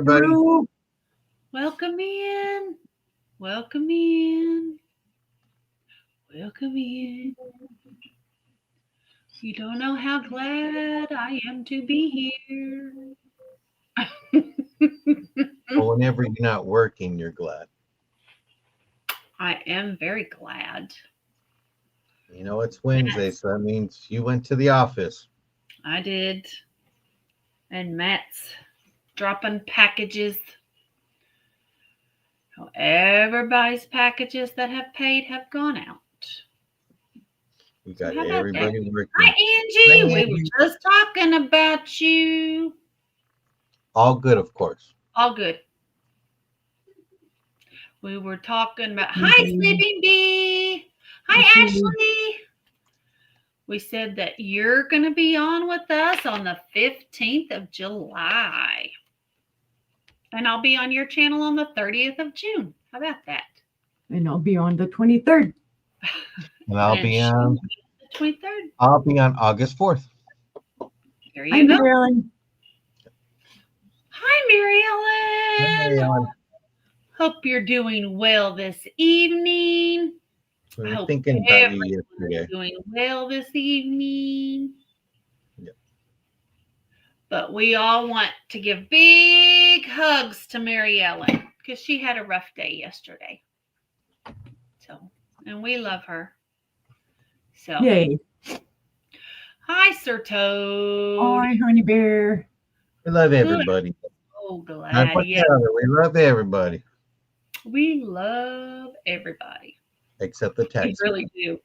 everybody. Welcome in. Welcome in. Welcome in. You don't know how glad I am to be here. Well, whenever you're not working, you're glad. I am very glad. You know, it's Wednesday, so that means you went to the office. I did. And Matt's dropping packages. Everybody's packages that have paid have gone out. We got How about everybody that? working. Hi, Angie. Hi, We were Angie. just talking about you. All good, of course. All good. We were talking about. Hi, Sleeping Bee. Hi, Ashley. We said that you're going to be on with us on the 15th of July. And I'll be on your channel on the 30th of June. How about that? And I'll be on the 23rd. And I'll be on the 23rd. I'll be on August 4th. There you go. Marilyn. Hi, Mary Ellen. Hey, Ellen. Hope you're doing well this evening. We were thinking about you yesterday. Doing well this evening. Yep. But we all want to give big hugs to Mary Ellen because she had a rough day yesterday. So, and we love her. So, Yay. Hi, Sir Toad. Hi, Honey Bear. We love everybody. Oh, glad. Yeah. We love everybody. We love everybody. Except the tax. We really do.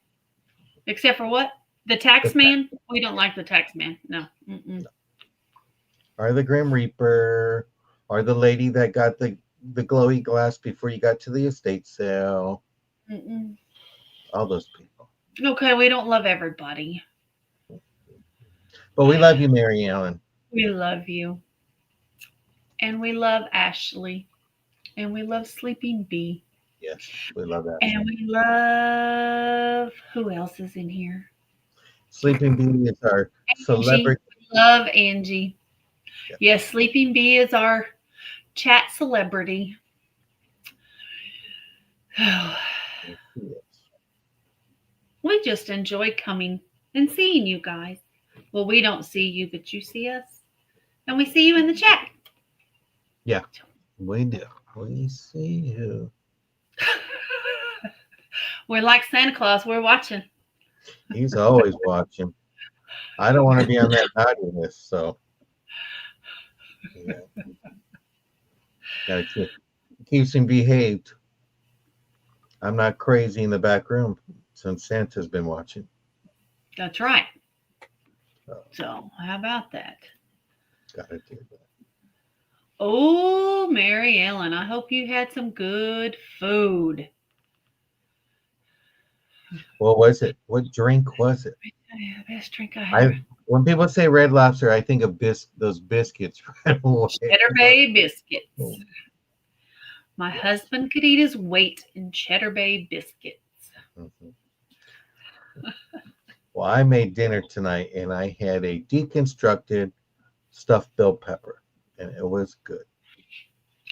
Except for what? The tax man? We don't like the tax man. No. Mm-mm. Or the Grim Reaper. Or the lady that got the glowy glass before you got to the estate sale. Mm-mm. All those people. Okay, we don't love everybody. But we love you, Mary Ellen. We love you. And we love Ashley. And we love Sleeping Bee. Yes, we love that. And we love, who else is in here? Sleeping Bee is our celebrity. We love Angie. Yep. Yes, Sleeping Bee is our chat celebrity. We just enjoy coming and seeing you guys. Well, we don't see you, but you see us. And we see you in the chat. Yeah, we do. We see you. We're like Santa Claus. We're watching. He's always watching. I don't want to be on that naughty list, so. Yeah. Gotta keep him behaved. I'm not crazy in the back room since Santa's been watching. That's right. So how about that? Gotta do that. Oh, Mary Ellen, I hope you had some good food. What was it? What drink was it? The best drink I had. When people say Red Lobster, I think of those biscuits right away. Cheddar Bay biscuits. Oh. My husband could eat his weight in Cheddar Bay biscuits. Mm-hmm. Well, I made dinner tonight, and I had a deconstructed stuffed bell pepper, and it was good.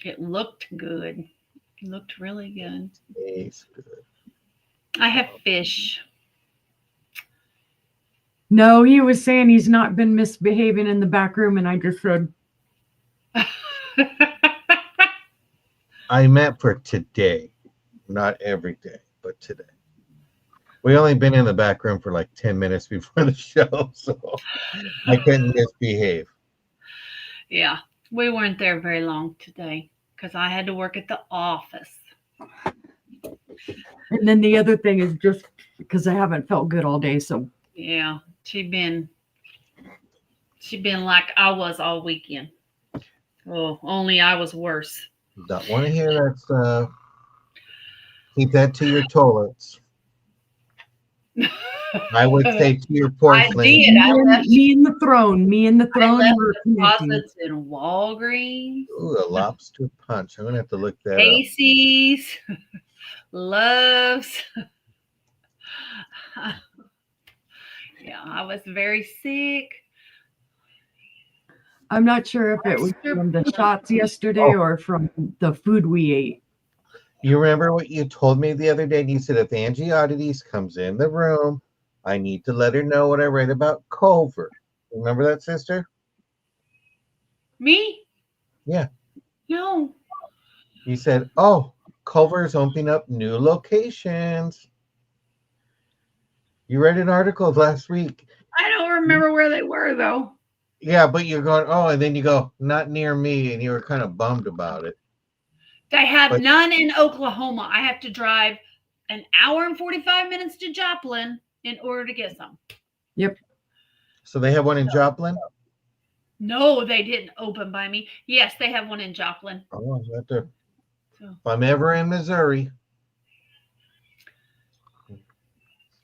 It looked good. It looked really good. Tastes good. I have fish. No, he was saying he's not been misbehaving in the back room, and I just said. I meant for today, not every day, but today. We only been in the back room for like 10 minutes before the show, so I couldn't misbehave. Yeah, we weren't there very long today because I had to work at the office. And then the other thing is just because I haven't felt good all day, so. Yeah, she been like I was all weekend. Oh, only I was worse. Don't want to hear that stuff. Keep that to your toilets. I would say to your porcelain. Me and the throne. Me and the throne. I left the deposits in Walgreens. Ooh, a lobster punch. I'm gonna have to look that Macy's, Love's. Yeah, I was very sick. I'm not sure if it was from the shots yesterday or from the food we ate. You remember what you told me the other day? You said if Angie Oddities comes in the room, I need to let her know what I read about Culver. Remember that, sister? Me? Yeah. No. You said, oh, Culver is opening up new locations. You read an article last week. I don't remember where they were though. Yeah, but you're going, oh, and then you go, not near me, and you were kind of bummed about it. They have But- none in Oklahoma. I have to drive an hour and 45 minutes to Joplin in order to get some. So they have one in Joplin? No, they didn't open by me. Yes, they have one in Joplin. Oh, right there. So, If I'm ever in Missouri, Captain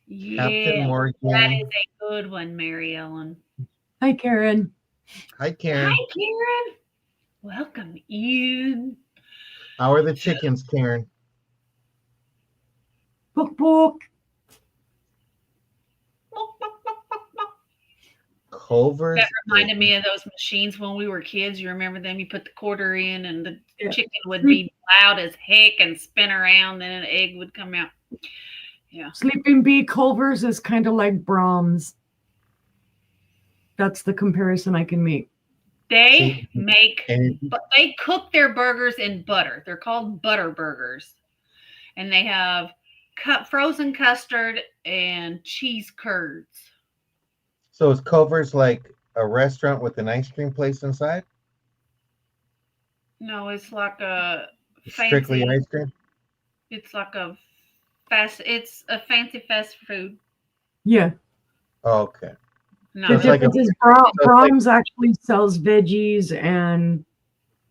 yeah, Morgan. that is a good one, Mary Ellen. Hi, Karen. Hi, Karen. Hi, Karen. Welcome in. How are the chickens, Karen? Book, book. Culver's. That reminded me of those machines when we were kids. You remember them? You put the quarter in and the Yeah. chicken would be loud as heck and spin around, then an egg would come out. Yeah. Sleeping Bee Culver's is kind of like Brahms. That's the comparison I can make. They make, And but they cook their burgers in butter. They're called butter burgers. And they have frozen custard and cheese curds. so is Culver's like a restaurant with an ice cream place inside? No, it's like a Strictly fancy, ice cream? it's like a fancy fast food. Yeah. Okay. No, The It's like difference a- is like- Brahms actually sells veggies and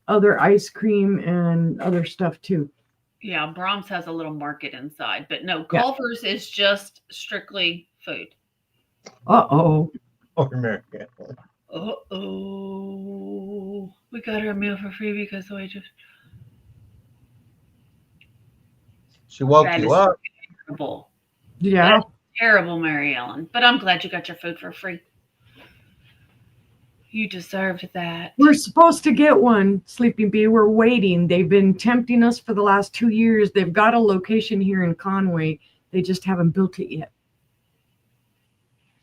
other ice cream and other stuff too. yeah, Brahms has a little market inside, but no, Yeah. Culver's is just strictly food. Uh-oh. Or American. Uh-oh. We got her a meal for free because the waitress. She woke That you is up. terrible. Yeah. Terrible, Mary Ellen. But I'm glad you got your food for free. You deserved that. We're supposed to get one, Sleeping Bee. We're waiting. They've been tempting us for the last 2 years. They've got a location here in Conway. They just haven't built it yet.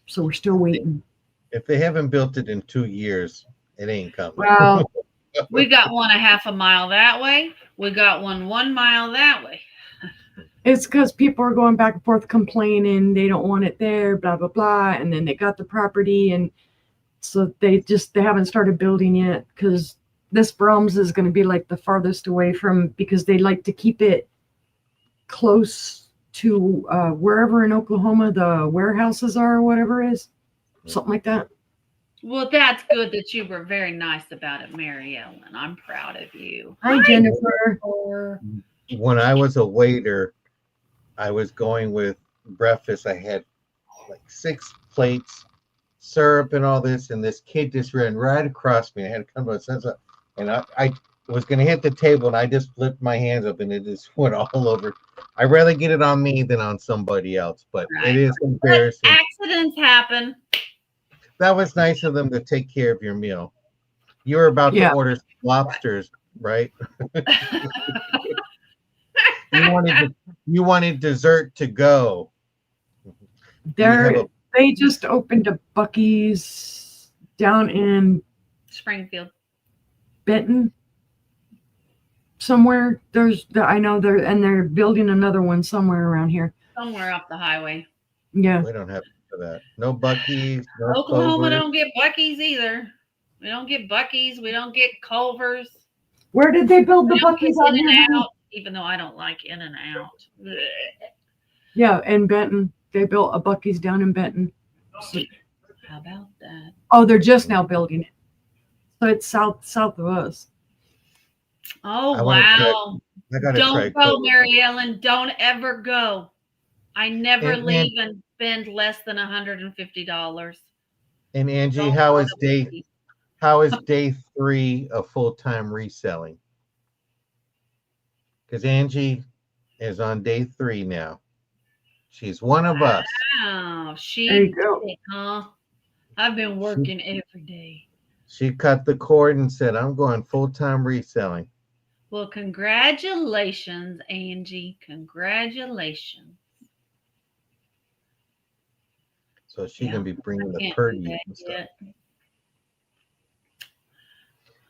So we're still waiting. If they haven't built it in 2 years, it ain't coming. Well, We got one a half a mile that way. We got one 1 mile that way. it's because people are going back and forth complaining they don't want it there, blah, blah, blah. And then they got the property. And so they haven't started building yet because this Brahms is going to be like the farthest away from, because they like to keep it close to wherever in Oklahoma the warehouses are or whatever it is. Something like that. Well, that's good that you were very nice about it, Mary Ellen. I'm proud of you. Hi, Jennifer. When I was a waiter, I was going with breakfast. I had like 6 plates, syrup, and all this. And this kid just ran right across me. I had to come to a sense of, and I was going to hit the table, and I just flipped my hands up, and it just went all over. I'd rather get it on me than on somebody else, but Right. it is embarrassing. Accidents happen. That was nice of them to take care of your meal. You were about Yeah. to order some lobsters, right? You wanted dessert to go. They just opened a Buc-ee's down in Springfield. Benton somewhere. I know they're building another one somewhere around here. Somewhere off the highway. Yeah. We don't have for that. No Buc-ee's. No Oklahoma Culver's. don't get Buc-ee's either. We don't get Buc-ee's. We don't get Culver's. Where did they build the We don't get Buc-ee's out here? In-N-Out, even though I don't like In-N-Out. Blech. Yeah, in Benton. They built a Buc-ee's down in Benton. How about that? Oh, they're just now building it. So it's south of us. Oh, I wanna try- wow. I gotta try Don't go, Culver's. Mary Ellen. Don't ever go. I never And- leave and spend less than $150. And Angie, Don't how go is to Buc-ee's. day 3 of full-time reselling? Because Angie is on day 3 now. She's one of us. Wow, There you go. did it, huh? I've been working every day. She cut the cord and said, I'm going full-time reselling. Well, congratulations, Angie. Congratulations. So she Yeah, can be bringing the Can't do purdy that and stuff. yet.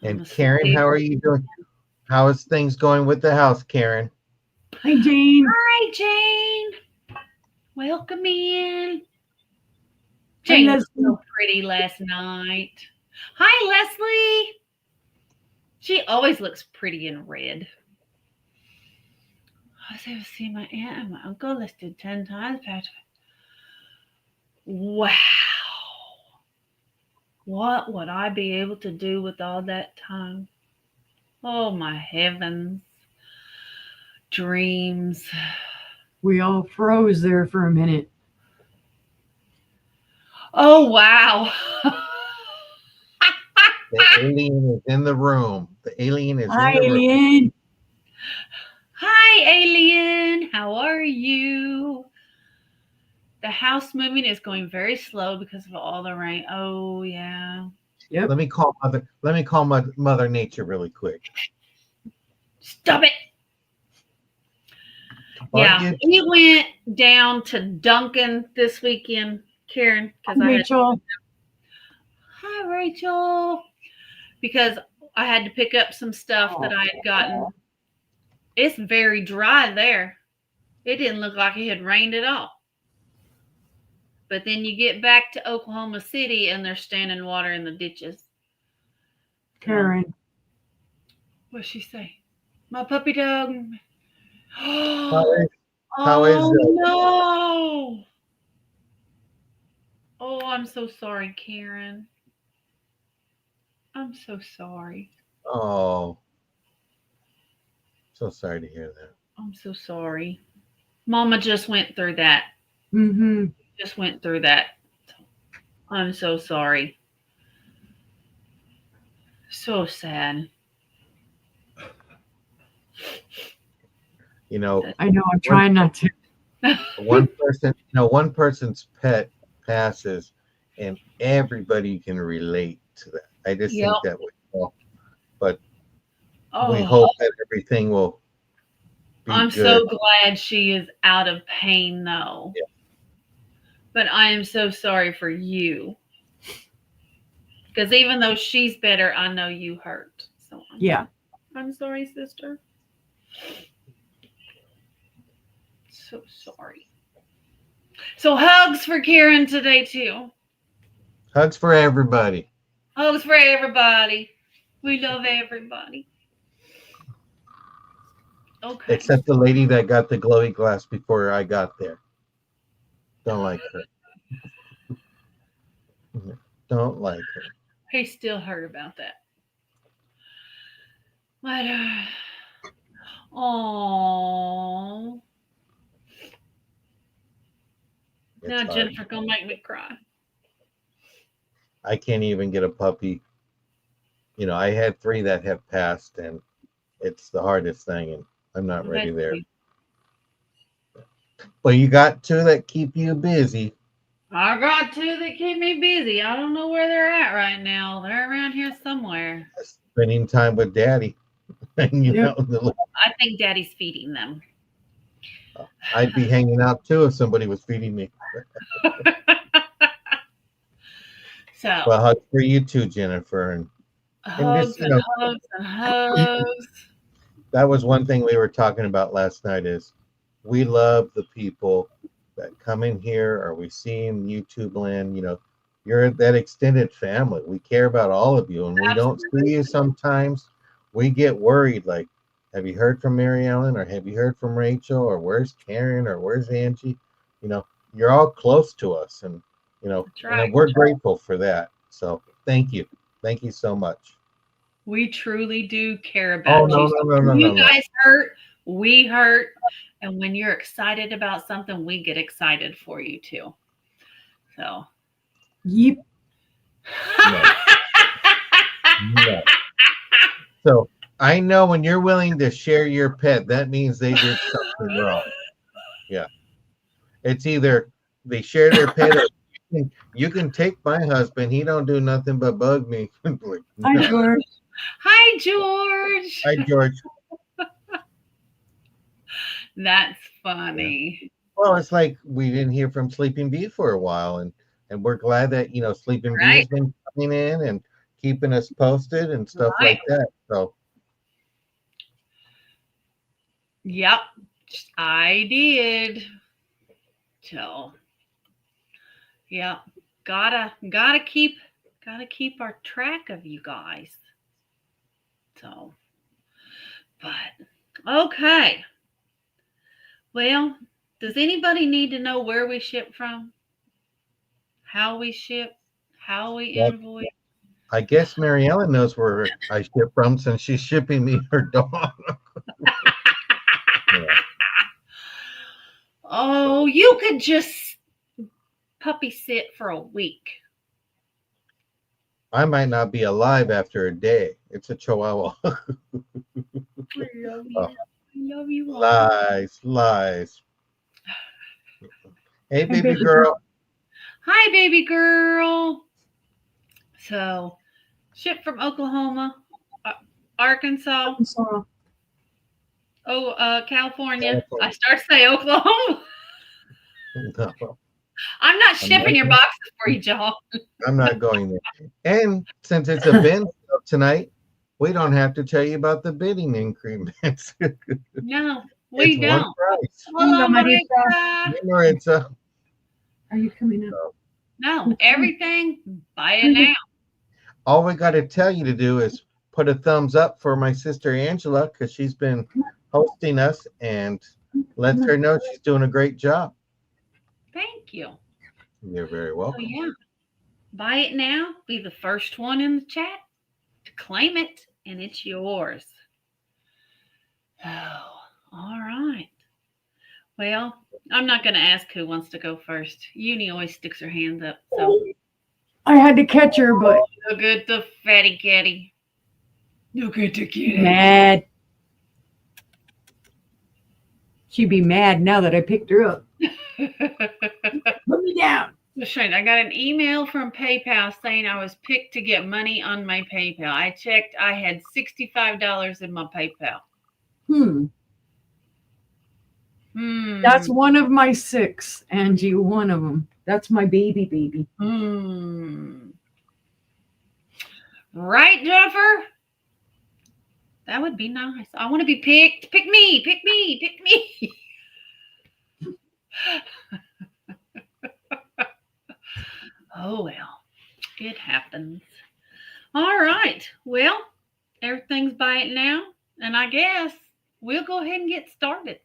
And I'm Karen, asleep. how are you doing? How is things going with the house, Karen? Hi, Jane. Hi, Jane. Welcome in. Hi, Jane was Leslie. so pretty last night. Hi, Leslie. She always looks pretty in red. I was able to see my aunt and my uncle listed 10 times. Wow. What would I be able to do with all that time? Oh, my heavens. Dreams. We all froze there for a minute. Oh, wow. The alien is in the room. The alien is Hi, in the room. Alien. Hi, alien. How are you? The house moving is going very slow because of all the rain. Oh, yeah. Yep. Let me call Mother Nature really quick. Stop it. Yeah, we went down to Duncan this weekend, Karen, because Rachel. Hi, Rachel. Because I had to pick up some stuff that I had gotten. It's very dry there. It didn't look like it had rained at all. But then you get back to Oklahoma City and there's standing water in the ditches. Karen. What'd she say? My puppy dog. How is it? No. Oh, I'm so sorry, Karen. I'm so sorry. Oh, so sorry to hear that. I'm so sorry. Mama just went through that. Mm-hmm. Just went through that. I'm so sorry. So sad. You know, I know. I'm trying not to. one person's pet passes, and everybody can relate to that. I just think that we all, but we hope that everything will be I'm good. so glad she is out of pain, though. Yeah. But I am so sorry for you. Because even though she's better, I know you hurt. So I'm sorry, sister. So sorry. So hugs for Karen today, too. Hugs for everybody. Hugs for everybody. We love everybody. Okay. Except the lady that got the glowy glass before I got there. Don't like her. Don't like her. He still hurt about that. But, oh. Now Hard. Jennifer gonna make me cry. I can't even get a puppy. You know, I had 3 that have passed, and it's the hardest thing, and I'm not ready there. But you got 2 that keep you busy. I got 2 that keep me busy. I don't know where they're at right now. They're around here somewhere. Spending time with Daddy. You know, I think Daddy's feeding them. I'd be hanging out too if somebody was feeding me. So, well, hugs for you too, Jennifer. And hugs and hugs and hugs. That was one thing we were talking about last night is we love the people that come in here or we see in YouTube land. You know, you're that extended family. We care about all of you. And we don't see you sometimes. We get worried like, have you heard from Mary Ellen or have you heard from Rachel or where's Karen or where's Angie? You know, you're all close to us and, you know, and we're grateful for that. So thank you. Thank you so much. We truly do care about you. No, you guys hurt, we hurt. And when you're excited about something, we get excited for you too. So. Yep. No. So I know when you're willing to share your pet, that means they did something wrong. Yeah. It's either they share their pet or You can take my husband. He don't do nothing but bug me. Like, Hi, George. Hi, George. Hi, George. That's funny. Well, it's like we didn't hear from Sleeping Bee for a while, and we're glad that Sleeping Bee has Right. been coming in and keeping us posted and stuff Right. like that. So Yep, I did. So, yeah, gotta keep our track of you guys. So, but okay. Well, does anybody need to know where we ship from? How we ship? How we Well, invoice? I guess Mary Ellen knows where I ship from since she's shipping me her dog. Yeah. Oh, you could just puppy sit for a week. I might not be alive after a day. It's a chihuahua. I love you. Oh. I love you all. Lies. Hey, baby baby girl. Hi, baby girl. So, shipped from Oklahoma, Arkansas, So, California. California. I start to say Oklahoma. No, I'm not shipping your not- boxes for you, John. I'm not going there. And since it's a bin sale tonight, we don't have to tell you about the bidding increments. No, we It's one don't. price. Hello, Maritza. Marissa. Hey, Maritza. are you coming up? No, everything, buy it now. All we got to tell you to do is put a thumbs up for my sister Angela because she's been hosting us, and let her know she's doing a great job. Thank you. You're very Oh, welcome. yeah. Buy it now. Be the first one in the chat to claim it, and it's yours. Oh, all right. Well, I'm not going to ask who wants to go first. Uni always sticks her hand up. So I had to catch her, but look at the fatty kitty. Look at the kitty. mad. She'd be mad now that I picked her up. Put me down. Shane, I got an email from PayPal saying I was picked to get money on my PayPal. I checked. I had $65 in my PayPal. That's one of my 6, Angie. One of them. That's my baby. Right, Jennifer? That would be nice. I want to be picked. Pick me. Pick me. Pick me. Oh, well. It happens. All right. Well, everything's by it now. And I guess we'll go ahead and get started.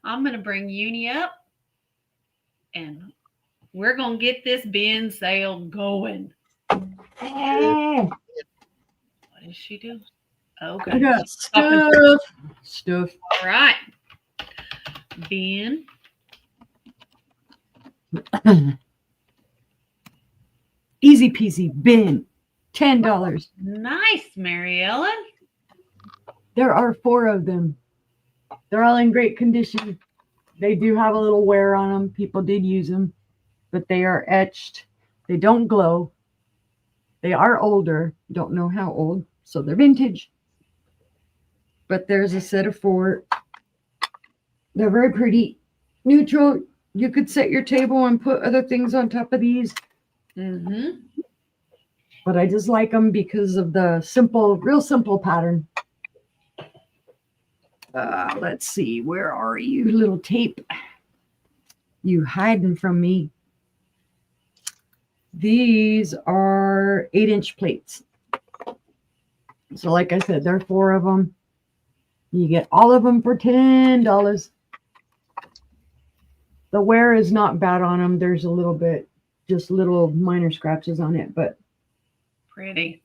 I'm going to bring Uni up. And we're going to get this bin sale going. Oh, What is she doing? I Okay. got stuff. All right. Ben. Easy peasy. Bin. $10. Nice, Mary Ellen. There are 4 of them. They're all in great condition. They do have a little wear on them. People did use them, but they are etched. They don't glow. They are older. Don't know how old, so they're vintage. But there's a set of 4. They're very pretty. Neutral. You could set your table and put other things on top of these. Mm-hmm. But I just like them because of the real simple pattern. Let's see. Where are you, little tape? You hiding from me. These are 8-inch plates. So like I said, there are 4 of them. You get all of them for $10. The wear is not bad on them. There's a little bit, just little minor scratches on it, but Pretty.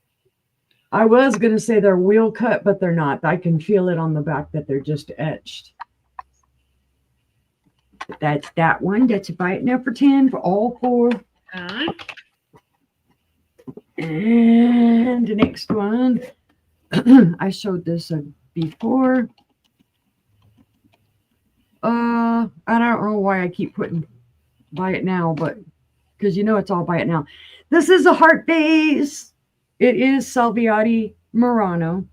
I was going to say they're wheel cut, but they're not. I can feel it on the back that they're just etched. But that's that one. That's buy it now for 10 for all 4. All right. And the next one, I showed this before. I don't know why I keep putting buy it now, but because you know it's all buy it now. This is a heart base. It is Salviati Murano.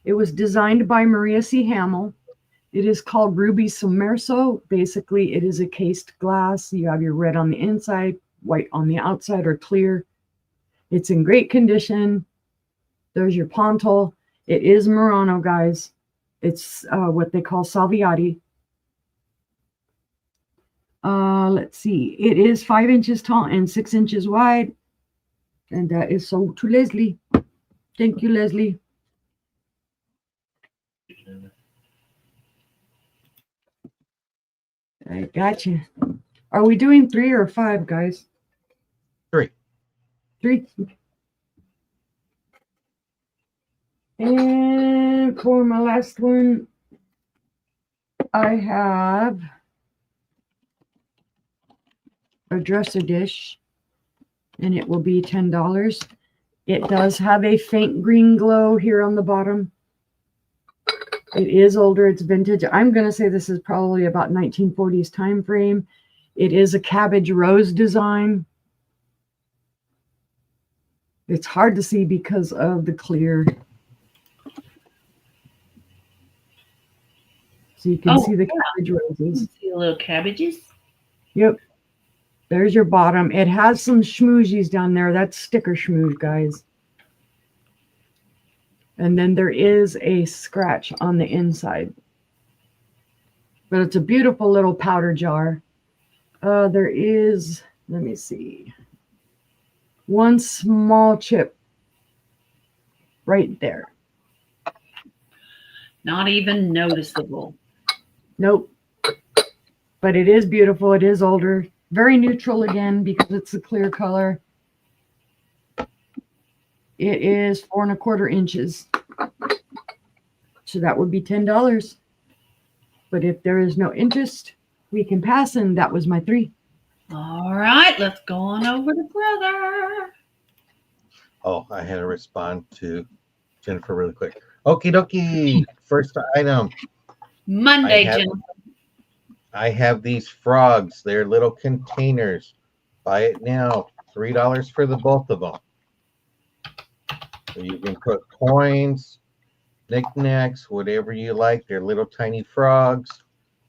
It was designed by Maria C. Hamill. It is called Ruby Sommerso. Basically, it is a cased glass. You have your red on the inside, white on the outside, or clear. It's in great condition. There's your pontal. It is Murano, guys. It's what they call Salviati. Let's see. It is 5 inches tall and 6 inches wide. And that is sold to Leslie. Thank you, Leslie. I got you. Are we doing 3 or 5, guys? 3. 3. And for my last one, I have a dresser dish, and it will be $10. It does have a faint green glow here on the bottom. It is older. It's vintage. I'm going to say this is probably about 1940s time frame. It is a cabbage rose design. It's hard to see because of the clear. So you can see the cabbage roses. See the little cabbages. Yep. There's your bottom. It has some schmoozies down there. That's sticker schmooze, guys. And then there is a scratch on the inside. But it's a beautiful little powder jar. There is, let me see, one small chip right there. Not even noticeable. Nope. But it is beautiful. It is older. Very neutral again because it's a clear color. It is 4 1/4 inches. So that would be $10. But if there is no interest, we can pass, and that was my 3. All right, let's go on over to brother. Oh, I had to respond to Jennifer really quick. Okie dokie. First item. Monday, Jen. I have these frogs. They're little containers. Buy it now. $3 for the both of them. So you can put coins, knickknacks, whatever you like. They're little tiny frogs.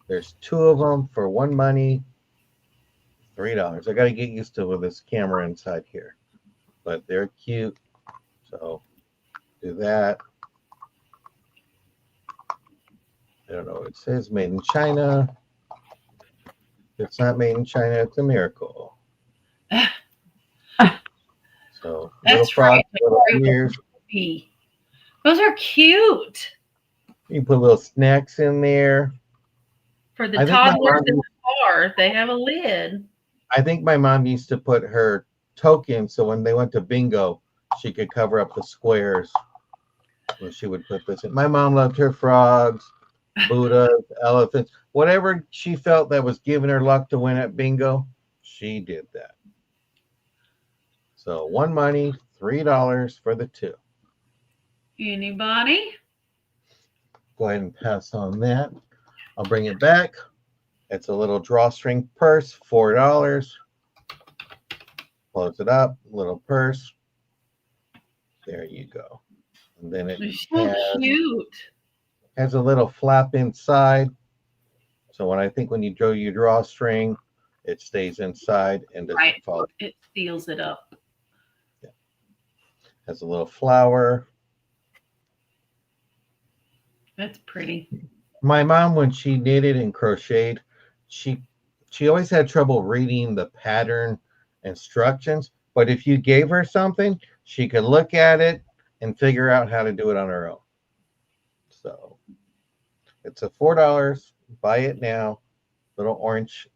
There's 2 of them for 1 money. $3. I got to get used to with this camera inside here. But they're cute. So do that. I don't know. It says made in China. If it's not made in China, it's a miracle. So little frogs, little ears. Those are cute. You put little snacks in there. For the toddlers in the car, they have a lid. I think my mom used to put her token so when they went to bingo, she could cover up the squares. When she would put this in. My mom loved her frogs, Buddhas, elephants, whatever she felt that was giving her luck to win at bingo, she did that. So 1 money, $3 for the 2. Anybody? Go ahead and pass on that. I'll bring it back. It's a little drawstring purse, $4. Close it up, little purse. There you go. And then it has a little flap inside. So when you draw your drawstring, it stays inside and doesn't fall. It seals it up. Yeah. Has a little flower. That's pretty. My mom, when she knitted and crocheted, she always had trouble reading the pattern instructions. But if you gave her something, she could look at it and figure out how to do it on her own. So it's a $4. Buy it now. Little orange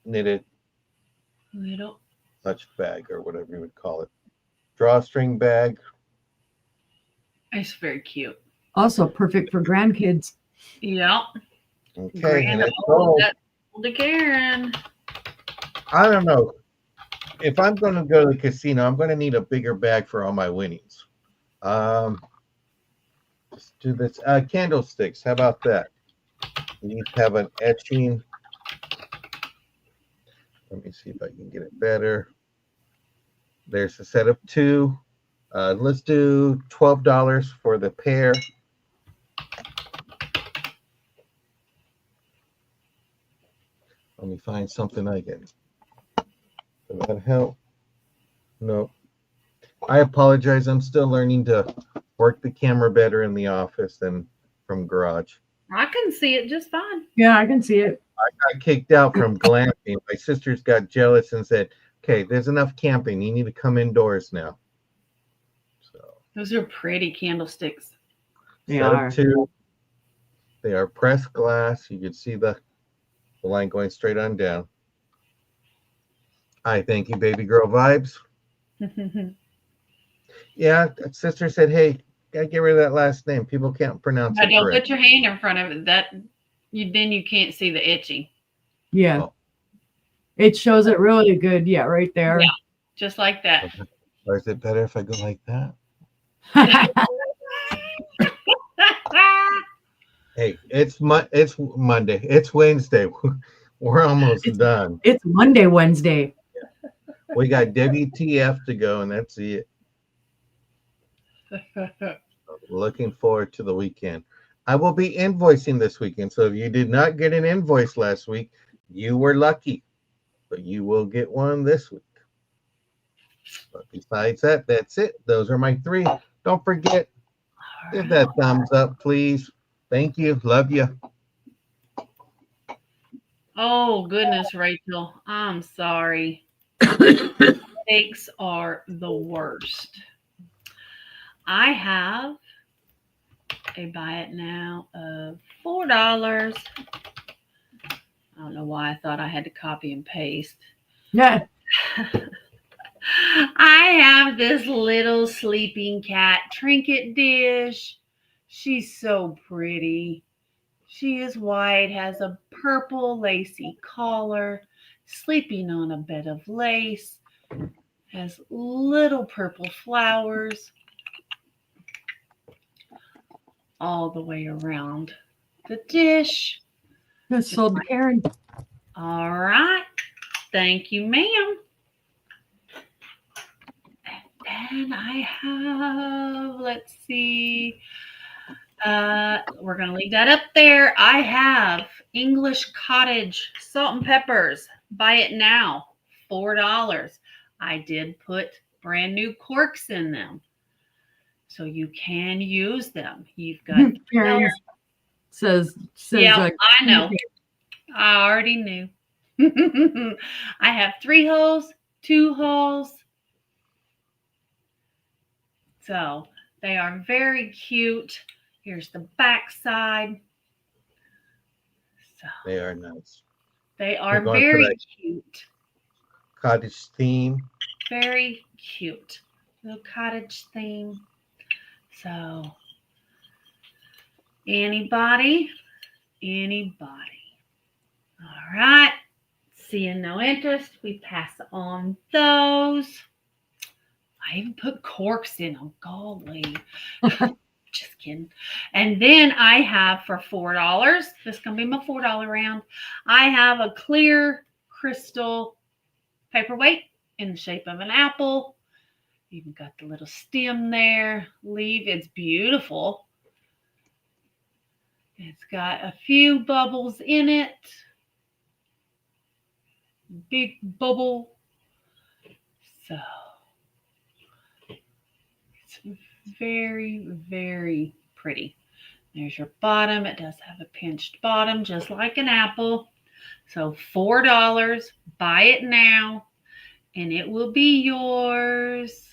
knitted clutch bag or whatever you would call it. Drawstring bag. It's very cute. Also perfect for grandkids. Yeah. Okay. And it's old to Karen. I don't know. If I'm going to go to the casino, I'm going to need a bigger bag for all my winnings. Let's do this. Candlesticks. How about that? You need to have an etching. Let me see if I can get it better. There's a set of 2. Let's do $12 for the pair. Let me find something I can. Does that help? No. I apologize. I'm still learning to work the camera better in the office than from garage. I can see it just fine. Yeah, I can see it. I got kicked out from glamping. My sisters got jealous and said, "Okay, there's enough camping. You need to come indoors now." So Those are pretty candlesticks. They set are. of 2. They are pressed glass. You can see the line going straight on down. I thank you, baby girl vibes. Yeah, sister said, "Hey, gotta get rid of that last name. People can't pronounce But it don't correct." put your hand in front of it. Then you can't see the itching. Yeah. Oh. It shows it really good. Yeah, right there. Yeah. Just like that. Or is it better if I go like that? Hey, it's Monday. It's Wednesday. We're almost done. It's Monday, Wednesday. We got WTF to go, and that's it. Looking forward to the weekend. I will be invoicing this weekend, so if you did not get an invoice last week, you were lucky, but you will get one this week. But besides that, that's it. Those are my 3. Don't forget, give that thumbs up, please. Thank you. Love you. Oh, goodness, Rachel. I'm sorry. Steaks are the worst. I have a buy it now of $4. I don't know why I thought I had to copy and paste. Yeah. I have this little sleeping cat trinket dish. She's so pretty. She is white, has a purple lacy collar, sleeping on a bed of lace, has little purple flowers all the way around the dish. That's sold to Karen. All right. Thank you, ma'am. And I have, let's see. We're going to leave that up there. I have English cottage salt and peppers. Buy it now. $4. I did put brand new corks in them, so you can use them. You've got Karen says yeah, I know. I already knew. I have 3 holes, 2 holes. So they are very cute. Here's the back side. So They are nice. they are You're going for very that cute. cottage theme. Very cute. Little cottage theme. So anybody? All right. Seeing no interest, we pass on those. I even put corks in them. Golly. Just kidding. And then I have for $4, this is going to be my $4 round, I have a clear crystal paperweight in the shape of an apple. Even got the little stem there. Leaf, it's beautiful. It's got a few bubbles in it. Big bubble. So it's very, very pretty. There's your bottom. It does have a pinched bottom, just like an apple. So $4. Buy it now, and it will be yours.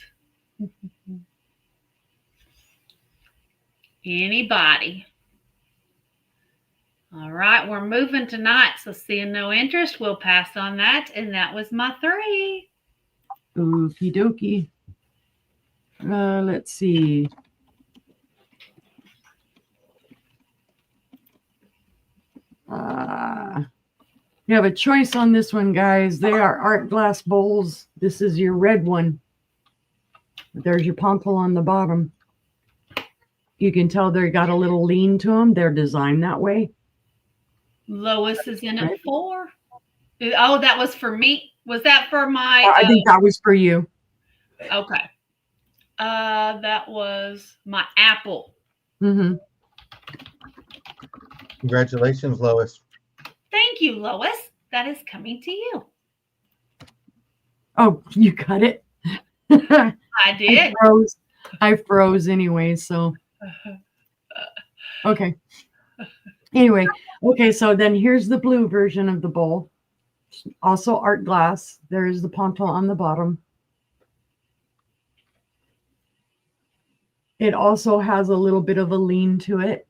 Anybody? All right, we're moving tonight, so seeing no interest, we'll pass on that. And that was my 3. Okie dokie. Let's see. You have a choice on this one, guys. They are art glass bowls. This is your red one. There's your poncle on the bottom. You can tell they got a little lean to them. They're designed that way. Lois is in at 4. Oh, that was for me. Was that for my? I think that was for you. Okay. That was my apple. Hmm. Congratulations, Lois. Thank you, Lois. That is coming to you. Oh, you got it. I I did. froze. I froze anyway. So okay. Anyway, okay. So then here's the blue version of the bowl. Also art glass. There is the ponton on the bottom. It also has a little bit of a lean to it,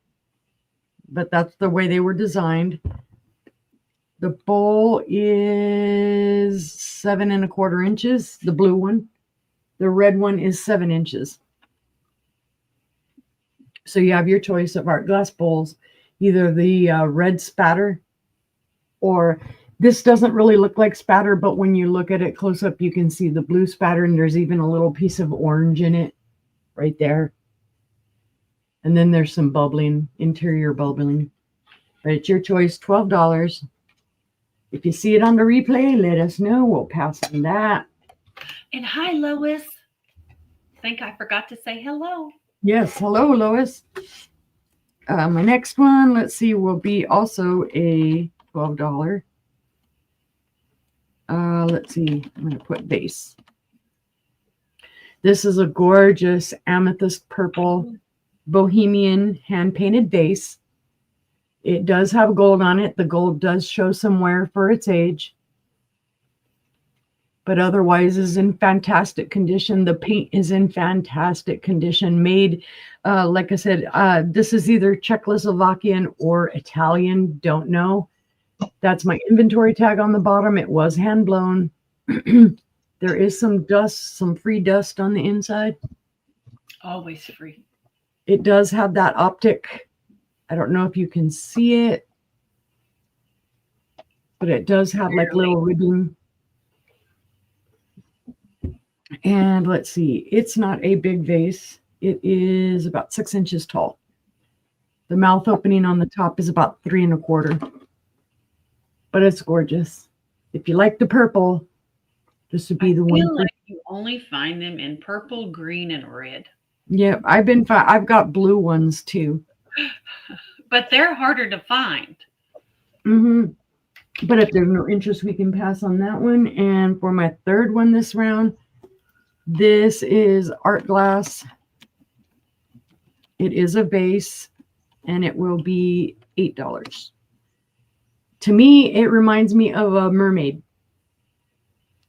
but that's the way they were designed. The bowl is 7¼ inches, the blue one. The red one is 7 inches. So you have your choice of art glass bowls, either the red spatter, or this doesn't really look like spatter, but when you look at it close up, you can see the blue spatter, and there's even a little piece of orange in it right there. And then there's some bubbling, interior bubbling. But it's your choice, $12. If you see it on the replay, let us know. We'll pass on that. And hi, Lois. I think I forgot to say hello. Yes, hello, Lois. My next one, let's see, will be also a $12. Let's see, I'm going to put base. This is a gorgeous amethyst purple bohemian hand-painted vase. It does have gold on it. The gold does show some wear for its age, but otherwise is in fantastic condition. The paint is in fantastic condition. Made, like I said, this is either Czechoslovakian or Italian. Don't know. That's my inventory tag on the bottom. It was hand blown. There is some dust, some free dust on the inside. Always free. It does have that optic. I don't know if you can see it, but it does have like little ribbing. And let's see, it's not a big vase. It is about 6 inches tall. The mouth opening on the top is about 3¼ but it's gorgeous. If you like the purple, this would be the one. I feel like you only find them in purple, green, and red. Yeah, I've got blue ones too. But they're harder to find. But if there's no interest, we can pass on that one. And for my third one this round, this is art glass. It is a vase, and it will be $8. To me, it reminds me of a mermaid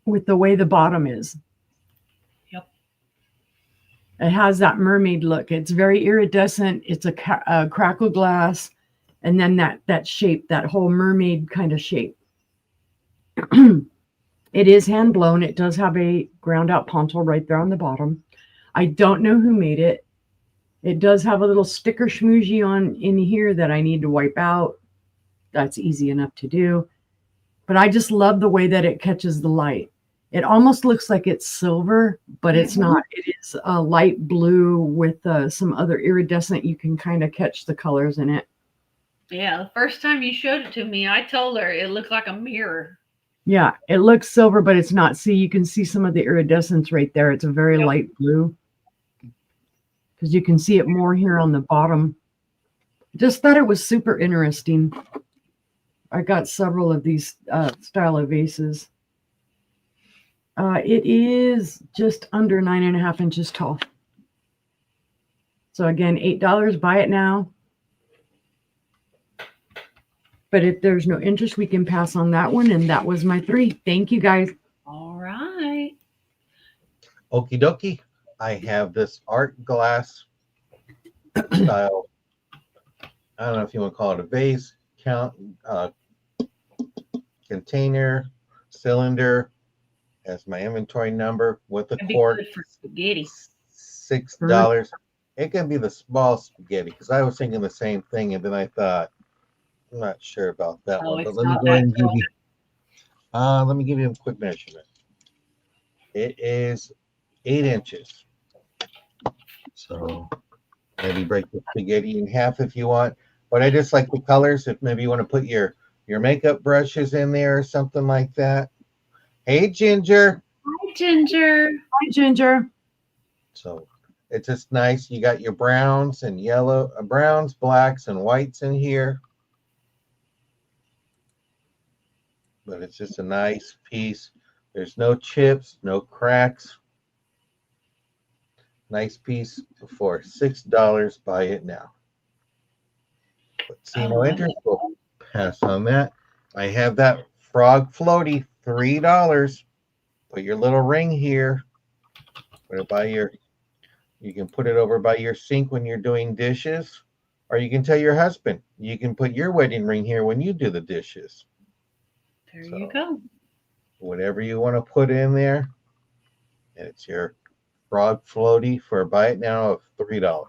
with the way the bottom is. Yep. It has that mermaid look. It's very iridescent. It's a crackle glass, and then that shape, that whole mermaid kind of shape. It is hand blown. It does have a ground out ponton right there on the bottom. I don't know who made it. It does have a little sticker schmoozy on in here that I need to wipe out. That's easy enough to do. But I just love the way that it catches the light. It almost looks like it's silver, but it's not. It is a light blue with some other iridescent. You can kind of catch the colors in it. Yeah, the first time you showed it to me, I told her it looked like a mirror. Yeah, it looks silver, but it's not. See, you can see some of the iridescence right there. It's a very light blue. Because you can see it more here on the bottom. Just thought it was super interesting. I got several of these style of vases. It is just under 9½ inches tall. So again, $8. Buy it now. But if there's no interest, we can pass on that one. And that was my 3. Thank you, guys. All right. Okie dokie. I have this art glass style. I don't know if you want to call it a vase, container, cylinder, as my inventory number with a That'd be cork. good for spaghetti. $6. It can be the small spaghetti because I was thinking the same thing, and then I thought, I'm not sure about that one. But It's let me not go ahead that and give tall. you. Let me give you a quick measurement. It is 8 inches. So maybe break the spaghetti in half if you want. But I just like the colors. If maybe you want to put your your makeup brushes in there or something like that. Hey, Ginger. Hi, Ginger. Hi, Ginger. So it's just nice. You got your browns and yellow, browns, blacks, and whites in here. But it's just a nice piece. There's no chips, no cracks. Nice piece for $6. Buy it now. But see, no interest. We'll pass on that. I have that frog floaty, $3. Put your little ring here. Put it by your. You can put it over by your sink when you're doing dishes, or you can tell your husband. You can put your wedding ring here when you do the dishes. There you go. Whatever you want to put in there, and it's your frog floaty for buy it now of $3.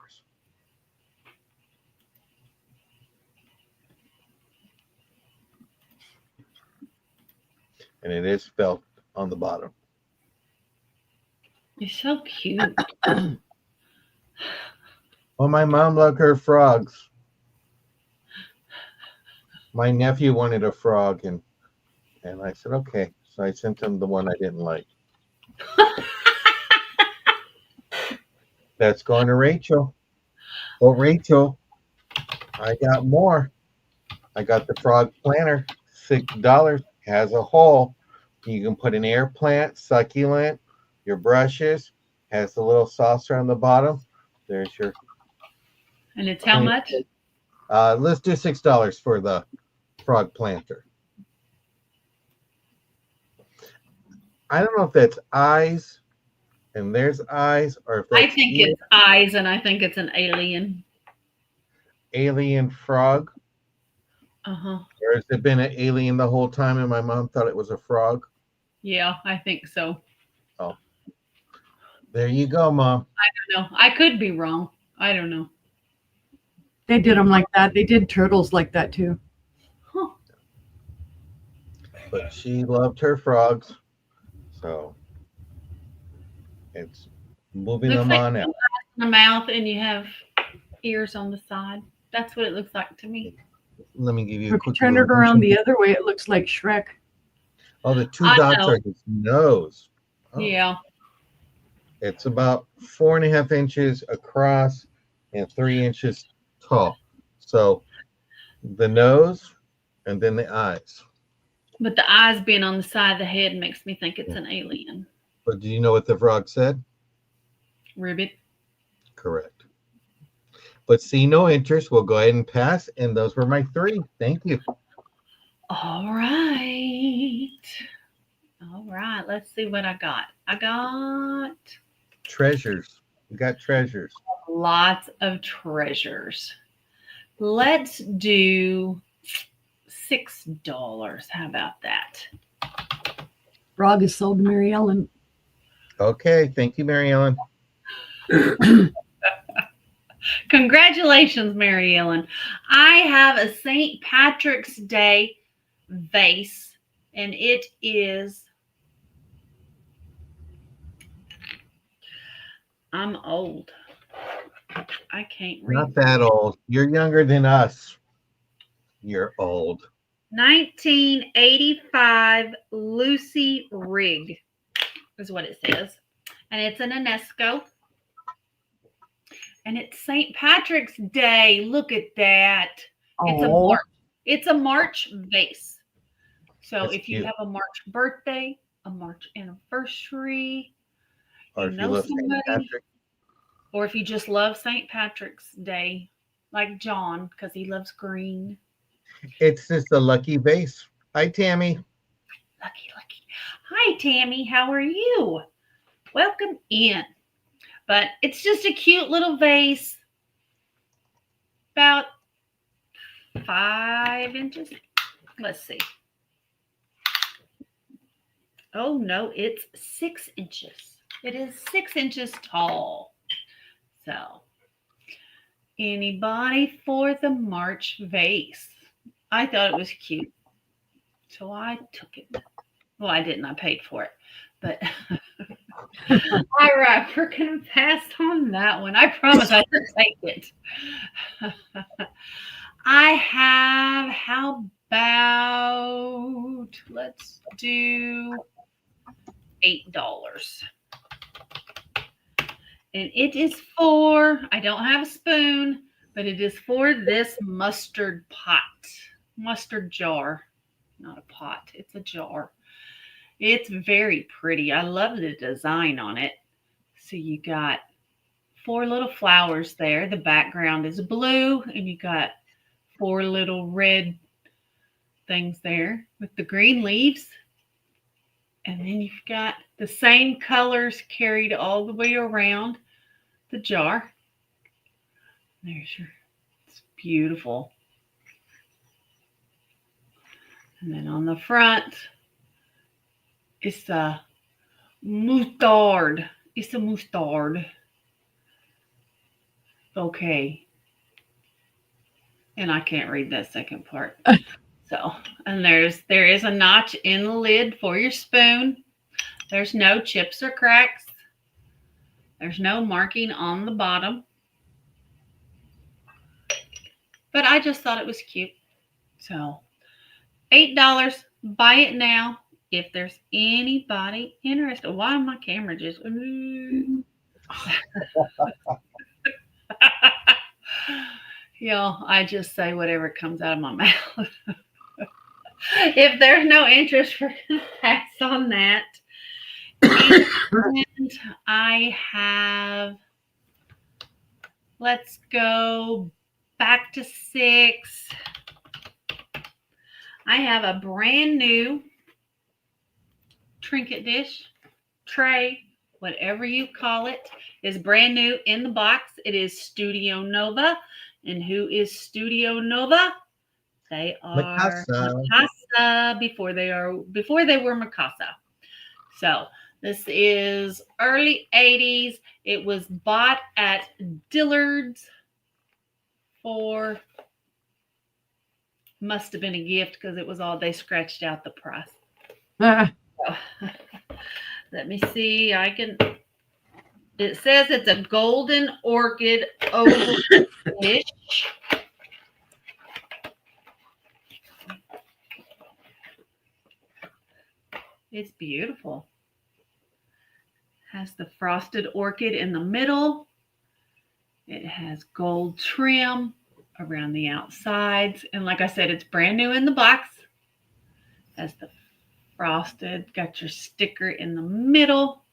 And it is felt on the bottom. You're so cute. Well, my mom loved her frogs. My nephew wanted a frog, and I said, okay. So I sent him the one I didn't like. That's going to Rachel. Well, Rachel, I got more. I got the frog planter, $6. Has a hole. You can put an air plant, succulent, your brushes. Has a little saucer on the bottom. There's your. And it's how much? Let's do $6 for the frog planter. I don't know if that's eyes and there's eyes, or if I that's think it's eyes, and I think it's an alien. alien frog. Uh-huh. Or has it been an alien the whole time and my mom thought it was a frog? Yeah, I think so. Oh. There you go, Mom. No, I could be wrong. I don't know. They did them like that. They did turtles like that too. Huh. But she loved her frogs. So it's moving Looks them like on out. the mouth, and you have ears on the side. That's what it looks like to me. Let me give you a If you quick turn it illusion. around the other way, it looks like Shrek. Oh, the two I dots know. are his nose. Oh. Yeah. It's about 4.5 inches across and 3 inches tall. So the nose and then the eyes. But the eyes being on the side of the head makes me think it's an alien. But do you know what the frog said? Ribbit. Correct. But see no interest. We'll go ahead and pass. And those were my 3. Thank you. All right. All right. Let's see what I got. I got Treasures. We got treasures. lots of treasures. Let's do $6. How about that? Frog is sold to Mary Ellen. Okay. Thank you, Mary Ellen. Congratulations, Mary Ellen. I have a St. Patrick's Day vase, and it is. I'm old. I can't read. Not that old. You're younger than us. You're old. 1985 Lucy Rig is what it says. And it's an UNESCO. And it's St. Patrick's Day. Look at that. It's a Oh, March. It's a March vase. So That's if you cute. have a March birthday, a March anniversary, Or you if you know love St. somebody, Patrick. or if you just love St. Patrick's Day, like John, because he loves green. It's just a lucky vase. Hi, Tammy. Lucky. Hi, Tammy. How are you? Welcome in. But it's just a cute little vase, about 5 inches. Let's see. Oh, no, it's 6 inches. It is 6 inches tall. So, anybody for the March vase? I thought it was cute. So I took it. Well, I didn't. I paid for it. But all right, we're going to pass on that one. I promise I didn't take it. how about, let's do $8. And it is for, I don't have a spoon, but it is for this mustard jar. Not a pot, it's a jar. It's very pretty. I love the design on it. So you got 4 little flowers there. The background is blue, and you got 4 little red things there with the green leaves. And then you've got the same colors carried all the way around the jar. There's your, it's beautiful. And then on the front, it's a mustard. It's a mustard. Okay. And I can't read that second part. So, and there is a notch in the lid for your spoon. There's no chips or cracks. There's no marking on the bottom. But I just thought it was cute. So, $8. Buy it now. If there's anybody interested. Why my camera just... Y'all, I just say whatever comes out of my mouth. If there's no interest, we're going to pass on that. And I have, let's go back to 6. I have a brand new trinket dish, tray, whatever you call it, is brand new in the box. It is Studio Nova. And who is Studio Nova? They are Mikasa before they were Mikasa. So this is early 80s. It was bought at Dillard's for, must have been a gift because it was all, they scratched out the price. So, let me see. It says it's a golden orchid oval dish. It's beautiful. Has the frosted orchid in the middle. It has gold trim around the outsides. And like I said, it's brand new in the box. Has the frosted, got your sticker in the middle.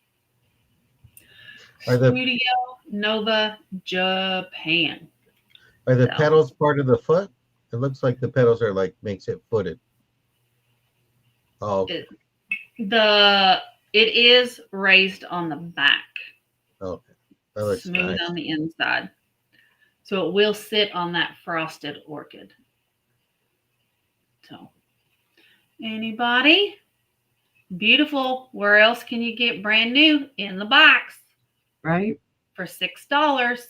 Studio Nova, Japan. Are the petals part of the foot? It looks like the petals are like, makes it footed. Oh, it is raised on the back. Okay. That looks smooth nice. On the inside. So it will sit on that frosted orchid. So, anybody? Beautiful. Where else can you get brand new in the box? Right. For $6.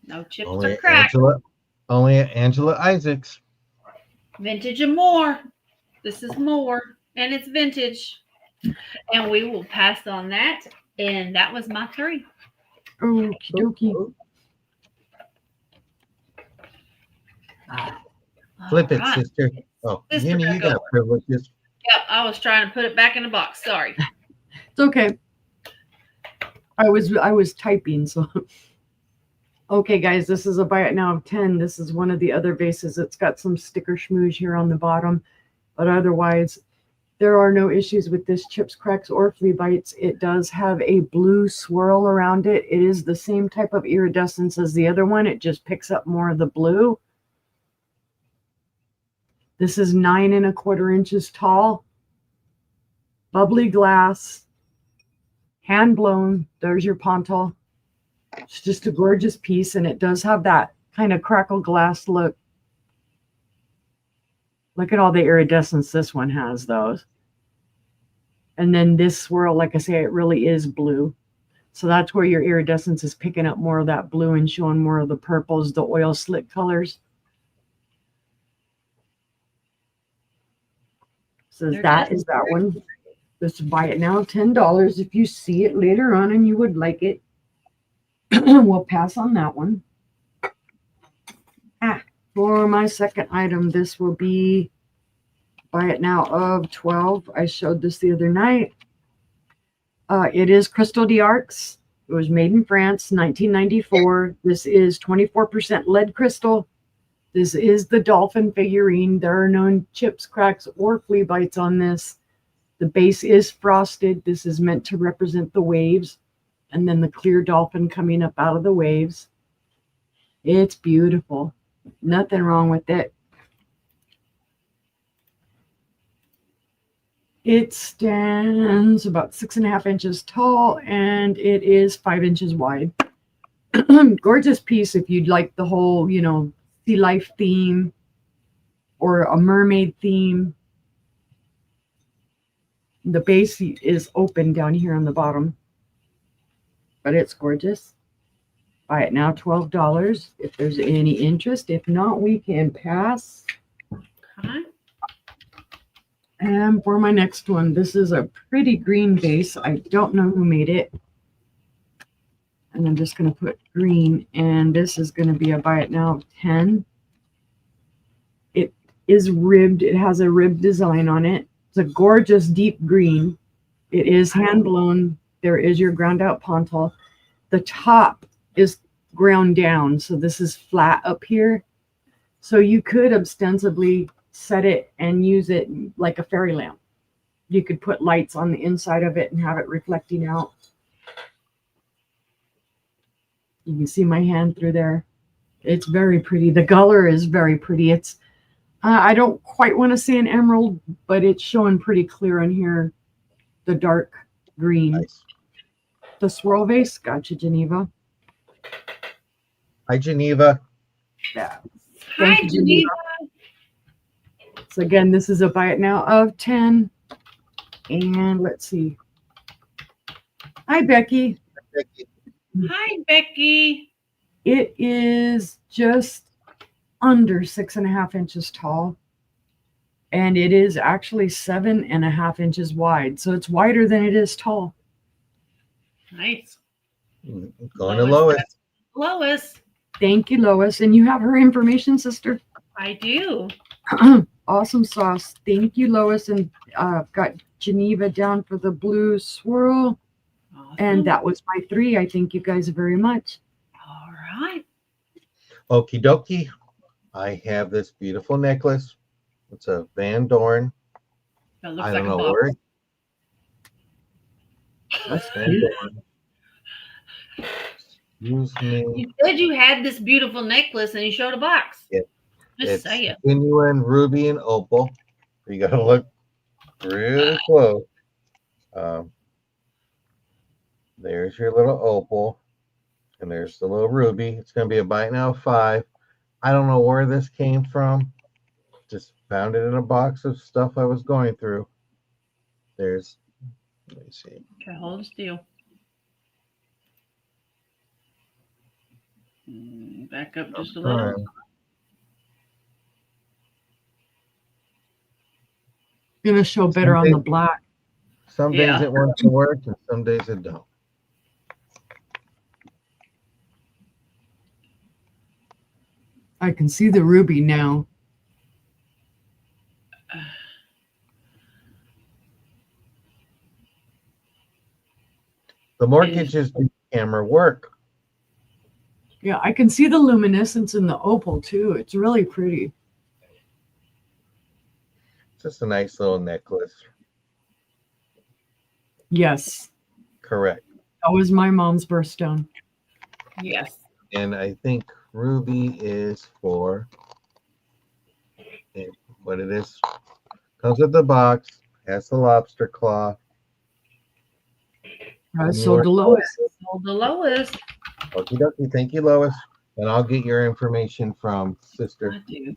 No chips Only or cracks. Only Angela Isaacs. Vintage and more. This is more. And it's vintage. And we will pass on that. And that was my 3. Okie dokie. Flip it, All right. sister. Oh, Sister, you got privileges. Yep, I was trying to put it back in the box. Sorry. It's okay. I was typing, so okay, guys, this is a buy it now of 10. This is one of the other vases. It's got some sticker schmooze here on the bottom, but otherwise there are no issues with this chips, cracks, or flea bites. It does have a blue swirl around it. It is the same type of iridescence as the other one. It just picks up more of the blue. This is 9 1/4 inches tall. Bubbly glass. Hand blown. There's your pontal. It's just a gorgeous piece, and it does have that kind of crackle glass look. Look at all the iridescence this one has, those. And then this swirl, like I say, it really is blue. So that's where your iridescence is picking up more of that blue and showing more of the purples, the oil slick colors. So that is that one. Just buy it now, $10. If you see it later on and you would like it, we'll pass on that one. For my second item, this will be buy it now of 12. I showed this the other night. It is Crystal d'Arcs. It was made in France, 1994. This is 24% lead crystal. This is the dolphin figurine. There are no chips, cracks, or flea bites on this. The base is frosted. This is meant to represent the waves, and then the clear dolphin coming up out of the waves. It's beautiful. Nothing wrong with it. It stands about 6.5 inches tall, and it is 5 inches wide. Gorgeous piece if you'd like the whole, sea life theme or a mermaid theme. The base is open down here on the bottom, but it's gorgeous. Buy it now, $12 if there's any interest. If not, we can pass. Okay. And for my next one, this is a pretty green base. I don't know who made it. And I'm just going to put green, and this is going to be a buy it now of 10. It is ribbed. It has a ribbed design on it. It's a gorgeous deep green. It is hand blown. There is your ground out pontal. The top is ground down, so this is flat up here. So you could ostensibly set it and use it like a fairy lamp. You could put lights on the inside of it and have it reflecting out. You can see my hand through there. It's very pretty. The color is very pretty. It's I don't quite want to say an emerald, but it's showing pretty clear on here. The dark green. Nice. The swirl vase. Gotcha, Geneva. Hi, Geneva. Yeah. Hi, Thank you, Geneva. So again, this is a buy it now of 10. And let's see. Hi, Becky. Hi, Becky. It is just under 6.5 inches tall. And it is actually 7.5 inches wide. So it's wider than it is tall. Nice. Going to Lois. Lois. Thank you, Lois. And you have her information, sister. I do. Awesome sauce. Thank you, Lois. And got Geneva down for the blue swirl. Awesome. And that was my 3. I thank you guys very much. All right. Okie dokie. I have this beautiful necklace. It's a Van Dorn. That looks I like don't a know box. where. That's Van Dorn. Excuse me. You said you had this beautiful necklace and you showed a box. Yeah. Just It's say it. genuine ruby and opal. You got to look really close. There's your little opal, and there's the little ruby. It's going to be a buy now of 5. I don't know where this came from. Just found it in a box of stuff I was going through. There's, let me see. Okay, hold still. Back up just a little. Gonna show better on the black. Some days Yeah. it wants to work, and some days it don't. I can see the ruby now. The mortgages do camera work. Yeah, I can see the luminescence in the opal too. It's really pretty. Just a nice little necklace. Yes, Correct. that was my mom's birthstone. Yes. And I think ruby is for what it is. Comes with the box, has the lobster claw. So the Lois. Hold the Lois. Okie dokie. Thank you, Lois. And I'll get your information from Sister. I do.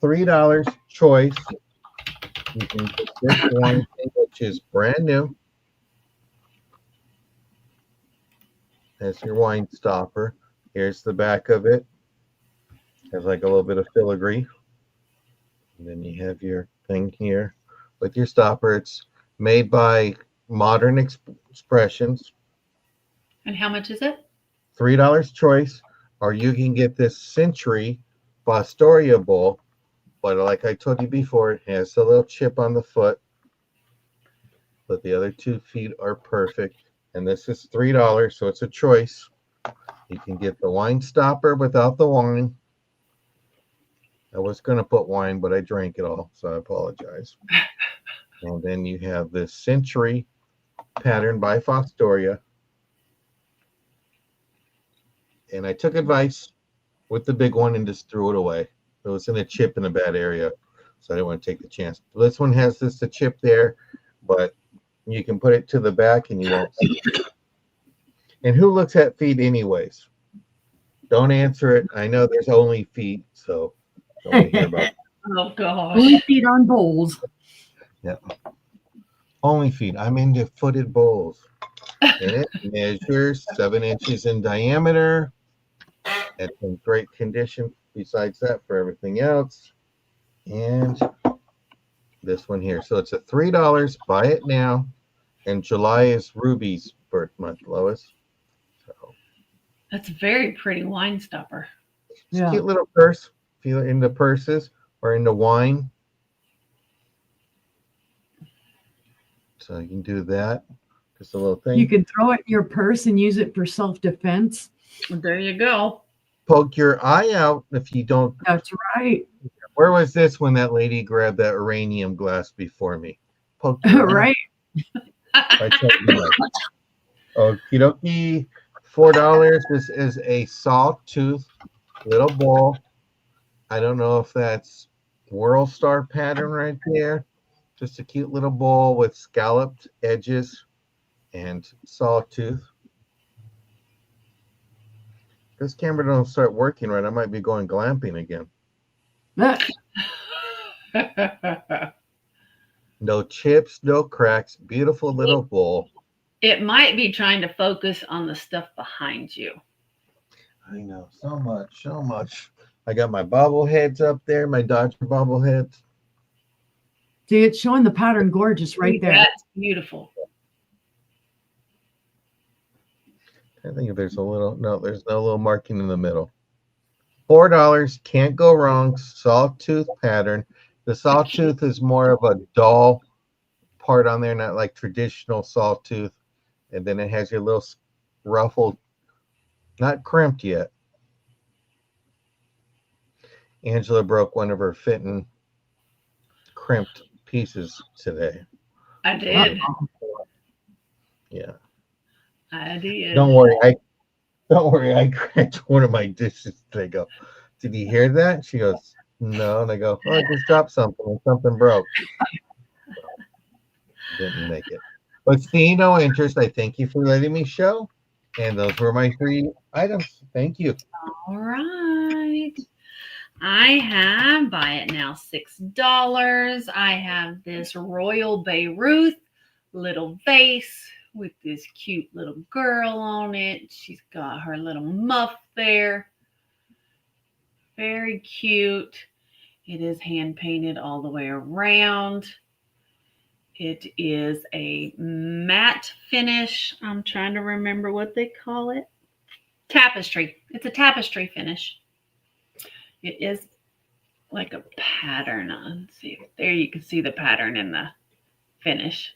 $3 choice. You can get this one, which is brand new. That's your wine stopper. Here's the back of it. Has like a little bit of filigree. And then you have your thing here with your stopper. It's made by Modern Expressions. And how much is it? $3 choice, or you can get this Century Fostoria bowl, but like I told you before, it has a little chip on the foot, but the other 2 feet are perfect. And this is $3, so it's a choice. You can get the wine stopper without the wine. I was going to put wine, but I drank it all, so I apologize. And then you have this Century pattern by Fostoria. And I took advice with the big one and just threw it away. It was in a chip in a bad area, so I didn't want to take the chance. This one has just a chip there, but you can put it to the back and you won't see it. And who looks at feet anyways? Don't answer it. I know there's only feet, so don't want to hear about it. Oh gosh. Only feet on bowls. Only feet. I'm into footed bowls. And it measures 7 inches in diameter. It's in great condition besides that for everything else. And this one here. So it's at $3. Buy it now. And July is Ruby's birth month, Lois. So That's a very pretty wine stopper. it's Yeah. a cute little purse. If you're into purses or into wine. So you can do that. Just a little thing. You can throw it in your purse and use it for self-defense. There you go. Poke your eye out if you don't. That's right. Where was this when that lady grabbed that uranium glass before me? Poke your eye. Right. I told you that. Okie dokie. $4. This is a sawtooth little bowl. I don't know if that's World Star pattern right there. Just a cute little bowl with scalloped edges and sawtooth. This camera don't start working right, I might be going glamping again. No chips, no cracks. Beautiful little bowl. It might be trying to focus on the stuff behind you. I know, so much, so much. I got my bobbleheads up there, my Dodger bobbleheads. See, it's showing the pattern gorgeous right there. That's beautiful. I think if there's a little, no, there's no little marking in the middle. $4, can't go wrong. Sawtooth pattern. The sawtooth is more of a dull part on there, not like traditional sawtooth. And then it has your little ruffled, not crimped yet. Angela broke one of her fitting crimped pieces today. I did. Yeah. I did. Don't worry, I cracked one of my dishes. They go, did you hear that? She goes, no. And I go, oh, I just dropped something and something broke. Didn't make it. But seeing no interest, I thank you for letting me show. And those were my 3 items. Thank you. All right. I have, buy it now, $6. I have this Royal Beirut little vase with this cute little girl on it. She's got her little muff there. Very cute. It is hand painted all the way around. It is a matte finish. I'm trying to remember what they call it. Tapestry. It's a tapestry finish. It is like a pattern. Let's see. There you can see the pattern in the finish.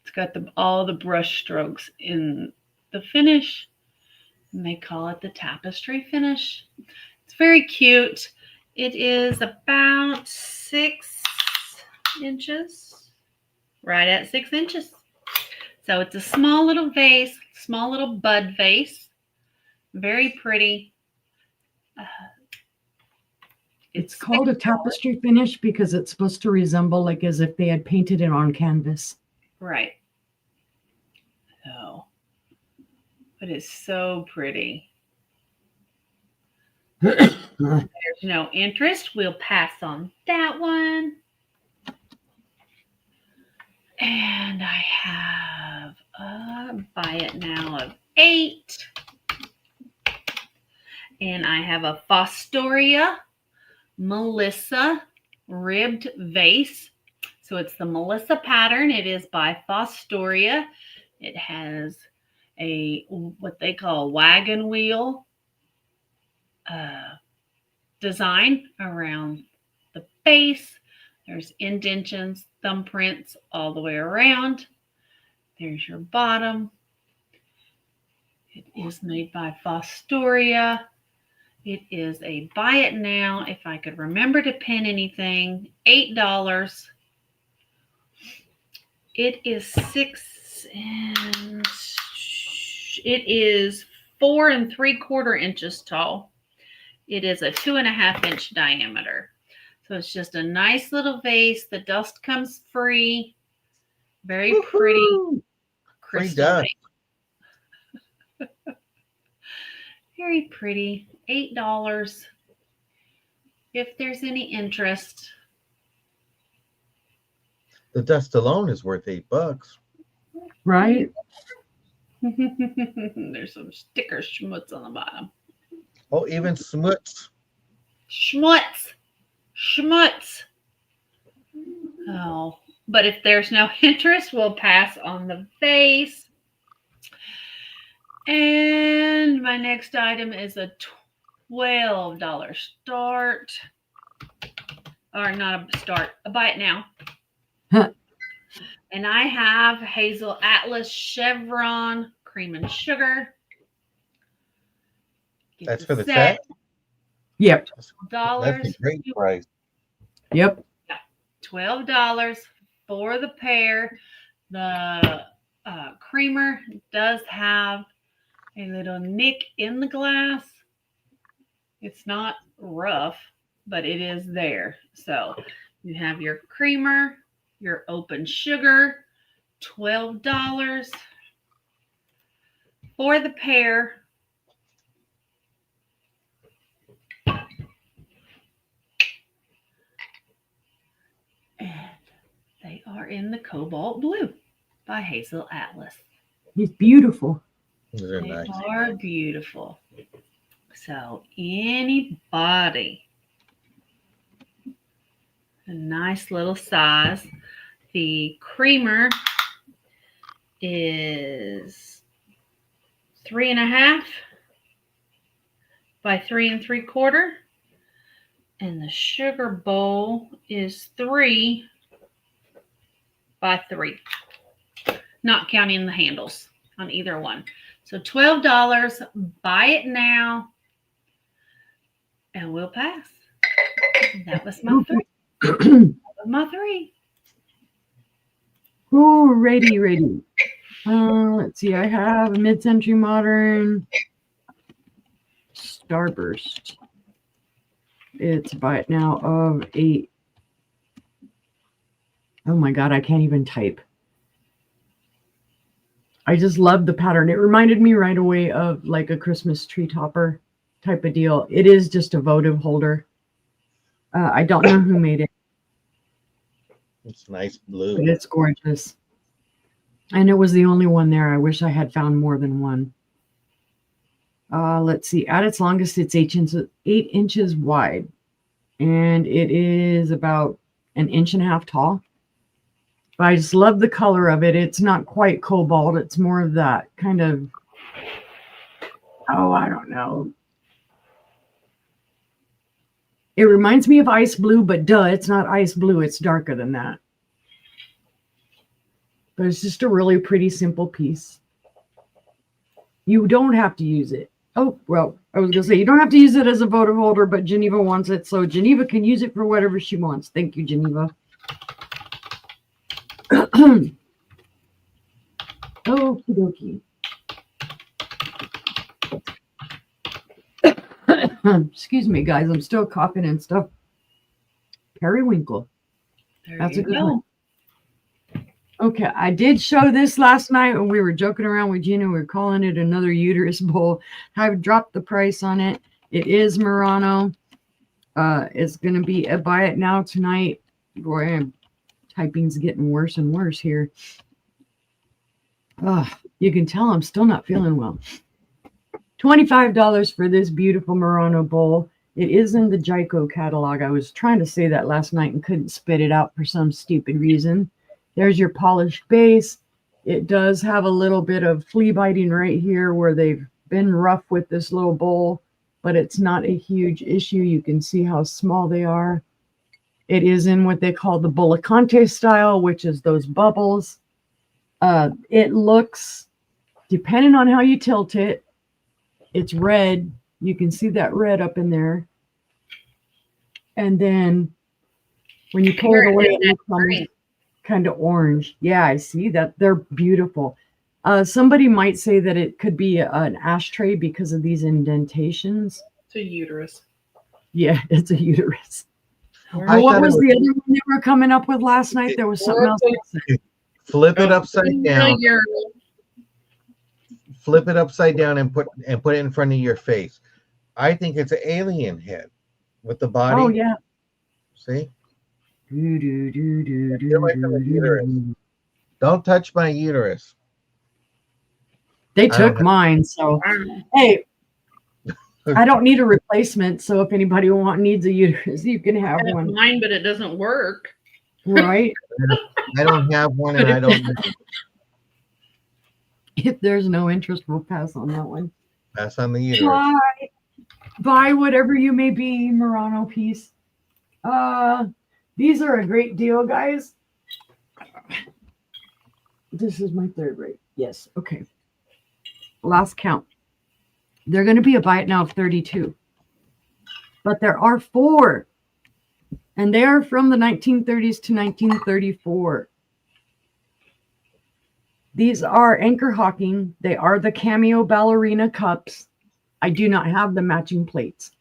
It's got all the brush strokes in the finish. And they call it the tapestry finish. It's very cute. It is about 6 inches. Right at 6 inches. So it's a small little vase, small little bud vase. Very pretty. It's called a tapestry finish because it's supposed to resemble like as if they had painted it on canvas. Right. So, it is so pretty. There's no interest. We'll pass on that one. And I have buy it now of 8. And I have a Fostoria Melissa ribbed vase. So it's the Melissa pattern. It is by Fostoria. It has what they call a wagon wheel design around the base. There's indentions, thumbprints all the way around. There's your bottom. It is made by Fostoria. It is a buy it now. If I could remember to pin anything, $8. It is 4 3/4 inches tall. It is a 2.5 inch diameter. So it's just a nice little vase. The dust comes free. Very pretty. Woohoo! Free Crystal. dust. Very pretty. $8. If there's any interest. The dust alone is worth $8. Right? There's some sticker schmutz on the bottom. Oh, even smuts. Schmutz. Oh, but if there's no interest, we'll pass on the vase. And my next item is a $12 start. Or not a start, a buy it now. Huh. And I have Hazel Atlas Chevron cream and sugar. Get That's the for the set? Yep. $12. That's a great price. Yep. $12 for the pair. The creamer does have a little nick in the glass. It's not rough, but it is there. So you have your creamer, your open sugar, $12 for the pair. And they are in the Cobalt Blue by Hazel Atlas. He's beautiful. Those are They nice. are beautiful. So anybody, a nice little size. The creamer is 3.5 by 3 3/4. And the sugar bowl is 3 by 3, not counting the handles on either one. So $12, buy it now, and we'll pass. That was my three. My three. Oh, ready. Let's see. I have a mid-century modern Starburst. It's a buy it now of 8. Oh my God, I can't even type. I just love the pattern. It reminded me right away of like a Christmas tree topper type of deal. It is just a votive holder. I don't know who made it, It's nice blue. but it's gorgeous. And it was the only one there. I wish I had found more than one. Let's see. At its longest, it's 8 inches wide. And it is about 1.5 inches tall. But I just love the color of it. It's not quite cobalt. It's more of that kind of, I don't know. It reminds me of ice blue, but it's not ice blue. It's darker than that. But it's just a really pretty, simple piece. You don't have to use it. Oh, well, I was going to say, you don't have to use it as a votive holder, but Geneva wants it. So Geneva can use it for whatever she wants. Thank you, Geneva. Okie dokie. Excuse me, guys. I'm still coughing and stuff. Periwinkle. That's a good one. Okay, I did show this last night when we were joking around with Gina. We were calling it another uterus bowl. I've dropped the price on it. It is Murano. It's going to be a buy it now tonight. Boy, typing's getting worse and worse here. You can tell I'm still not feeling well. $25 for this beautiful Murano bowl. It is in the Jaico catalog. I was trying to say that last night and couldn't spit it out for some stupid reason. There's your polished base. It does have a little bit of flea biting right here where they've been rough with this little bowl, but it's not a huge issue. You can see how small they are. It is in what they call the Bullacante style, which is those bubbles. It looks, depending on how you tilt it, it's red. You can see that red up in there. And then when you pull it away, it looks kind of orange. Yeah, I see that. They're beautiful. Somebody might say that it could be an ashtray because of these indentations. It's a uterus. Yeah, it's a uterus. I What thought it was was- the other one they were coming up with last night? There was something else. Flip it upside down. Urinal. Flip it upside down and put it in front of your face. I think it's an alien head with the body. Oh yeah. See? Do, do, do, do, Feel like do, I'm a do, uterus. do. Don't touch my uterus. They I don't took have- mine, so hey, I don't need a replacement. So if anybody needs a uterus, you can have I have one, mine, but it doesn't work. right? I don't have one and I don't need it. If there's no interest, we'll pass on that one. Pass on the uterus. Buy whatever you may be, Murano piece. These are a great deal, guys. This is my third rate. Yes. Okay. Last count. They're going to be a buy it now of 32. But there are 4. And they are from the 1930s to 1934. These are Anchor Hawking. They are the Cameo Ballerina cups. I do not have the matching plates.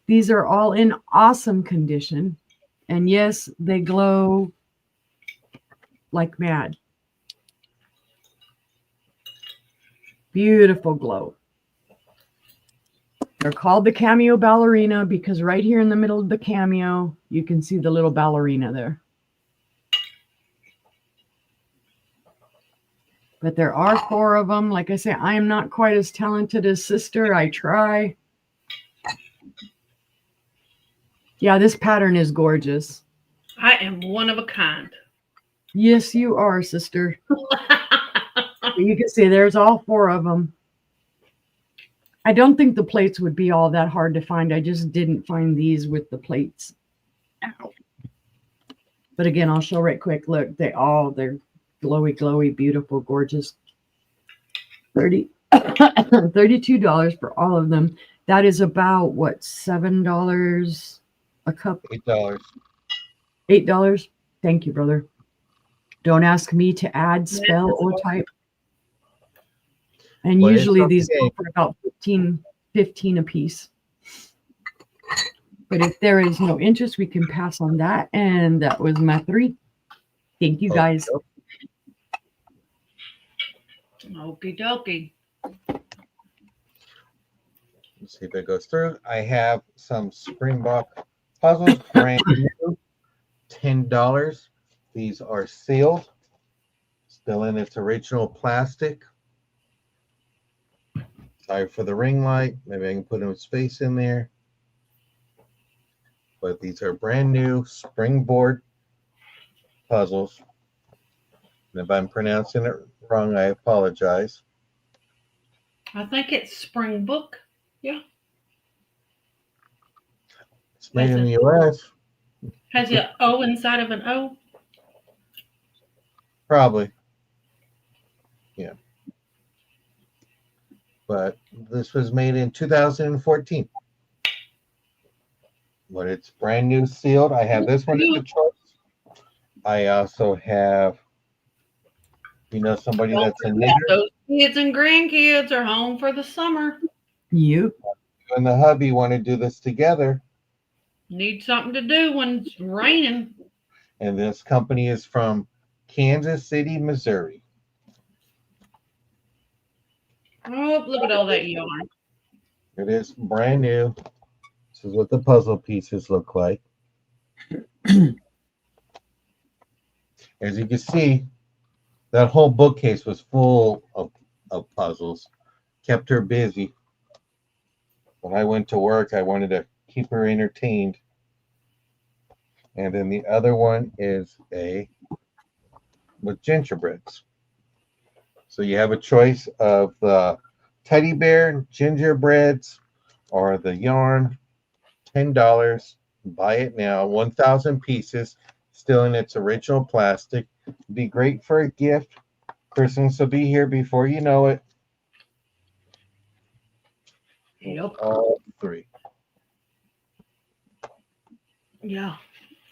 These are all in awesome condition. And yes, they glow like mad. Beautiful glow. They're called the Cameo Ballerina because right here in the middle of the cameo, you can see the little ballerina there. But there are 4 of them. Like I say, I am not quite as talented as sister. I try. Yeah, this pattern is gorgeous. I am one of a kind. Yes, you are, sister. You can see there's all 4 of them. I don't think the plates would be all that hard to find. I just didn't find these with the plates. Ow. But again, I'll show right quick. Look, they're glowy, glowy, beautiful, gorgeous. $32 for all of them. That is about what, $7 a cup? $8. $8. Thank you, brother. Don't ask me to add, spell, or type. And Well, it's usually these okay. go for about 15 a piece. But if there is no interest, we can pass on that. And that was my 3. Thank you, guys. Okie dokie. Let's see if it goes through. I have some Springbok puzzles, brand new, $10. These are sealed, still in its original plastic. Sorry for the ring light. Maybe I can put a space in there. But these are brand new springboard puzzles. And if I'm pronouncing it wrong, I apologize. I think it's Springbok. It's made in the U.S. Has a O inside of an O. Probably. Yeah. But this was made in 2014. But it's brand new sealed. I have this one as a choice. I also have, somebody that's a knitter. Those kids and grandkids are home for the summer. You. You and the hubby want to do this together. Need something to do when it's raining. And this company is from Kansas City, Missouri. Oh, look at all that yarn. It is brand new. This is what the puzzle pieces look like. As you can see, that whole bookcase was full of puzzles. Kept her busy. When I went to work, I wanted to keep her entertained. And then the other one is with gingerbreads. So you have a choice of the teddy bear, gingerbreads, or the yarn, $10. Buy it now. 1,000 pieces, still in its original plastic. Be great for a gift. Christmas will be here before you know it. Yep. All three. Yeah.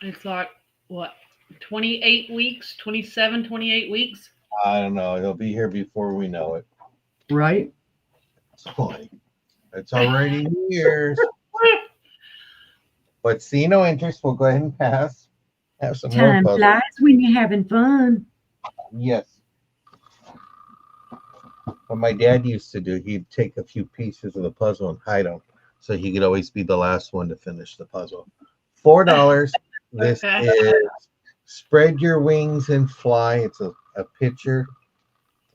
It's like, what, 28 weeks, 27, 28 weeks? I don't know. He'll be here before we know it. Right? It's funny. It's already years. But see no interest. We'll go ahead and pass. Have some more Time puzzles. flies when you're having fun. Yes. What my dad used to do, he'd take a few pieces of the puzzle and hide them so he could always be the last one to finish the puzzle. $4. This Okay. is Spread Your Wings and Fly. It's a picture.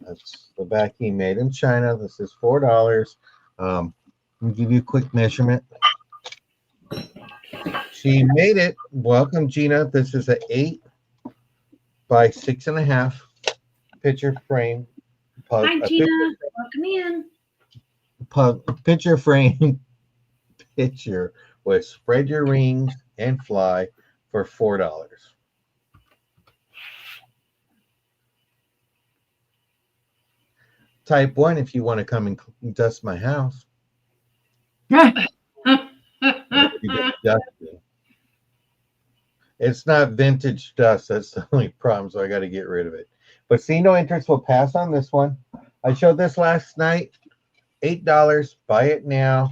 That's the backing made in China. This is $4. Let me give you a quick measurement. She made it. Welcome, Gina. This is an 8 by 6.5 picture frame. Hi, Gina. Welcome in. Picture frame picture with Spread Your Wings and Fly for $4. Type 1 if you want to come and dust my house. You get dusty. It's not vintage dust. That's the only problem, so I got to get rid of it. But see no interest. We'll pass on this one. I showed this last night. $8. Buy it now.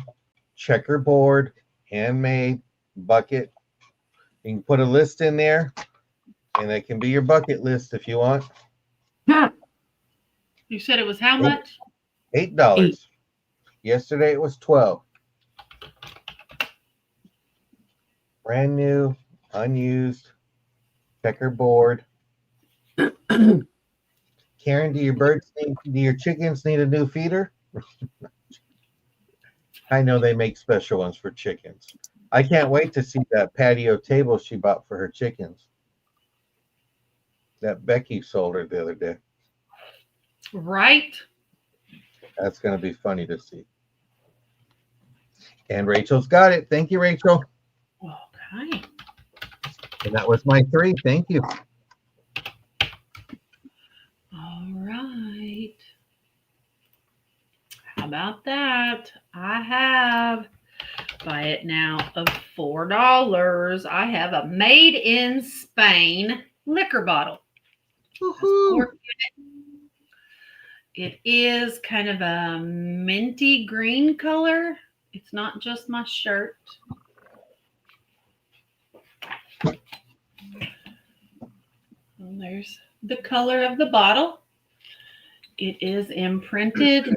Checkerboard, handmade, bucket. You can put a list in there, and it can be your bucket list if you want. You said it was how much? $8. Yesterday it was 12. Brand new, unused checkerboard. Karen, do your chickens need a new feeder? I know they make special ones for chickens. I can't wait to see that patio table she bought for her chickens. That Becky sold her the other day. Right. That's going to be funny to see. And Rachel's got it. Thank you, Rachel. Okay. And that was my 3. Thank you. All right. How about that? I have, buy it now, of $4. I have a made in Spain liquor bottle. Woohoo. It is kind of a minty green color. It's not just my shirt. And there's the color of the bottle. It is imprinted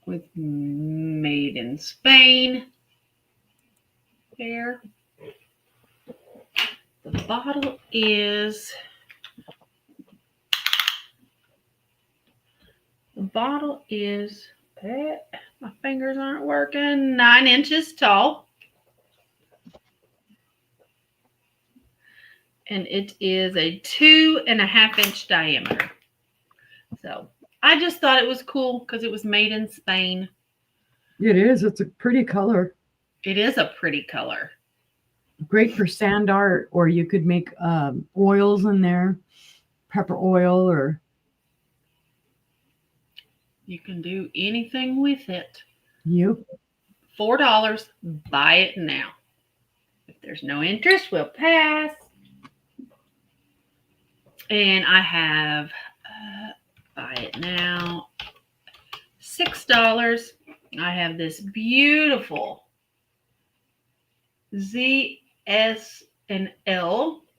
with made in Spain. There. The bottle is my fingers aren't working, 9 inches tall. And it is a 2.5-inch diameter. So I just thought it was cool because it was made in Spain. It is. It's a pretty color. It is a pretty color. Great for sand art, or you could make oils in there, pepper oil, or You can do anything with it. Yep. $4. Buy it now. If there's no interest, we'll pass. And I have buy it now, $6. I have this beautiful ZS&L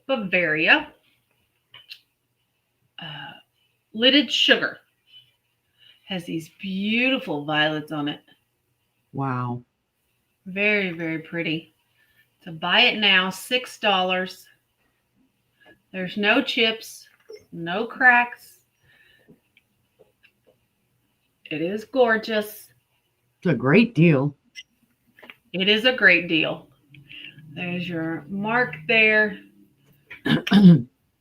Bavaria lidded sugar. Has these beautiful violets on it. Wow. Very, very pretty. To buy it now, $6. There's no chips, no cracks. It is gorgeous. It's a great deal. It is a great deal. There's your mark there.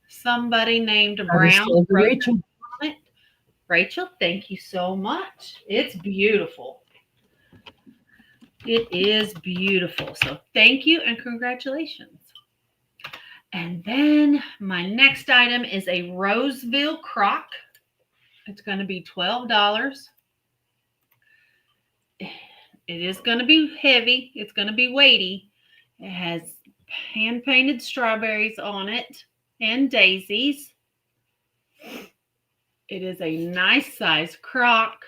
Somebody named Brown. Rachel. Rachel, thank you so much. It's beautiful. It is beautiful. So thank you and congratulations. And then my next item is a Roseville crock. It's going to be $12. It is going to be heavy. It's going to be weighty. It has hand painted strawberries on it and daisies. It is a nice size crock.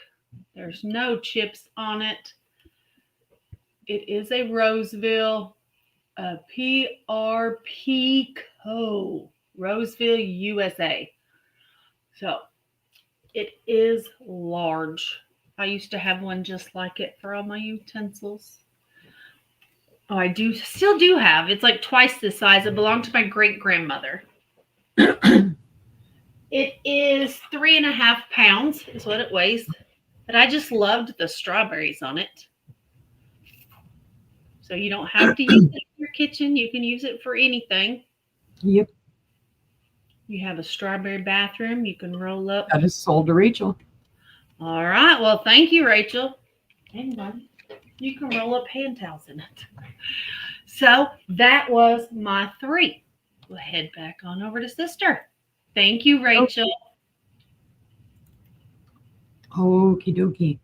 There's no chips on it. It is a Roseville, a PRP Co. Roseville, USA. So it is large. I used to have one just like it for all my utensils. Oh, I still do have. It's like twice the size. It belonged to my great grandmother. It is 3.5 pounds is what it weighs. But I just loved the strawberries on it. So you don't have to use it in your kitchen. You can use it for anything. Yep. You have a strawberry bathroom. You can roll up. That is sold to Rachel. All right. Well, thank you, Rachel. Hang on. You can roll up hand towels in it. So that was my 3. We'll head back on over to Sister. Thank you, Rachel. Okie dokie.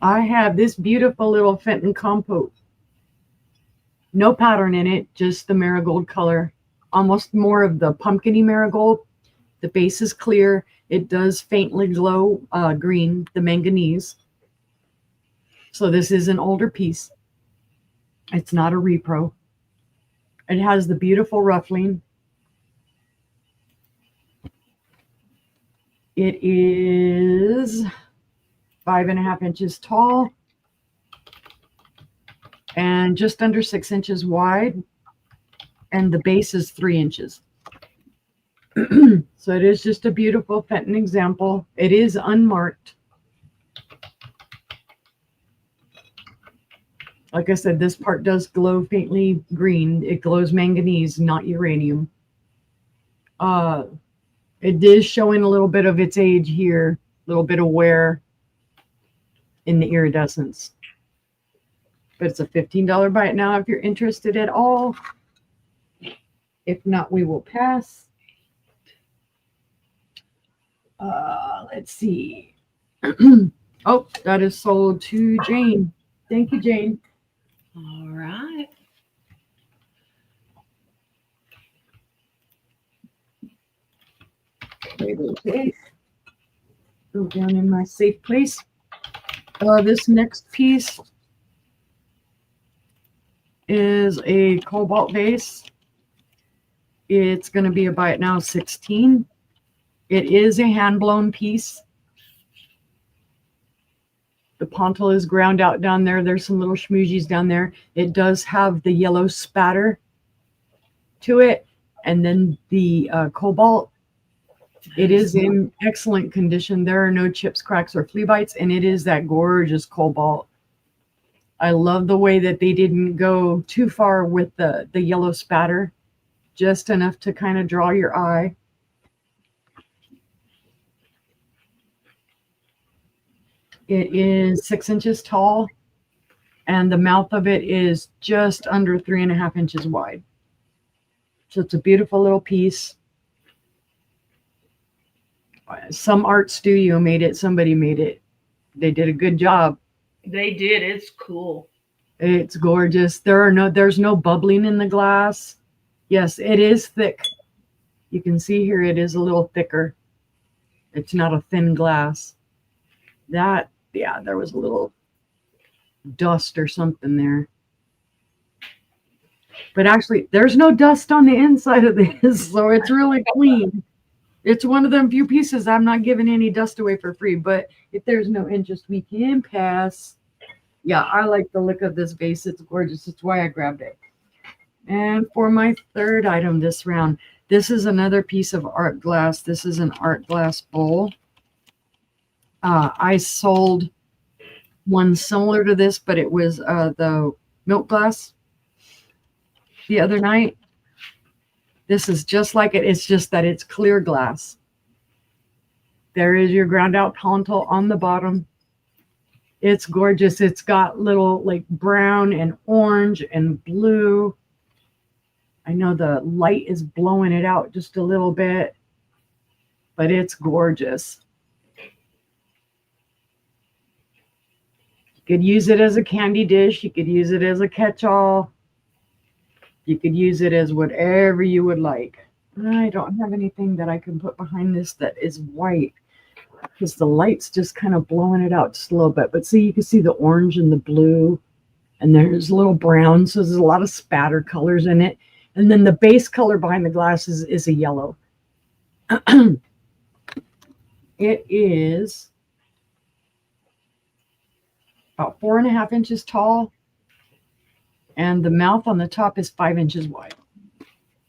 I have this beautiful little Fenton compote. No pattern in it, just the marigold color. Almost more of the pumpkiny marigold. The base is clear. It does faintly glow green, the manganese. So this is an older piece. It's not a repro. It has the beautiful ruffling. It is 5.5 inches tall and just under 6 inches wide, and the base is 3 inches. So it is just a beautiful Fenton example. It is unmarked. Like I said, this part does glow faintly green. It glows manganese, not uranium. It is showing a little bit of its age here, a little bit of wear in the iridescence. But it's a $15 buy it now if you're interested at all. If not, we will pass. Let's see. Oh, that is sold to Jane. Thank you, Jane. All right. Okay. Go down in my safe place. This next piece is a cobalt vase. It's going to be a buy it now 16. It is a hand blown piece. The pontil is ground out down there. There's some little schmoozies down there. It does have the yellow spatter to it. And then the cobalt. It is in excellent condition. There are no chips, cracks, or flea bites. And it is that gorgeous cobalt. I love the way that they didn't go too far with the yellow spatter. Just enough to kind of draw your eye. It is 6 inches tall, and the mouth of it is just under 3.5 inches wide. So it's a beautiful little piece. Some art studio made it. Somebody made it. They did a good job. They did. It's cool. It's gorgeous. There's no bubbling in the glass. Yes, it is thick. You can see here it is a little thicker. It's not a thin glass. There was a little dust or something there. But actually, there's no dust on the inside of this, so it's really clean. It's one of them few pieces I'm not giving any dust away for free, but if there's no interest, we can pass. Yeah, I like the look of this vase. It's gorgeous. That's why I grabbed it. And for my third item this round, this is another piece of art glass. This is an art glass bowl. I sold one similar to this, but it was the milk glass the other night. This is just like it. It's just that it's clear glass. There is your ground out pontal on the bottom. It's gorgeous. It's got little like brown and orange and blue. I know the light is blowing it out just a little bit, but it's gorgeous. You could use it as a candy dish. You could use it as a catch-all. You could use it as whatever you would like. I don't have anything that I can put behind this that is white because the light's just kind of blowing it out just a little bit. But see, you can see the orange and the blue, and there's a little brown. So there's a lot of spatter colors in it. And then the base color behind the glass is a yellow. It is about 4.5 inches tall, and the mouth on the top is 5 inches wide.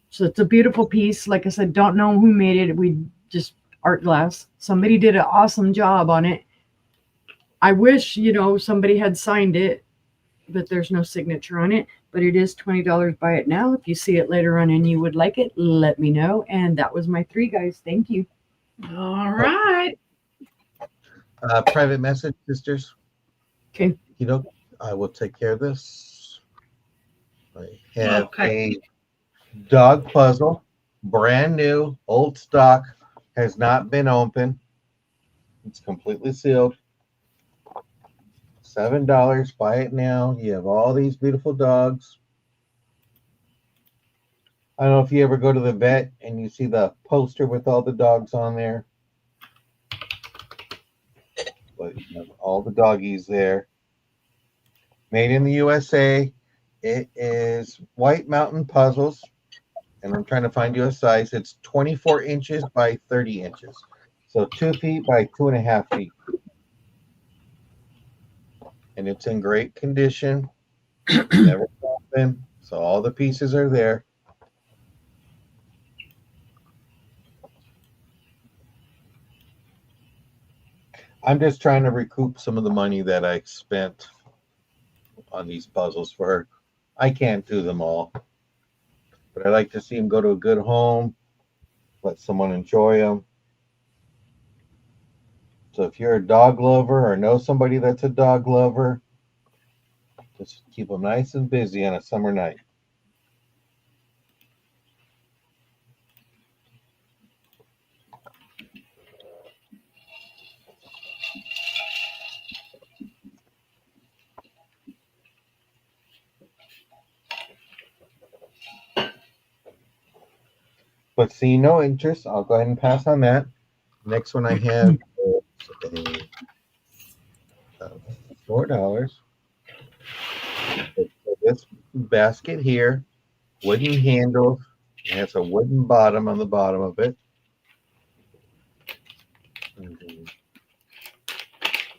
So it's a beautiful piece. Like I said, don't know who made it. We just art glass. Somebody did an awesome job on it. I wish, somebody had signed it, but there's no signature on it. But it is $20. Buy it now. If you see it later on and you would like it, let me know. And that was my 3 guys. Thank you. All right. Private message, sisters. Okay. I will take care of this. I have Okay. a dog puzzle, brand new, old stock, has not been opened. It's completely sealed. $7. Buy it now. You have all these beautiful dogs. I don't know if you ever go to the vet and you see the poster with all the dogs on there. But you have all the doggies there. Made in the USA. It is White Mountain Puzzles. And I'm trying to find you a size. It's 24 inches by 30 inches. So 2 feet by 2.5 feet. And it's in great condition. Never open. So all the pieces are there. I'm just trying to recoup some of the money that I spent on these puzzles for. I can't do them all. But I like to see them go to a good home. Let someone enjoy them. So if you're a dog lover or know somebody that's a dog lover, just keep them nice and busy on a summer night. But see no interest. I'll go ahead and pass on that. Next one I have is $4. This basket here, wooden handle. It has a wooden bottom on the bottom of it.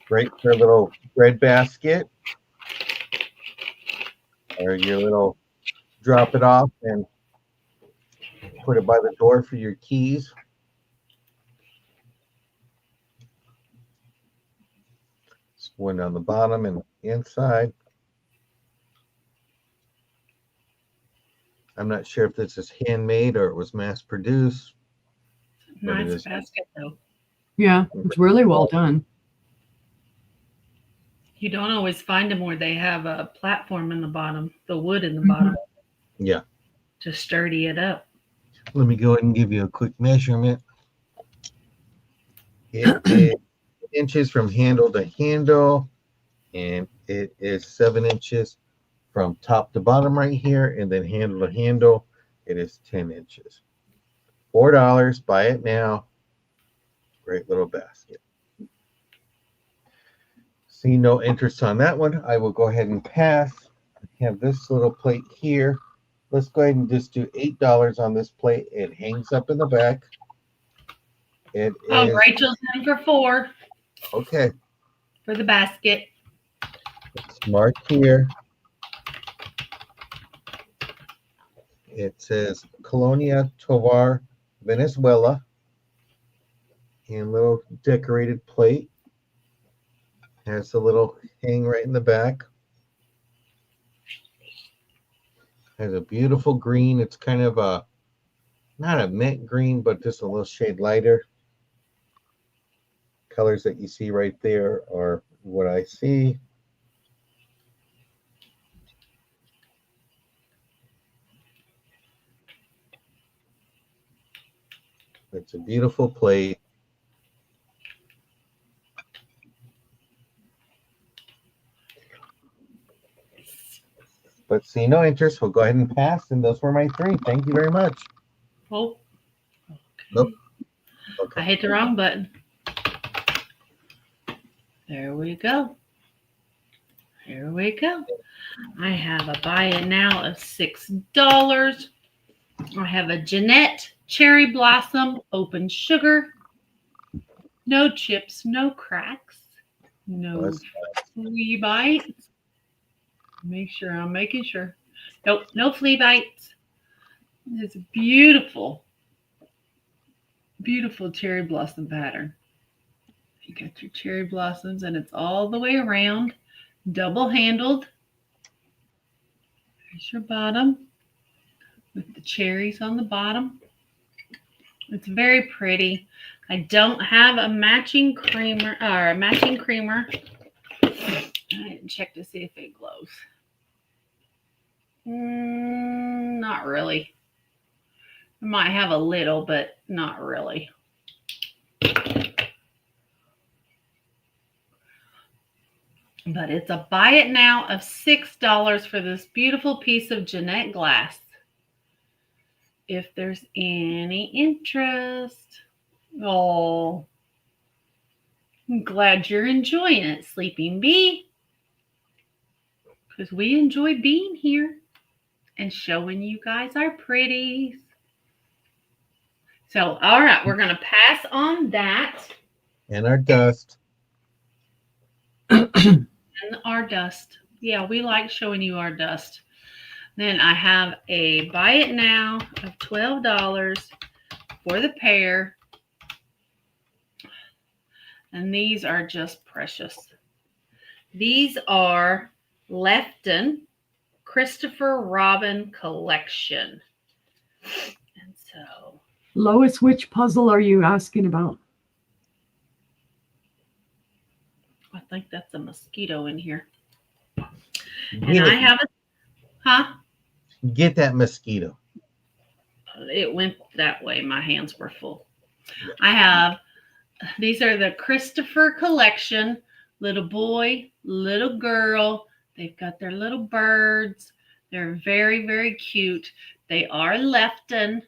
Great for a little bread basket. Or your little drop it off and put it by the door for your keys. It's one on the bottom and the inside. I'm not sure if this is handmade or it was mass produced. Nice basket, though. Yeah, it's really well done. You don't always find them where they have a platform in the bottom, the wood in the bottom. Yeah. To sturdy it up. Let me go ahead and give you a quick measurement. It is inches from handle to handle, and it is 7 inches from top to bottom right here, and then handle to handle, it is 10 inches. $4. Buy it now. Great little basket. See no interest on that one. I will go ahead and pass. I have this little plate here. Let's go ahead and just do $8 on this plate. It hangs up in the back. It is Rachel's in for $4 okay. for the basket. It's marked here. It says Colonia Tovar, Venezuela. And little decorated plate. Has a little hang right in the back. Has a beautiful green. It's kind of a, not a mint green, but just a little shade lighter. colors that you see right there are what I see. It's a beautiful plate. But see no interest. We'll go ahead and pass. And those were my three. Thank you very much. Oh, okay. Nope. I Okay. hit the wrong button. There we go. Here we go. I have a buy it now of $6. I have a Jeanette Cherry Blossom Open Sugar. No chips, no cracks, no That's flea bites. Make sure I'm making sure. Nope, no flea bites. It's a beautiful, beautiful cherry blossom pattern. You got your cherry blossoms and it's all the way around, double handled. There's your bottom with the cherries on the bottom. It's very pretty. I don't have a matching creamer or a matching creamer. I didn't check to see if it glows. Not really. I might have a little, but not really. But it's a buy it now of $6 for this beautiful piece of Jeanette glass. If there's any interest. Oh, I'm glad you're enjoying it, Sleeping Bee. Because we enjoy being here and showing you guys our pretties. So, all right, we're going to pass on that. and our dust. And our dust. Yeah, we like showing you our dust. Then I have a buy it now of $12 for the pair. And these are just precious. These are Lefton Christopher Robin Collection. And so, Lois, which puzzle are you asking about? I think that's a mosquito in here. Get And I it. have a, huh? Get that mosquito. It went that way. My hands were full. I have, these are the Christopher Collection. Little boy, little girl. They've got their little birds. They're very, very cute. They are Lefton.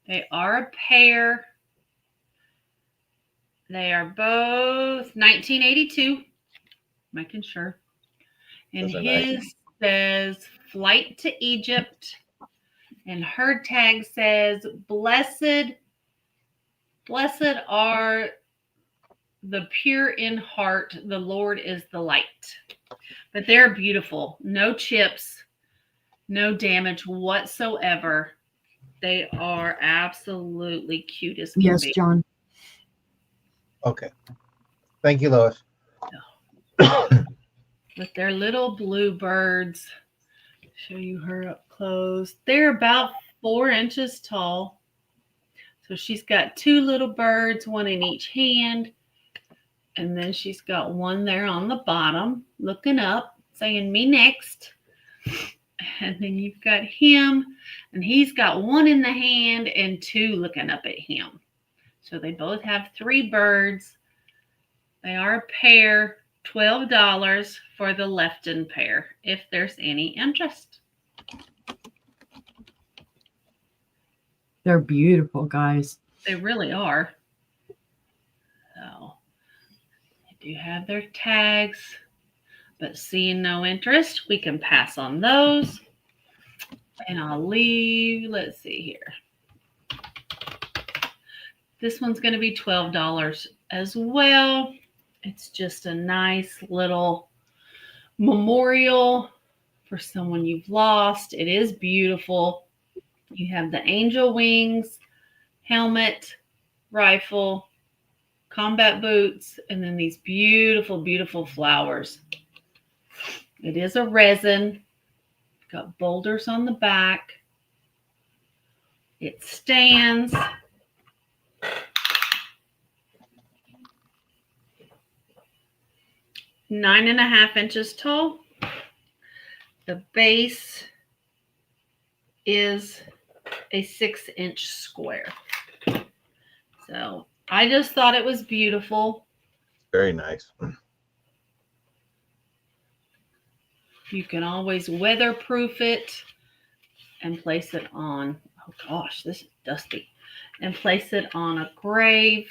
They are a pair. They are both 1982. Making sure. And Those are nice. his says Flight to Egypt. And her tag says, Blessed are the pure in heart. The Lord is the light. But they're beautiful. No chips, no damage whatsoever. They are absolutely cute as can Yes, be. John. Okay. Thank you, Lois. With their little blue birds. Show you her up close. They're about 4 inches tall. So she's got 2 little birds, one in each hand. And then she's got one there on the bottom looking up, saying, me next. And then you've got him, and he's got one in the hand and 2 looking up at him. So they both have 3 birds. They are a pair, $12 for the Lefton pair, if there's any interest. They're beautiful, guys. They really are. So they do have their tags, but seeing no interest, we can pass on those. And I'll leave, let's see here. This one's going to be $12 as well. It's just a nice little memorial for someone you've lost. It is beautiful. You have the angel wings, helmet, rifle, combat boots, and then these beautiful, beautiful flowers. It is a resin. Got boulders on the back. It stands. 9.5 inches tall. The base is a 6-inch square. So I just thought it was beautiful. Very nice. You can always weatherproof it and place it on, oh gosh, this is dusty, and place it on a grave.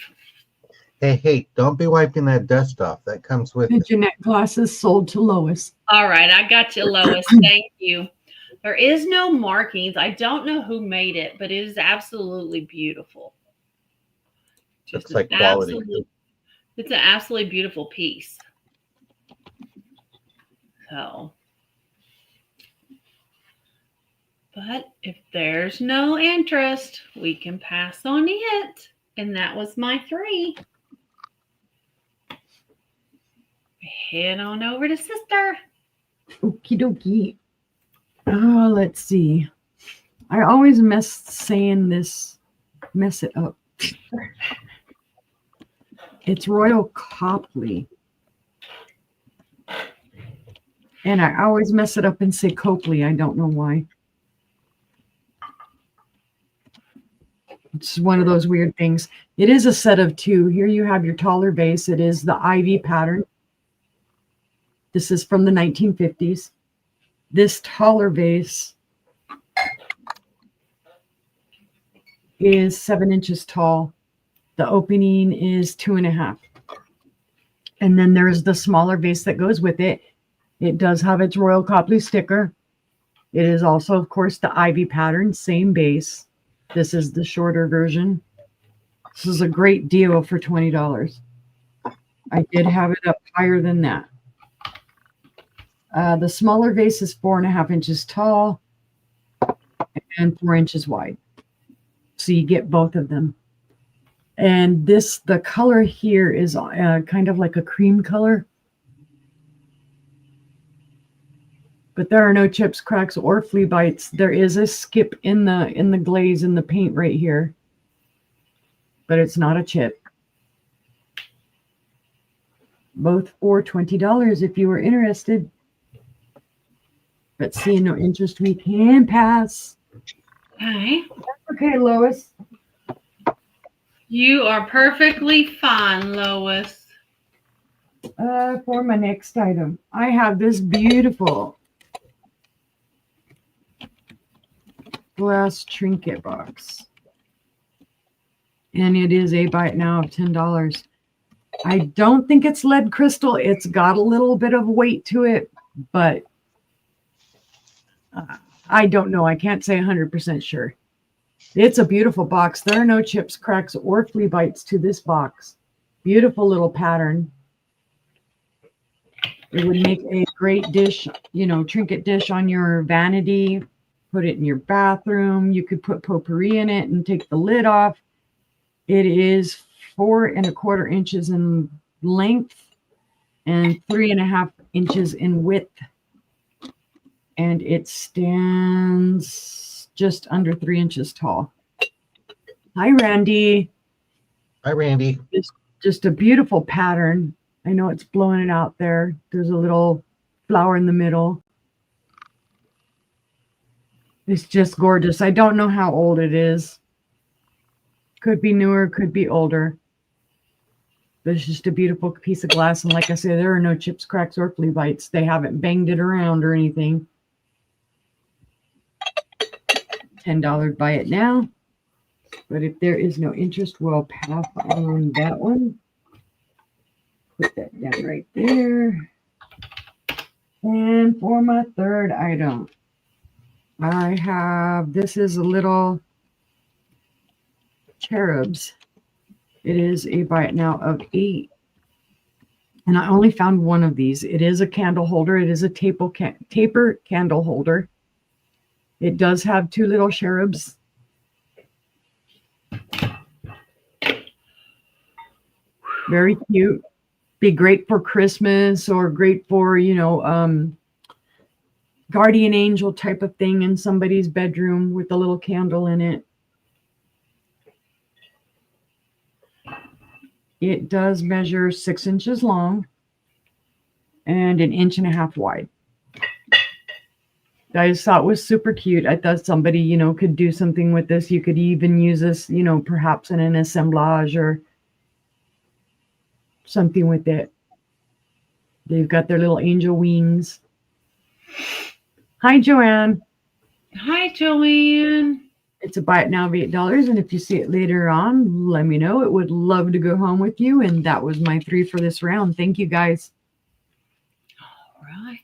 Hey, don't be wiping that dust off. That comes with The it. Jeanette glasses sold to Lois. All right, I got you, Lois. Thank you. There is no markings. I don't know who made it, but it is absolutely beautiful. Looks like quality. It's an absolutely beautiful piece. So, but if there's no interest, we can pass on it. And that was my 3. Head on over to sister. Okie dokie. Oh, let's see. I always mess it up. It's Royal Copley. And I always mess it up and say Copley. I don't know why. It's one of those weird things. It is a set of 2. Here you have your taller vase. It is the ivy pattern. This is from the 1950s. This taller vase is 7 inches tall. The opening is 2.5. And then there's the smaller vase that goes with it. It does have its Royal Copley sticker. It is also, of course, the ivy pattern, same base. This is the shorter version. This is a great deal for $20. I did have it up higher than that. The smaller vase is 4.5 inches tall and 4 inches wide. So you get both of them. And the color here is kind of like a cream color. But there are no chips, cracks, or flea bites. There is a skip in the glaze in the paint right here. But it's not a chip. Both for $20 if you were interested. But seeing no interest, we can pass. Okay. Okay, Lois. You are perfectly fine, Lois. For my next item, I have this beautiful glass trinket box. And it is a buy it now of $10. I don't think it's lead crystal. It's got a little bit of weight to it, but I don't know. I can't say 100% sure. It's a beautiful box. There are no chips, cracks, or flea bites to this box. Beautiful little pattern. It would make a great dish, trinket dish on your vanity. Put it in your bathroom. You could put potpourri in it and take the lid off. It is 4.25 inches in length and 3.5 inches in width. And it stands just under 3 inches tall. Hi, Randy. Hi, Randy. It's just a beautiful pattern. I know it's blowing it out there. There's a little flower in the middle. It's just gorgeous. I don't know how old it is. Could be newer, could be older. But it's just a beautiful piece of glass. And like I said, there are no chips, cracks, or flea bites. They haven't banged it around or anything. $10 buy it now. But if there is no interest, we'll pass on that one. Put that down right there. And for my third item, I have, this is a little cherubs. It is a buy it now of 8. And I only found one of these. It is a candle holder. It is a taper candle holder. It does have 2 little cherubs. Very cute. Be great for Christmas or great for, guardian angel type of thing in somebody's bedroom with a little candle in it. It does measure 6 inches long. and 1.5 inches wide. I just thought it was super cute. I thought somebody, could do something with this. You could even use this, perhaps in an assemblage or something with it. They've got their little angel wings. Hi, Joanne. Hi, Joanne. It's a buy it now of $8. And if you see it later on, let me know. It would love to go home with you. And that was my 3 for this round. Thank you, guys. All right.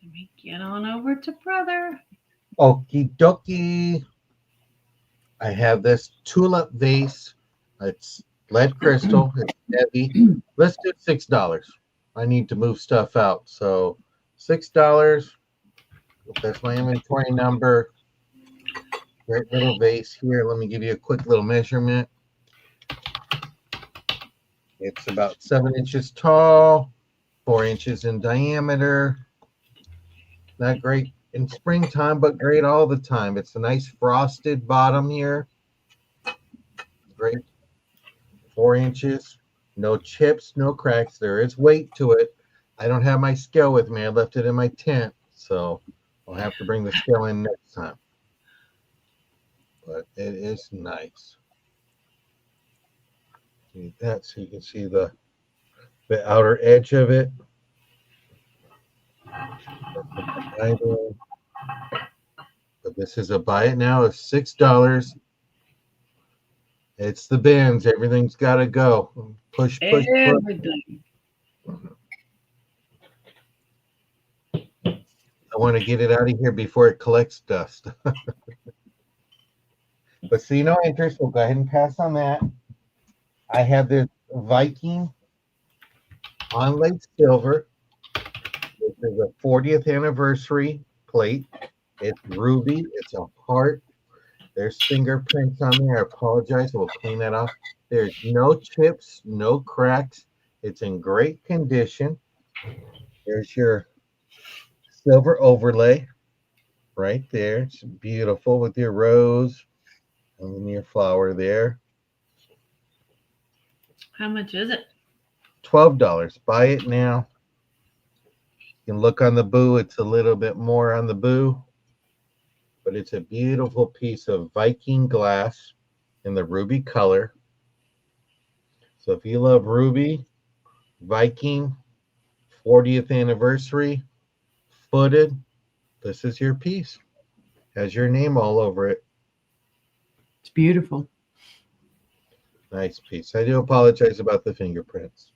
Let me get on over to brother. Okie dokie. I have this tulip vase. It's lead crystal. It's heavy. Let's do $6. I need to move stuff out. So $6. That's my inventory number. Great little vase here. Let me give you a quick little measurement. It's about 7 inches tall, 4 inches in diameter. Not great in springtime, but great all the time. It's a nice frosted bottom here. Great. 4 inches. No chips, no cracks. There is weight to it. I don't have my scale with me. I left it in my tent, so I'll have to bring the scale in next time. But it is nice. Need that so you can see the outer edge of it. But this is a buy it now of $6. It's the bins. Everything's got to go. Push, push, push. Everything. I want to get it out of here before it collects dust. But see no interest. We'll go ahead and pass on that. I have this Viking onlaid silver. This is a 40th anniversary plate. It's ruby. It's a heart. There's fingerprints on there. I apologize. We'll clean that off. There's no chips, no cracks. It's in great condition. There's your silver overlay right there. It's beautiful with your rose and your flower there. How much is it? $12. Buy it now. You can look on the boo. It's a little bit more on the boo, but it's a beautiful piece of Viking glass in the ruby color. So if you love ruby, Viking, 40th anniversary, footed, this is your piece. Has your name all over it. It's beautiful. Nice piece. I do apologize about the fingerprints.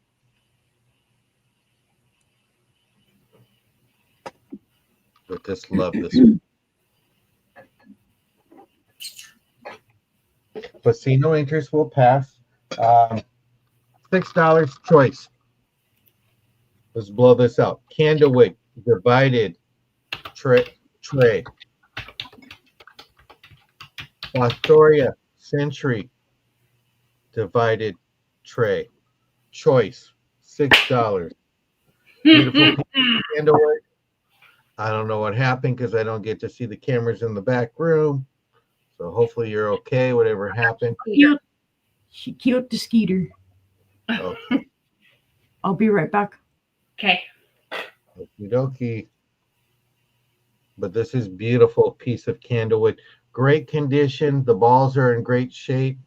But just love this. But see no interest will pass. $6 choice. Let's blow this out. Candlewick divided tray. Fostoria Century divided tray. Choice. $6. Beautiful candlewick. I don't know what happened because I don't get to see the cameras in the back room. So hopefully you're okay, whatever happened. Cute. She killed the skeeter. Okay. I'll be right back. Okay. Okie dokie. But this is beautiful piece of candlewood. Great condition. The balls are in great shape.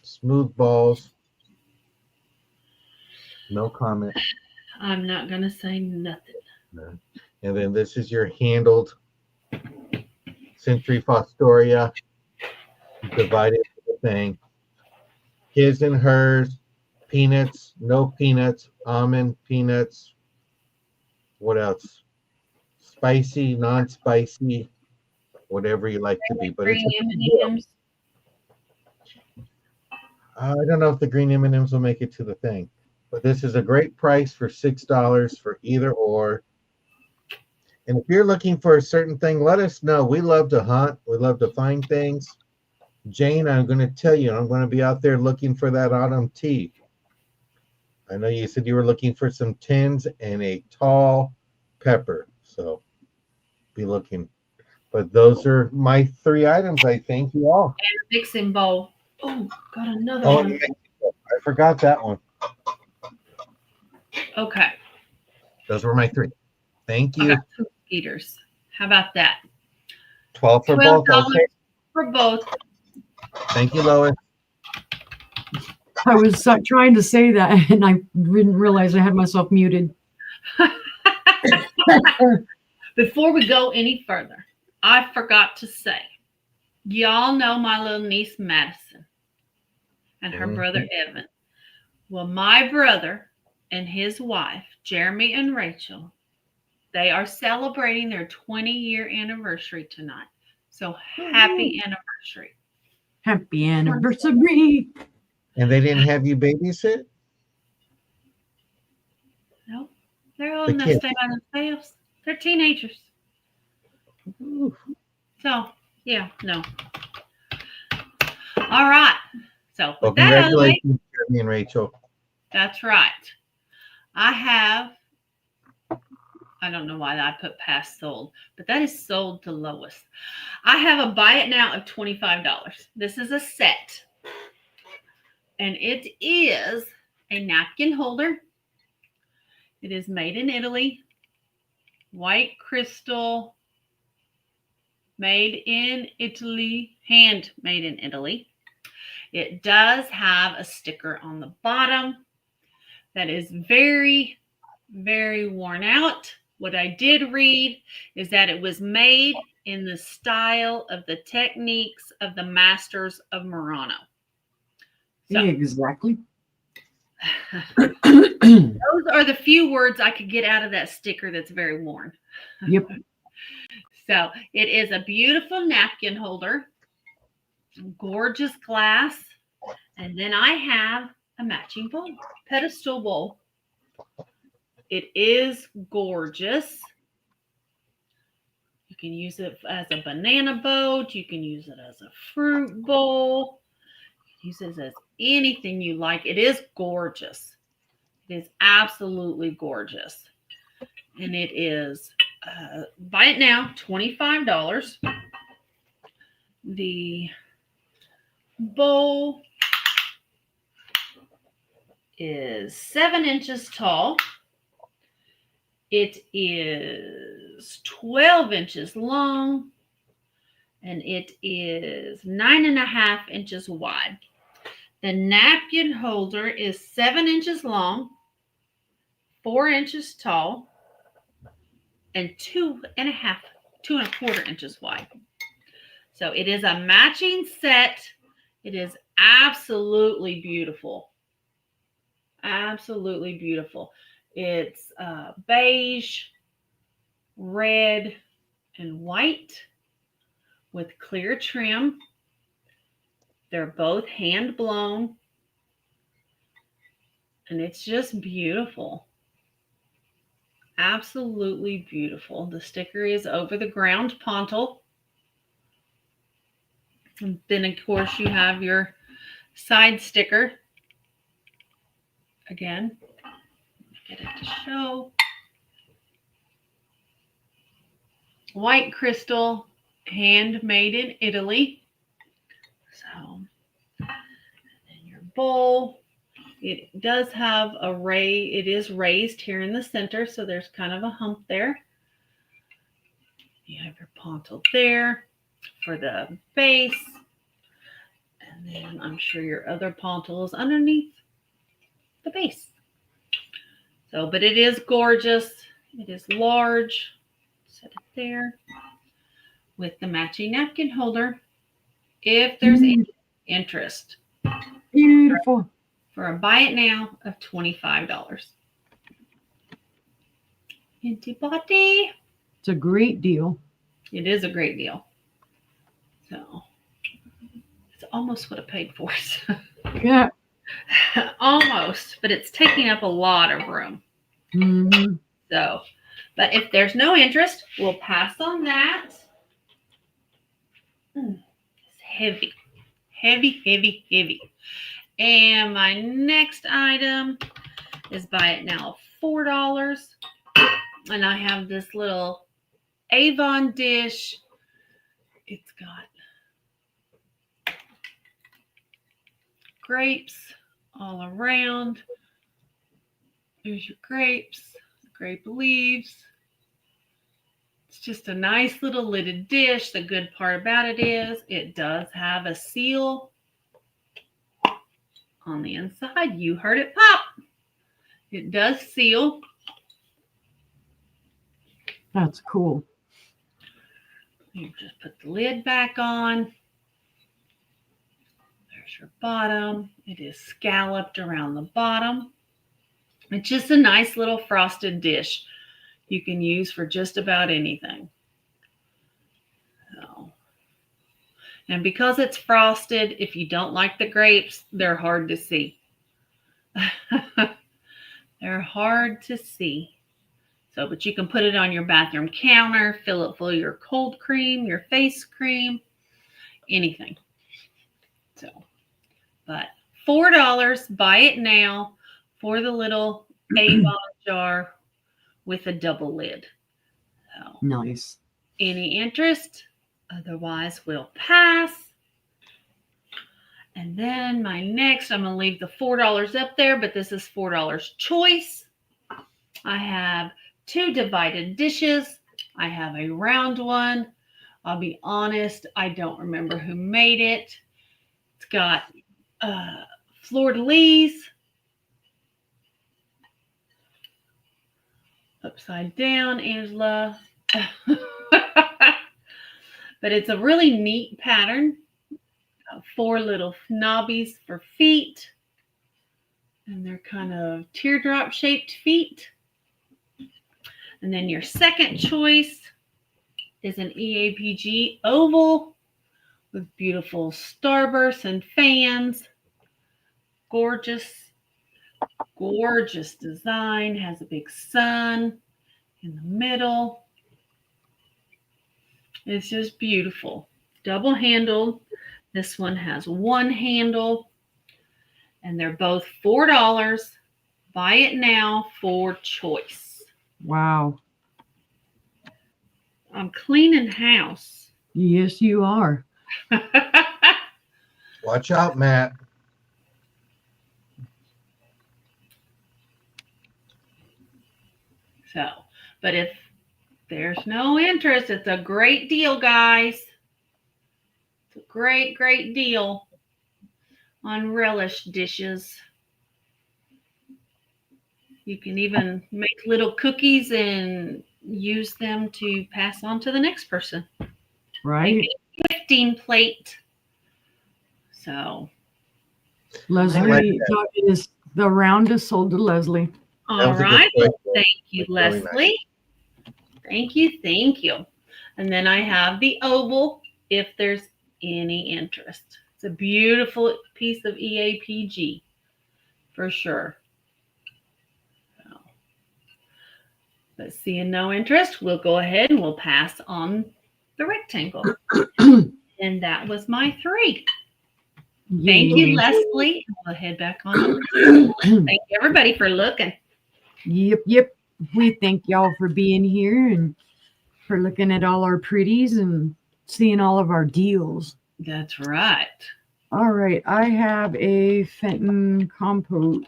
Smooth balls. No comment. I'm not going to say nothing. And then this is your handled Century Fostoria. Divided thing. His and hers. Peanuts. No peanuts. Almond peanuts. What else? Spicy, non-spicy. Whatever you like to be. But it's M&Ms. I don't know if the green M&Ms will make it to the thing. But this is a great price for $6 for either or. And if you're looking for a certain thing, let us know. We love to hunt. We love to find things. Jane, I'm going to tell you, I'm going to be out there looking for that autumn tea. I know you said you were looking for some tins and a tall pepper. So be looking. But those are my 3 items, I think. You all. And a mixing bowl. Oh, got another Oh, one. yeah. I forgot that one. Okay. Those were my 3. Thank I you. got 2 eaters. How about that? 12 for $12 both. Okay. for both. Thank you, Lois. I was trying to say that and I didn't realize I had myself muted. Before we go any further, I forgot to say, y'all know my little niece Madison and her brother Evan. Well, my brother and his wife, Jeremy and Rachel, they are celebrating their 20-year anniversary tonight. So happy anniversary. Happy anniversary. And they didn't have you babysit? No, they're old The enough to kids. stay by themselves. They're teenagers. Ooh. So, yeah, no. All right. So, Well, with that out of the way, congratulations, Jeremy and Rachel. that's right. I don't know why I put past sold, but that is sold to Lois. I have a buy it now of $25. This is a set. And it is a napkin holder. It is made in Italy. White crystal. Made in Italy. Handmade in Italy. It does have a sticker on the bottom that is very, very worn out. What I did read is that it was made in the style of the techniques of the masters of Murano. So, Exactly. those are the few words I could get out of that sticker that's very worn. Yep. So it is a beautiful napkin holder, gorgeous glass, and then I have a matching bowl, pedestal bowl. It is gorgeous. You can use it as a banana boat. You can use it as a fruit bowl. You can use it as anything you like. It is gorgeous. It is absolutely gorgeous. And it is, buy it now, $25. The bowl is 7 inches tall. It is 12 inches long. And it is 9.5 inches wide. The napkin holder is 7 inches long, 4 inches tall, and 2.25 inches wide. So it is a matching set. It is absolutely beautiful. Absolutely beautiful. It's beige, red, and white with clear trim. They're both hand blown. And it's just beautiful. Absolutely beautiful. The sticker is over the ground pontal. And then, of course, you have your side sticker. Again, get it to show. White crystal, handmade in Italy. So, and then your bowl. It does have it is raised here in the center, so there's kind of a hump there. You have your pontal there for the base. And then I'm sure your other pontal is underneath the base. So, but it is gorgeous. It is large. Set it there with the matching napkin holder. If there's any interest. Beautiful. For a buy it now of $25. Antibody. It's a great deal. It is a great deal. So it's almost what I paid for it. Yeah. Almost, but it's taking up a lot of room. Mm-hmm. So, but if there's no interest, we'll pass on that. It's heavy, heavy, heavy, heavy. And my next item is buy it now $4. And I have this little Avon dish. It's got grapes all around. There's your grapes, grape leaves. It's just a nice little lidded dish. The good part about it is it does have a seal on the inside. You heard it pop. It does seal. That's cool. You just put the lid back on. There's your bottom. It is scalloped around the bottom. It's just a nice little frosted dish you can use for just about anything. So, and because it's frosted, if you don't like the grapes, they're hard to see. They're hard to see. So, but you can put it on your bathroom counter, fill it full of your cold cream, your face cream, anything. So, but $4, buy it now for the little Avon jar with a double lid. So, Nice. any interest? Otherwise, we'll pass. And then my next, I'm going to leave the $4 up there, but this is $4 choice. I have 2 divided dishes. I have a round one. I'll be honest, I don't remember who made it. It's got fleur-de-lis, upside down, Angela. But it's a really neat pattern. 4 little knobbies for feet. And they're kind of teardrop shaped feet. And then your second choice is an EAPG oval with beautiful starbursts and fans. Gorgeous, gorgeous design. Has a big sun in the middle. It's just beautiful. Double handled. This one has one handle. And they're both $4. Buy it now for choice. Wow. I'm cleaning house. Yes, you are. Watch out, Matt. So, but if there's no interest, it's a great deal, guys. It's a great, great deal on relish dishes. You can even make little cookies and use them to pass on to the next person. Right. Like a gifting plate. So, Leslie, I like that. it is the round is sold to Leslie. That all was a good right. choice. Thank you, Really nice. Leslie. Thank you. Thank you. And then I have the oval if there's any interest. It's a beautiful piece of EAPG for sure. So, but seeing no interest, we'll go ahead and we'll pass on the rectangle. And that was my 3. Thank you, Yay. Leslie. We'll head back on. Thank you, everybody, for looking. Yep. We thank y'all for being here and for looking at all our pretties and seeing all of our deals. That's right. All right, I have a Fenton compote.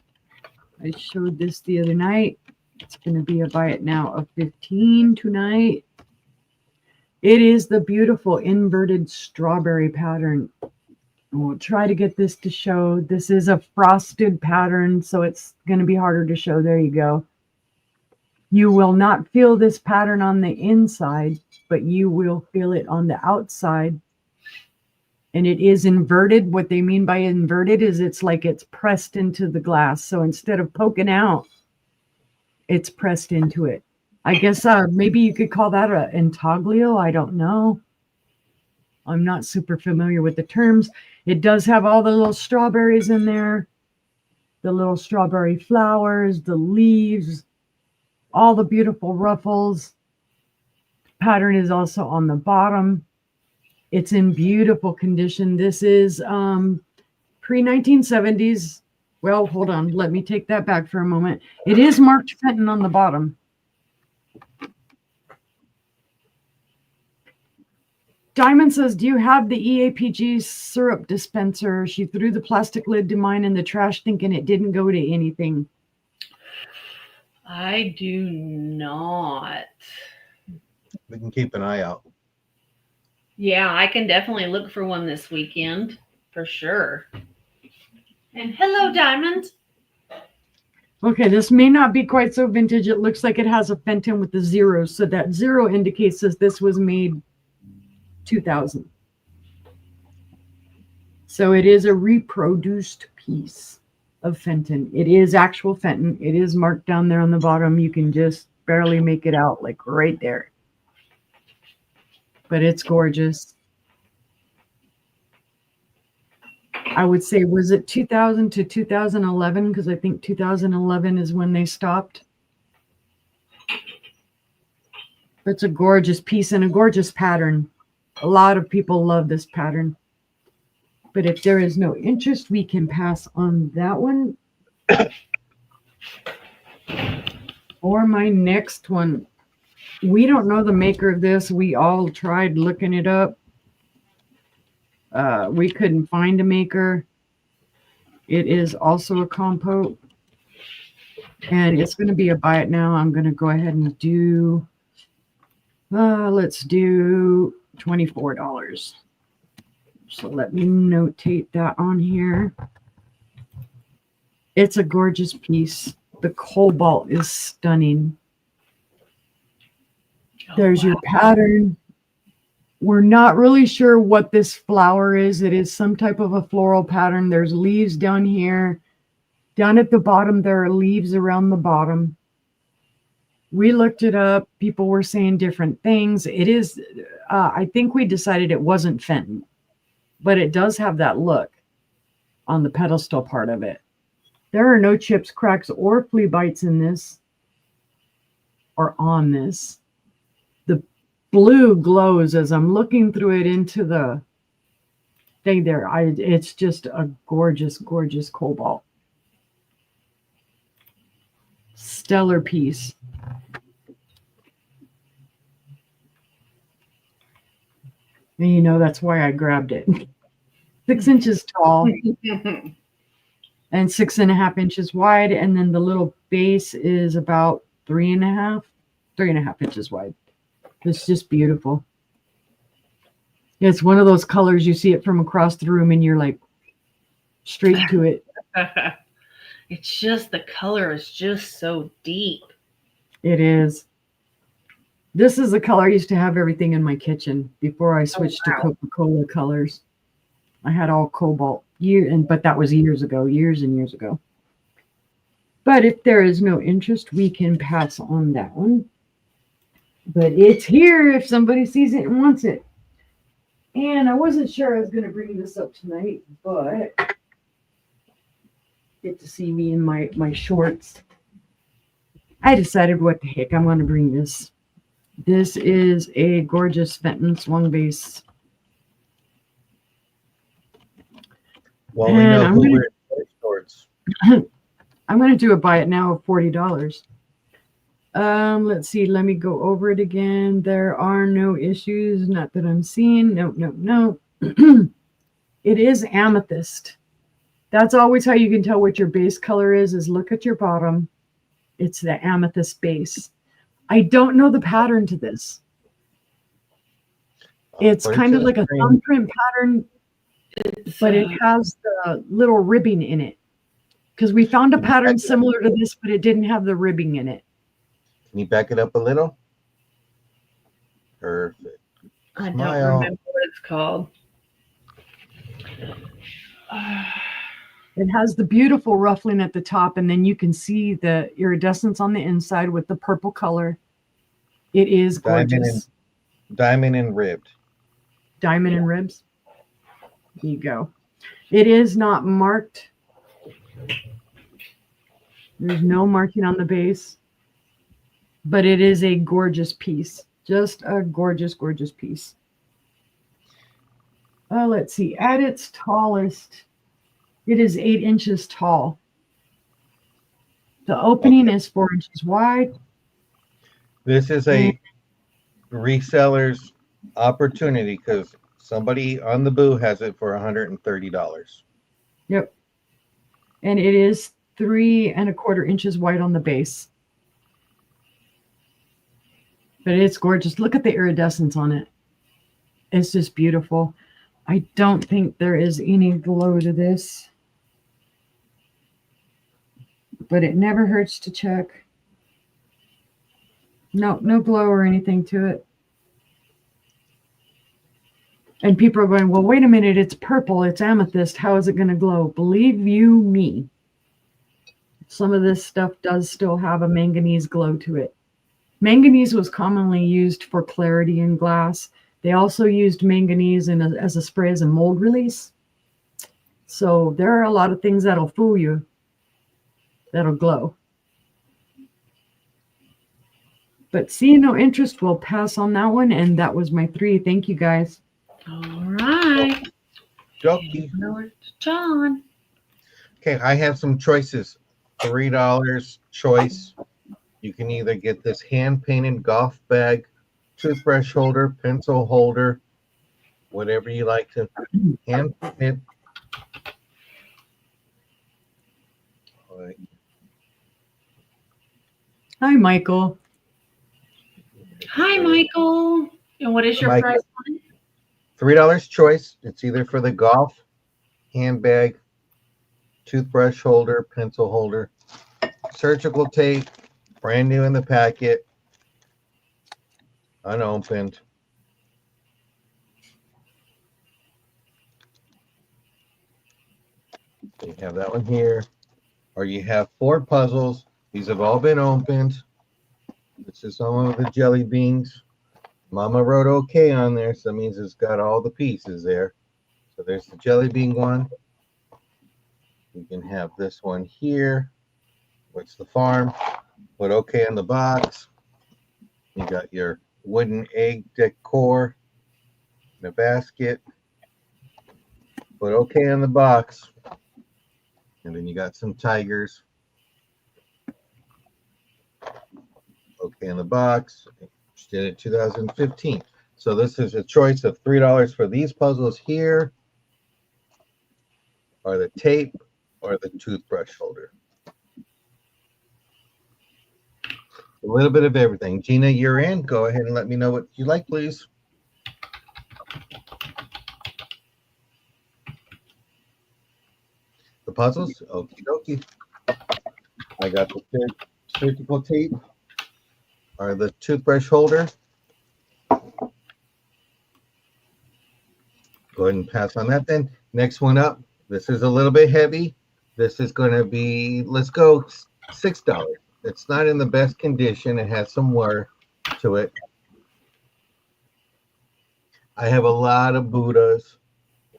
I showed this the other night. It's going to be a buy it now of 15 tonight. It is the beautiful inverted strawberry pattern. We'll try to get this to show. This is a frosted pattern, so it's going to be harder to show. There you go. You will not feel this pattern on the inside, but you will feel it on the outside. And it is inverted. What they mean by inverted is it's like it's pressed into the glass. So instead of poking out, it's pressed into it. I guess maybe you could call that an intaglio. I don't know. I'm not super familiar with the terms. It does have all the little strawberries in there, the little strawberry flowers, the leaves, all the beautiful ruffles. Pattern is also on the bottom. It's in beautiful condition. This is pre-1970s. Well, hold on. Let me take that back for a moment. It is marked Fenton on the bottom. Diamond says, do you have the EAPG syrup dispenser? She threw the plastic lid to mine in the trash thinking it didn't go to anything. I do not. We can keep an eye out. Yeah, I can definitely look for one this weekend for sure. And hello, Diamond. Okay, this may not be quite so vintage. It looks like it has a Fenton with the zeros. So that zero indicates that this was made 2000. So it is a reproduced piece of Fenton. It is actual Fenton. It is marked down there on the bottom. You can just barely make it out, like right there. But it's gorgeous. I would say, was it 2000 to 2011? Because I think 2011 is when they stopped. It's a gorgeous piece and a gorgeous pattern. A lot of people love this pattern. But if there is no interest, we can pass on that one. Or my next one. We don't know the maker of this. We all tried looking it up. We couldn't find a maker. It is also a compote. And it's going to be a buy it now. I'm going to go ahead and do, let's do $24. So let me notate that on here. It's a gorgeous piece. The cobalt is stunning. There's your pattern. We're not really sure what this flower is. It is some type of a floral pattern. There's leaves down here. Down at the bottom, there are leaves around the bottom. We looked it up. People were saying different things. It is, I think we decided it wasn't Fenton, but it does have that look on the pedestal part of it. There are no chips, cracks, or flea bites in this or on this. The blue glows as I'm looking through it into the thing there. It's just a gorgeous, gorgeous cobalt. Stellar piece. And you know, that's why I grabbed it. 6 inches tall and 6.5 inches wide. And then the little base is about 3.5 inches wide. It's just beautiful. It's one of those colors you see it from across the room and you're like straight to it. It's just the color is just so deep. It is. This is the color I used to have everything in my kitchen before I switched to Coca-Cola colors. I had all cobalt, but that was years and years ago. But if there is no interest, we can pass on that one. But it's here if somebody sees it and wants it. And I wasn't sure I was going to bring this up tonight, but get to see me in my shorts. I decided what the heck, I'm going to bring this. This is a gorgeous Fenton swung base. Well, we know who wears shorts. I'm going to do a buy it now of $40. Let's see. Let me go over it again. There are no issues. Not that I'm seeing. No. It is amethyst. That's always how you can tell what your base color is look at your bottom. It's the amethyst base. I don't know the pattern to this. It's kind of like a thumbprint pattern, but it has the little ribbing in it. Because we found a pattern similar to this, but it didn't have the ribbing in it. Can you back it up a little? Perfect. I don't remember what it's called. It has the beautiful ruffling at the top, and then you can see the iridescence on the inside with the purple color. It is gorgeous. Diamond and ribbed. Diamond and ribs. Here you go. It is not marked. There's no marking on the base, but it is a gorgeous piece. Just a gorgeous, gorgeous piece. Let's see. At its tallest, it is 8 inches tall. The opening is 4 inches wide. This is a reseller's opportunity because somebody on the boo has it for $130. Yep. And it is 3 1/4 inches wide on the base. But it's gorgeous. Look at the iridescence on it. It's just beautiful. I don't think there is any glow to this, but it never hurts to check. No glow or anything to it. And people are going, well, wait a minute, it's purple, it's amethyst. How is it going to glow? Believe you me, some of this stuff does still have a manganese glow to it. Manganese was commonly used for clarity in glass. They also used manganese as a spray as a mold release. So there are a lot of things that'll fool you, that'll glow. But seeing no interest, we'll pass on that one. And that was my 3. Thank you, guys. All right. Jokey. Over to John. Okay, I have some choices. $3 choice. You can either get this hand-painted golf bag, toothbrush holder, pencil holder, whatever you like to hand paint. Hi, Michael. Hi, Michael. And what is your Michael. price on it? $3 choice. It's either for the golf handbag, toothbrush holder, pencil holder, surgical tape, brand new in the packet, unopened. You have that one here, or you have 4 puzzles. These have all been opened. This is some of the jelly beans. Mama wrote okay on there, so that means it's got all the pieces there. So there's the jelly bean one. You can have this one here. What's the farm? Put okay in the box. You got your wooden egg decor in a basket. Put okay in the box. And then you got some tigers. Okay in the box. Just did it 2015. So this is a choice of $3 for these puzzles here, or the tape, or the toothbrush holder. A little bit of everything. Gina, you're in. Go ahead and let me know what you like, please. The puzzles? Okie dokie. I got the surgical tape, or the toothbrush holder. Go ahead and pass on that then. Next one up. This is a little bit heavy. This is going to be, let's go $6. It's not in the best condition. It has some wear to it. I have a lot of Buddhas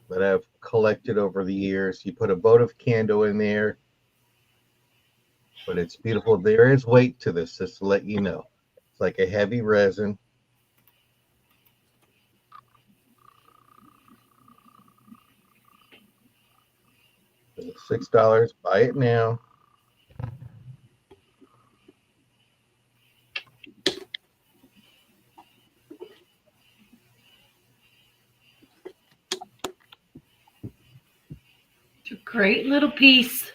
that I've collected over the years. You put a votive candle in there, but it's beautiful. There is weight to this, just to let you know. It's like a heavy resin. $6. Buy it now. It's a great little piece.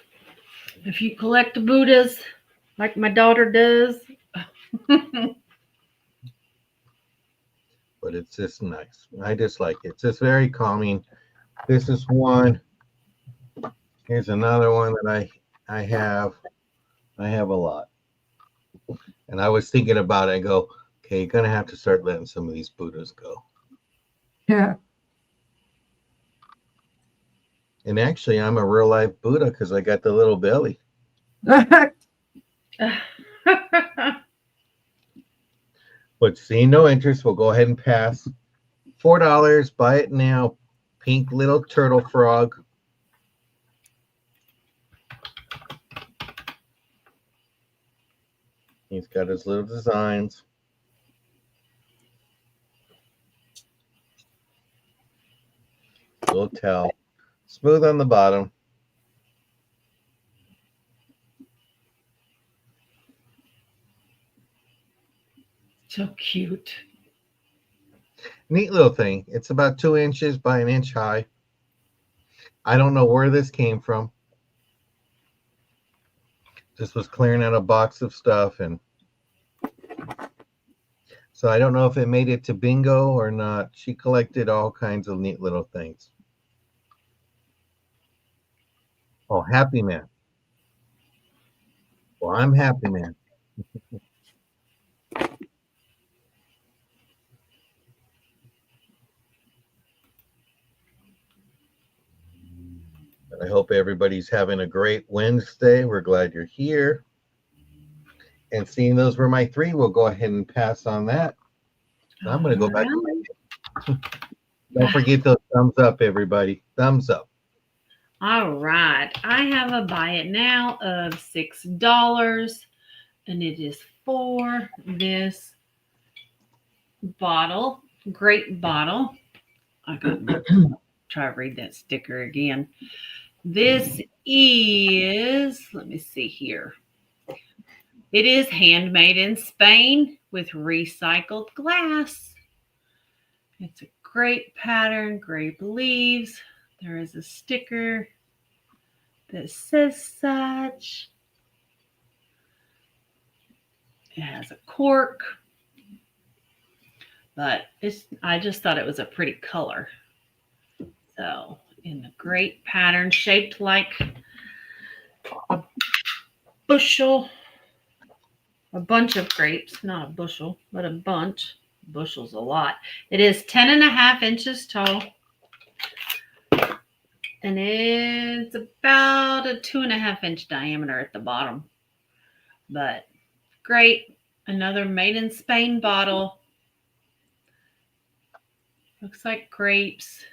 If you collect the Buddhas, like my daughter does. But it's just nice. I just like it. It's just very calming. This is one. Here's another one that I have. I have a lot. And I was thinking about it. I go, okay, you're going to have to start letting some of these Buddhas go. Yeah. And actually, I'm a real life Buddha because I got the little belly. But seeing no interest, we'll go ahead and pass. $4. Buy it now. Pink little turtle frog. He's got his little designs. Little towel. Smooth on the bottom. So cute. Neat little thing. It's about 2 inches by 1 inch high. I don't know where this came from. Just was clearing out a box of stuff, and So I don't know if it made it to bingo or not. She collected all kinds of neat little things. Oh, Happy Man. Well, I'm Happy Man. I hope everybody's having a great Wednesday. We're glad you're here. And seeing those were my three, we'll go ahead and pass on that. I'm going to go back. Don't forget those thumbs up, everybody. Thumbs up. All right. I have a buy it now of $6, and it is for this bottle, grape bottle. I got try to read that sticker again. This is, let me see here. It is handmade in Spain with recycled glass. It's a grape pattern, grape leaves. There is a sticker that says such. It has a cork, but I just thought it was a pretty color. So in the grape pattern, shaped like a bushel, a bunch of grapes, not a bushel, but a bunch. Bushel's a lot. It is 10.5 inches tall. And it's about a 2.5 inch diameter at the bottom. But great. Another made in Spain bottle. Looks like grapes.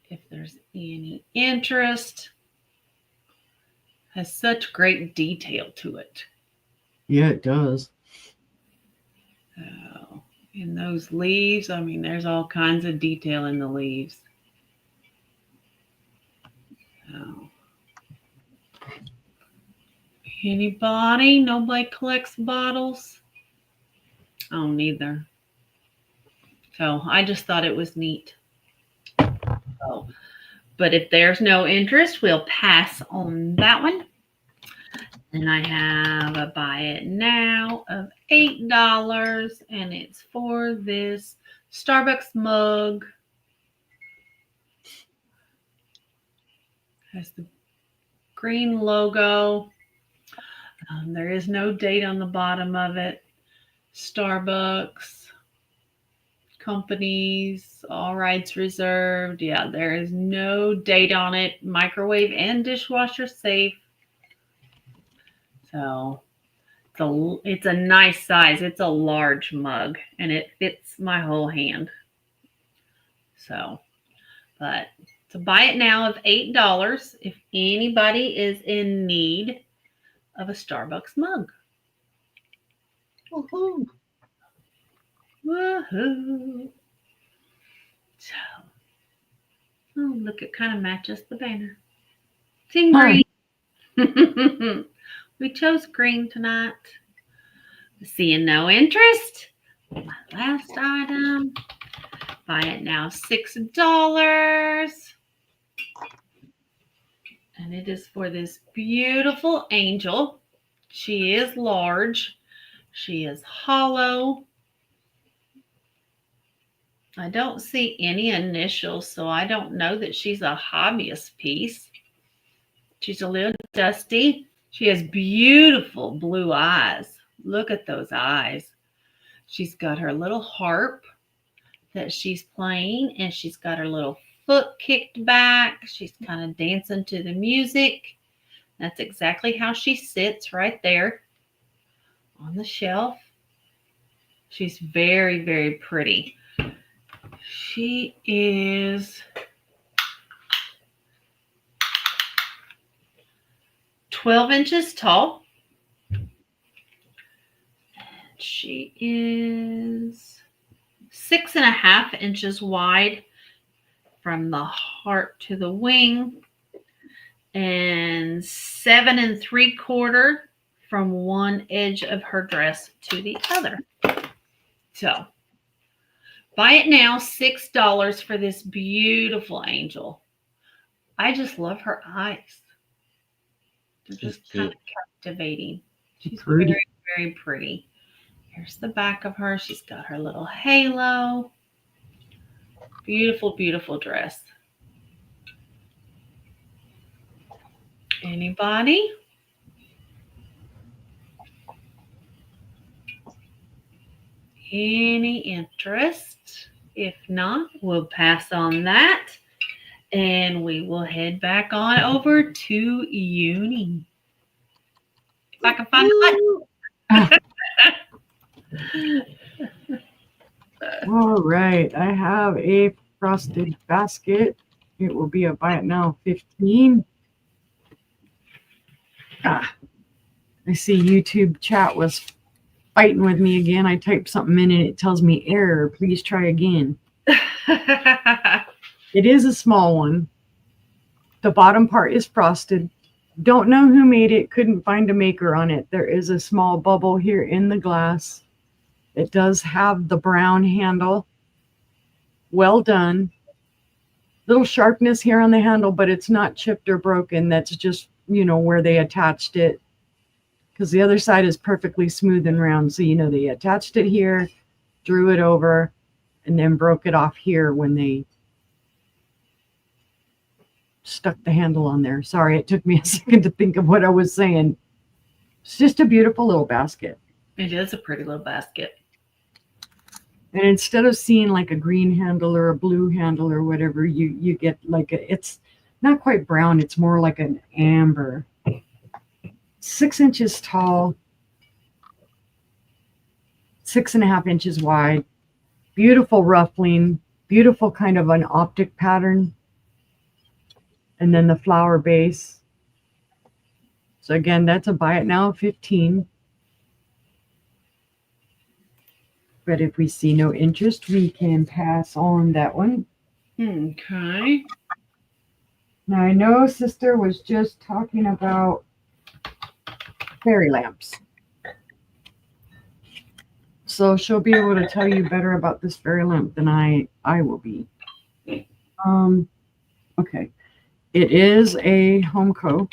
If there's any interest. Has such great detail to it. Yeah, it does. So, in those leaves, I mean, there's all kinds of detail in the leaves. So, anybody? Nobody collects bottles? I don't either. So I just thought it was neat. So, but if there's no interest, we'll pass on that one. And I have a buy it now of $8, and it's for this Starbucks mug. Has the green logo. There is no date on the bottom of it. Starbucks, companies, all rights reserved. Yeah, there is no date on it. Microwave and dishwasher safe. So it's a nice size. It's a large mug, and it fits my whole hand. So, but to buy it now of $8 if anybody is in need of a Starbucks mug. Woohoo. Woohoo. So, oh, look, it kind of matches the banner. It's in green. We chose green tonight. Seeing no interest. My last item. Buy it now, $6. And it is for this beautiful angel. She is large. She is hollow. I don't see any initials, so I don't know that she's a hobbyist piece. She's a little dusty. She has beautiful blue eyes. Look at those eyes. She's got her little harp that she's playing, and she's got her little foot kicked back. She's kind of dancing to the music. That's exactly how she sits right there on the shelf. She's very, very pretty. She is 12 inches tall. She is 6.5 inches wide from the heart to the wing, and 7 3/4 from one edge of her dress to the other. So, buy it now, $6 for this beautiful angel. I just love her eyes. They're just kind of captivating. She's Pretty. very, very pretty. Here's the back of her. She's got her little halo. Beautiful, beautiful dress. Anybody? Any interest? If not, we'll pass on that. And we will head back on over to Uni. If I can find the button. All right. I have a frosted basket. It will be a buy it now 15. I see YouTube chat was fighting with me again. I typed something in and it tells me error. Please try again. It is a small one. The bottom part is frosted. Don't know who made it. Couldn't find a maker on it. There is a small bubble here in the glass. It does have the brown handle. Well done. Little sharpness here on the handle, but it's not chipped or broken. That's just, where they attached it. Because the other side is perfectly smooth and round. So, they attached it here, drew it over, and then broke it off here when they stuck the handle on there. Sorry, it took me a second to think of what I was saying. It's just a beautiful little basket. It is a pretty little basket. And instead of seeing like a green handle or a blue handle or whatever, you get like it's not quite brown. It's more like an amber. 6 inches tall, 6.5 inches wide. Beautiful ruffling, beautiful kind of an optic pattern. And then the flower base. So again, that's a buy it now 15. But if we see no interest, we can pass on that one. Okay. Now I know Sister was just talking about fairy lamps. So she'll be able to tell you better about this fairy lamp than I will be. Okay. It is a Homeco.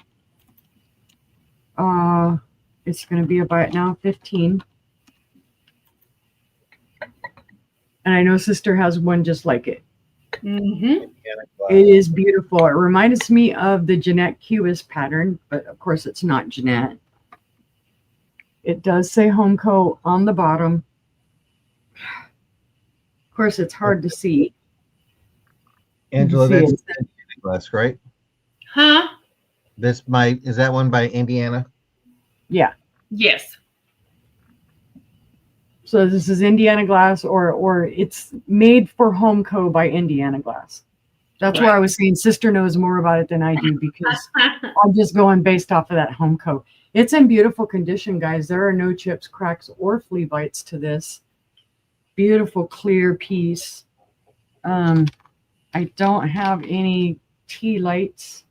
It's going to be a buy it now 15. And I know Sister has one just like it. Mm-hmm. It is beautiful. It reminds me of the Jeanette Cubis pattern, but of course it's not Jeanette. It does say Homeco on the bottom. Of course, it's hard to see. Angela, that's Indiana glass, right? Huh? Is that one by Indiana? Yeah. Yes. So this is Indiana Glass, or it's made for Homeco by Indiana Glass. That's where I was saying Sister knows more about it than I do, because I'm just going based off of that Homeco. It's in beautiful condition, guys. There are no chips, cracks, or flea bites to this. Beautiful, clear piece. I don't have any tea lights,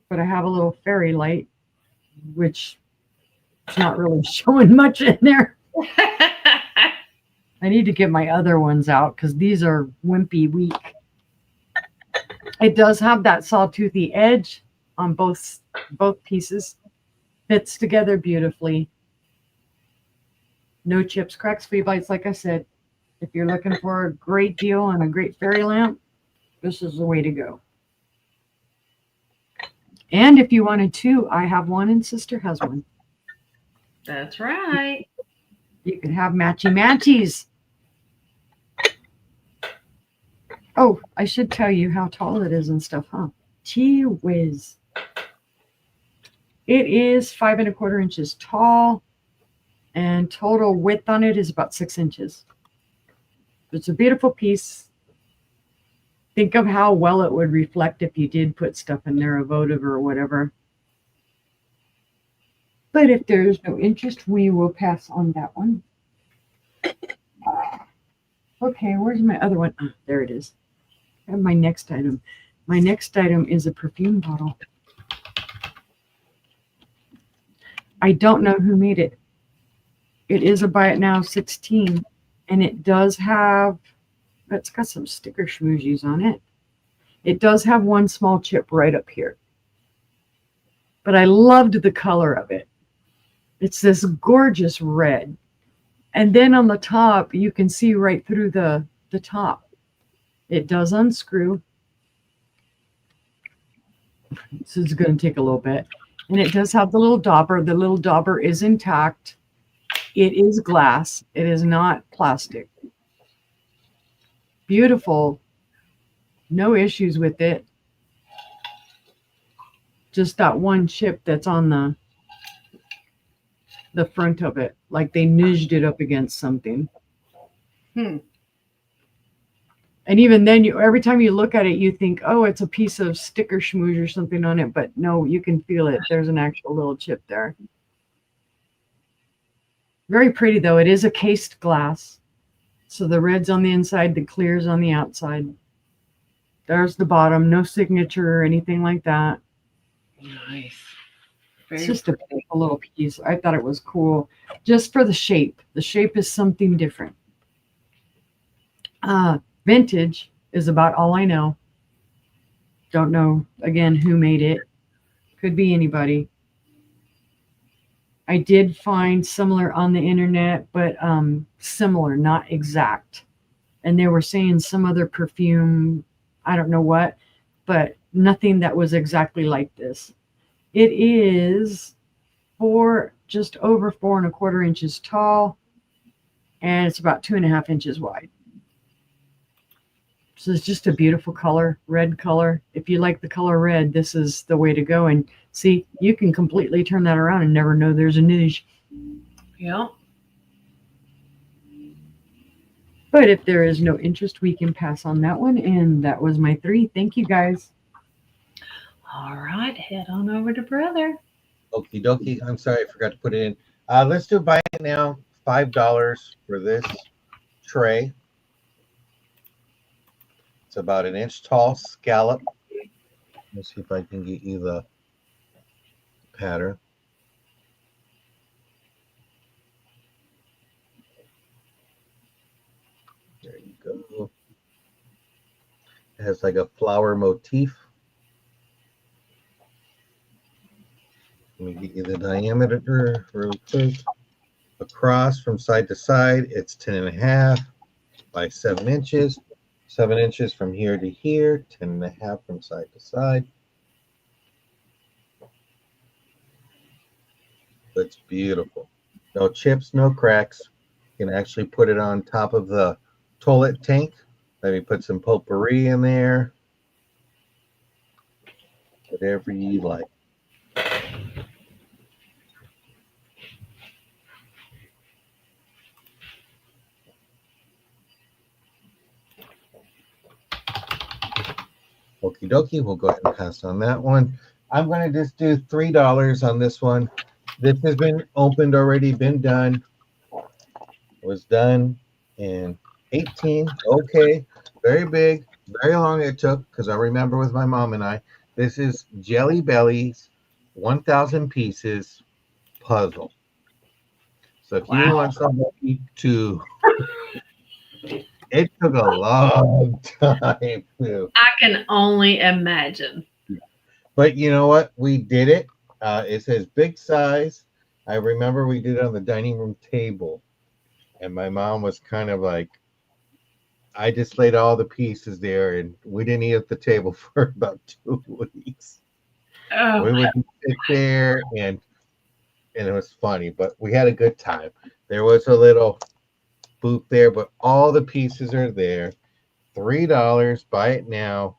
but I have a little fairy light, which is not really showing much in there. I need to get my other ones out because these are wimpy weak. It does have that sawtoothy edge on both pieces. Fits together beautifully. No chips, cracks, flea bites, like I said. If you're looking for a great deal on a great fairy lamp, this is the way to go. And if you wanted two, I have one and Sister has one. That's right. You can have matchy-matchies. Oh, I should tell you how tall it is and stuff, huh? Gee whiz. It is 5 1/4 inches tall, and total width on it is about 6 inches. It's a beautiful piece. Think of how well it would reflect if you did put stuff in there, a votive or whatever. But if there's no interest, we will pass on that one. Okay, where's my other one? Oh, there it is. I have my next item. My next item is a perfume bottle. I don't know who made it. It is a buy it now 16, and it does have, it's got some sticker schmoozies on it. It does have one small chip right up here. But I loved the color of it. It's this gorgeous red. And then on the top, you can see right through the top. It does unscrew. This is going to take a little bit. And it does have the little dauber. The little dauber is intact. It is glass. It is not plastic. Beautiful. No issues with it. Just that one chip that's on the front of it. Like they nudged it up against something. And even then, every time you look at it, you think, oh, it's a piece of sticker schmooze or something on it. But no, you can feel it. There's an actual little chip there. Very pretty, though. It is a cased glass. So the red's on the inside, the clear's on the outside. There's the bottom. No signature or anything like that. Nice. It's just a beautiful little piece. I thought it was cool. Just for the shape. The shape is something different. Vintage is about all I know. Don't know, again, who made it. Could be anybody. I did find similar on the internet, but similar, not exact. And they were saying some other perfume, I don't know what, but nothing that was exactly like this. It is just over 4¼ inches tall, and it's about 2½ inches wide. So it's just a beautiful color, red color. If you like the color red, this is the way to go. And see, you can completely turn that around and never know there's a niche. Yeah. But if there is no interest, we can pass on that one. And that was my 3. Thank you, guys. All right, head on over to brother. Okie dokie. I'm sorry, I forgot to put it in. Let's do buy it now. $5 for this tray. It's about 1 inch tall, scallop. Let's see if I can get you the pattern. There you go. It has like a flower motif. Let me get you the diameter really quick. Across from side to side, it's 10.5 by 7 inches. 7 inches from here to here, 10.5 from side to side. It's beautiful. No chips, no cracks. You can actually put it on top of the toilet tank. Maybe put some potpourri in there. Whatever you like. Okie dokie, we'll go ahead and pass on that one. I'm going to just do $3 on this one. This has been opened already, been done. It was done in 18. Okay, very big, very long it took, because I remember with my mom and I. This is Jelly Belly's 1,000 pieces puzzle. So if you want somebody to... It took a long time too. I can only imagine. But you know what? We did it. It says big size. I remember we did it on the dining room table. And my mom was kind of like, I just laid all the pieces there and we didn't eat at the table for about 2 weeks. Oh, We would sit there and it was funny, but we had a good time. There was a little booth there, but all the pieces are there. $3. Buy it now.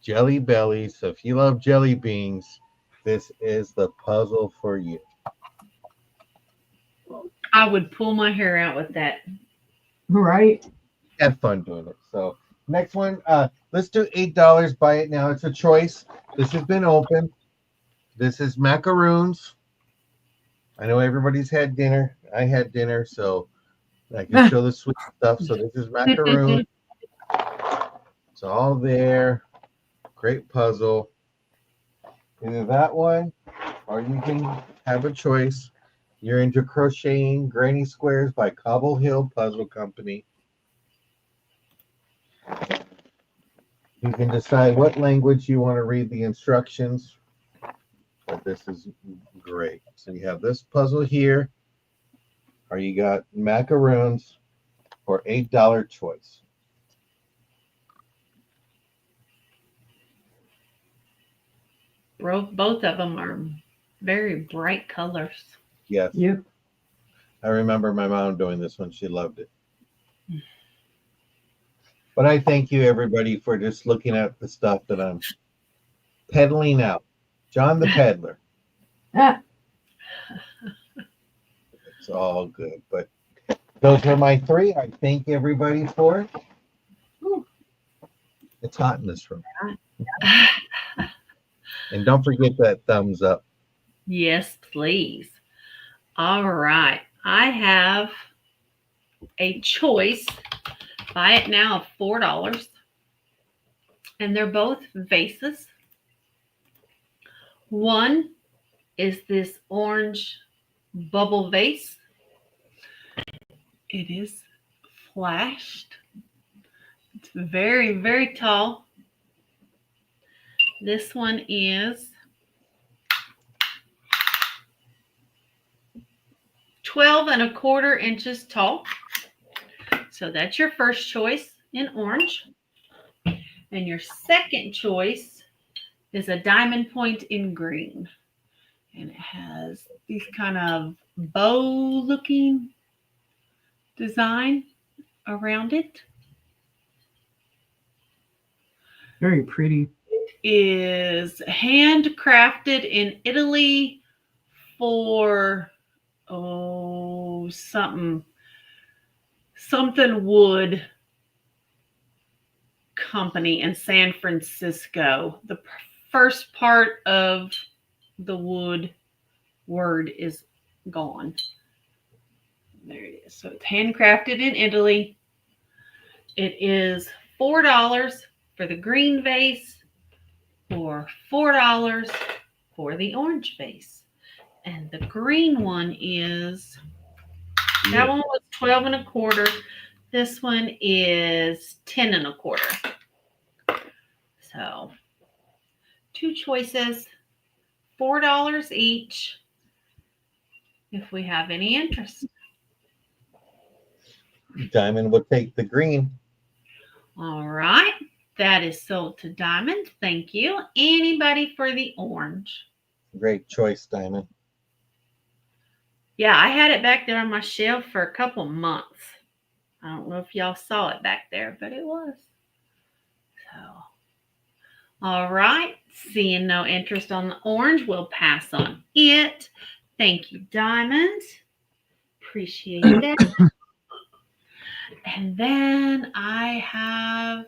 Jelly Belly. So if you love jelly beans, this is the puzzle for you. I would pull my hair out with that. Right. Have fun doing it. So next one, let's do $8. Buy it now. It's a choice. This has been opened. This is macaroons. I know everybody's had dinner. I had dinner, so I can show the sweet stuff. So this is macaroon. It's all there. Great puzzle. Either that one, or you can have a choice. You're into crocheting Granny Squares by Cobble Hill Puzzle Company. You can decide what language you want to read the instructions. But this is great. So you have this puzzle here. or you got macaroons or $8 choice. Both of them are very bright colors. Yes. Yep. I remember my mom doing this one. She loved it. But I thank you, everybody, for just looking at the stuff that I'm peddling out. John the Peddler. Ah, It's all good. But those are my three. I thank everybody for it. Whew. It's hot in this room. And don't forget that thumbs up. Yes, please. All right. I have a choice. Buy it now of $4. And they're both vases. One is this orange bubble vase. It is flashed. It's very, very tall. This one is 12¼ inches tall. So that's your first choice in orange. And your second choice is a diamond point in green. And it has these kind of bow looking design around it. very pretty. Is handcrafted in Italy for something wood company in San Francisco. The first part of the wood word is gone. There it is. So it's handcrafted in Italy. It is $4 for the green vase, or $4 for the orange vase. And the green one is, that one was 12¼ This one is 10¼ So 2 choices, $4 each, if we have any interest. Diamond will take the green. All right. That is sold to Diamond. Thank you. Anybody for the orange? Great choice, Diamond. Yeah, I had it back there on my shelf for a couple months. I don't know if y'all saw it back there, but it was. So, all right. Seeing no interest on the orange, we'll pass on it. Thank you, Diamond. Appreciate that. And then I have,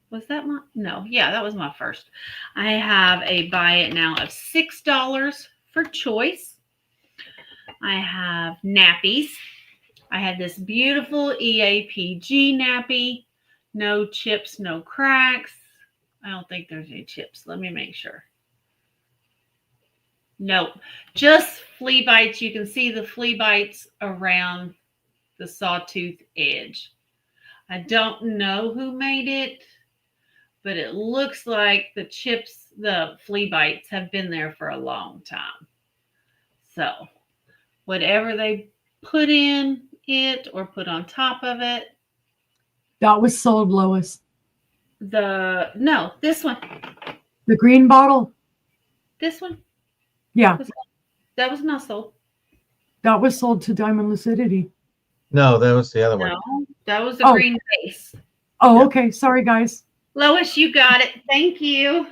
was that my, no, yeah, that was my first. I have a buy it now of $6 for choice. I have nappies. I had this beautiful EAPG nappy. No chips, no cracks. I don't think there's any chips. Let me make sure. Nope. Just flea bites. You can see the flea bites around the sawtooth edge. I don't know who made it, but it looks like the chips, the flea bites have been there for a long time. So whatever they put in it or put on top of it. That was sold, Lois. No, this one. The green bottle? This one. Yeah, That was not sold. that was sold to Diamond Lucidity. No, that was the other one. No, that was the Oh. green base. Oh, Yeah. okay. Sorry, guys. Lois, you got it. Thank you.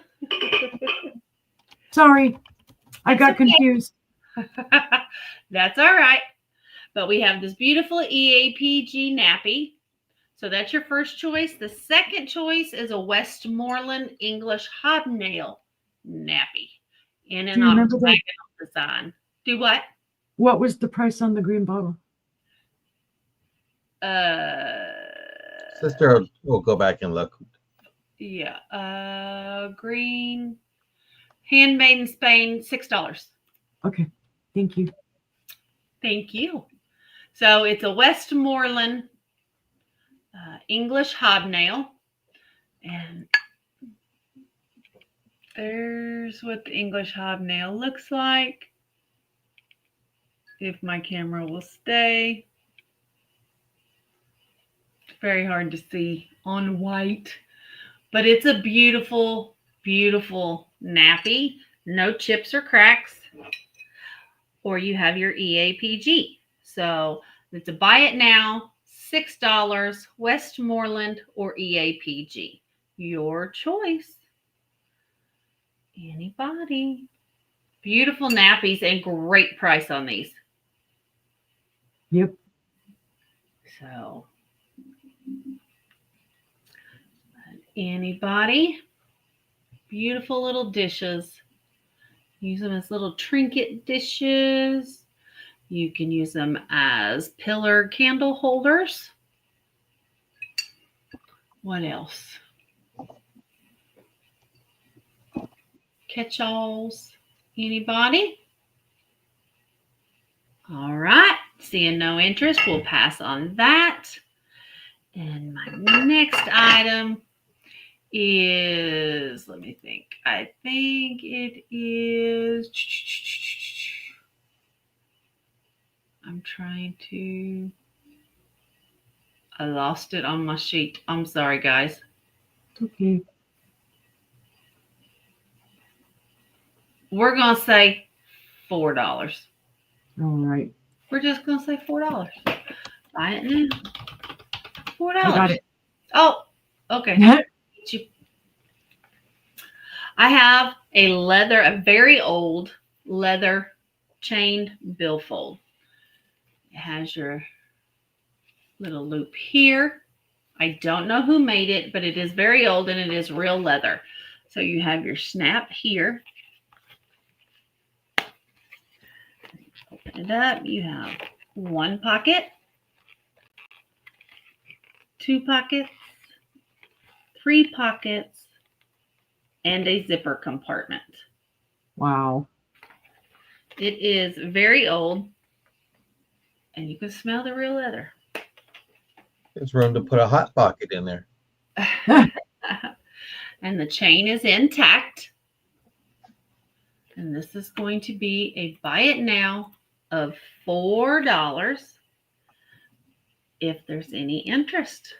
Sorry. I That's got okay. confused. That's all right. But we have this beautiful EAPG nappy. So that's your first choice. The second choice is a Westmoreland English hobnail nappy in Do an you remember octagonal design. Do what? What was the price on the green bottle? Sister will go back and look. Yeah. Green. Handmade in Spain, $6. Okay. Thank you. Thank you. So it's a Westmoreland English hobnail. And there's what the English hobnail looks like. if my camera will stay. Very hard to see on white, but it's a beautiful, beautiful nappy. No chips or cracks. Or you have your EAPG. So it's a buy it now, $6, Westmoreland or EAPG. Your choice. Anybody? Beautiful nappies and great price on these. Yep. So, anybody? Beautiful little dishes. Use them as little trinket dishes. You can use them as pillar candle holders. What else? Catch-alls. Anybody? All right. Seeing no interest, we'll pass on that. And my next item is, let me think. I think it is, I'm trying to, I lost it on my sheet. I'm sorry, guys. It's okay. We're going to say $4. All right. We're just going to say $4. Buy it now. $4. I got it. Oh, okay. I have a very old leather chained billfold. It has your little loop here. I don't know who made it, but it is very old and it is real leather. So you have your snap here. Open it up. You have one pocket, two pockets, three pockets, and a zipper compartment. Wow. It is very old, and you can smell the real leather. There's room to put a hot pocket in there. And the chain is intact. And this is going to be a buy it now of $4 if there's any interest.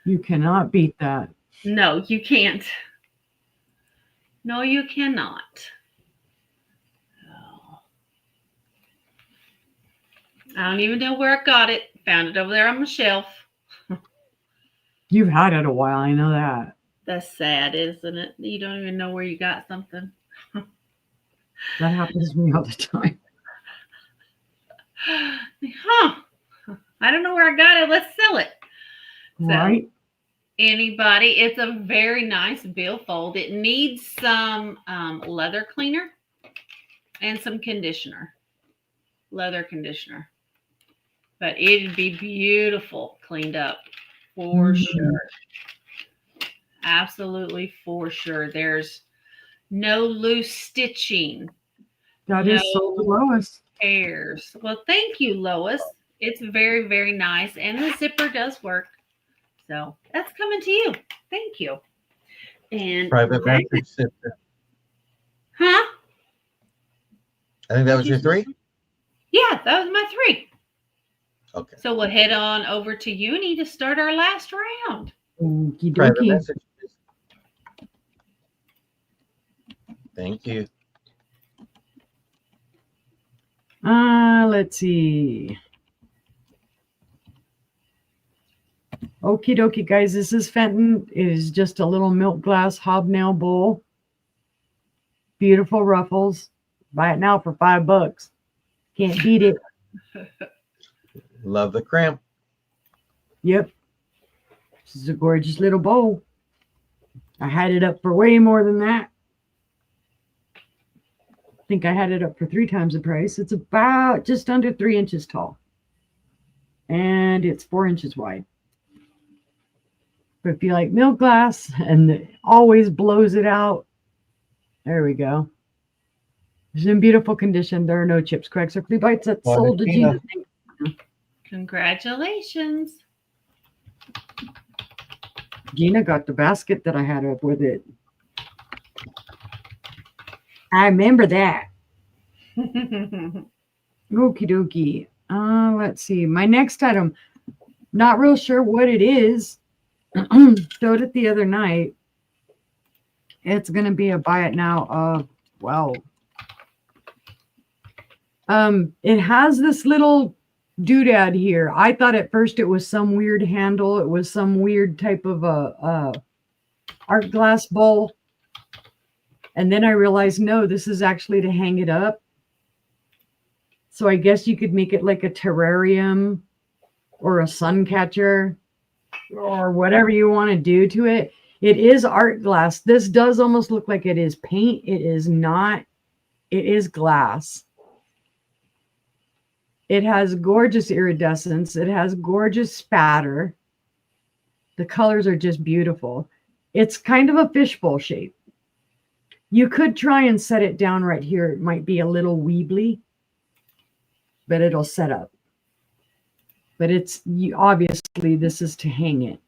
You cannot beat that. No, you can't. No, you cannot. I don't even know where I got it. Found it over there on my shelf. You've had it a while. I know that. That's sad, isn't it? You don't even know where you got something. That happens to me all the time. Huh. I don't know where I got it. Let's sell it. So, Right? anybody, it's a very nice billfold. It needs some leather cleaner and some conditioner. Leather conditioner. But it'd be beautiful cleaned up for sure. Absolutely for sure. There's no loose stitching. That is so Lois. Tears. Well, thank you, Lois. It's very, very nice. And the zipper does work. So that's coming to you. Thank you. And Private mattress sister. huh? I think that was your 3. Yeah, that was my 3. Okay. So we'll head on over to Uni to start our last round. Okie Private dokie. message. Thank you. Let's see. Okie dokie, guys. This is Fenton. It is just a little milk glass hobnail bowl. Beautiful ruffles. Buy it now for $5. Can't beat it. Love the cramp. Yep. This is a gorgeous little bowl. I had it up for way more than that. I think I had it up for 3 times the price. It's about just under 3 inches tall. And it's 4 inches wide. But if you like milk glass and it always blows it out, there we go. It's in beautiful condition. There are no chips, cracks, or flea bites. That's sold to Gina. Congratulations. Gina got the basket that I had up with it. I remember that. Okie dokie. Let's see. My next item, not real sure what it is. Showed it the other night. It's going to be a buy it now of, well, it has this little doodad here. I thought at first it was some weird handle. It was some weird type of a art glass bowl. And then I realized, no, this is actually to hang it up. So I guess you could make it like a terrarium or a sun catcher or whatever you want to do to it. It is art glass. This does almost look like it is paint. It is not. It is glass. It has gorgeous iridescence. It has gorgeous spatter. The colors are just beautiful. It's kind of a fishbowl shape. You could try and set it down right here. It might be a little weebly, but it'll set up. But it's obviously this is to hang it.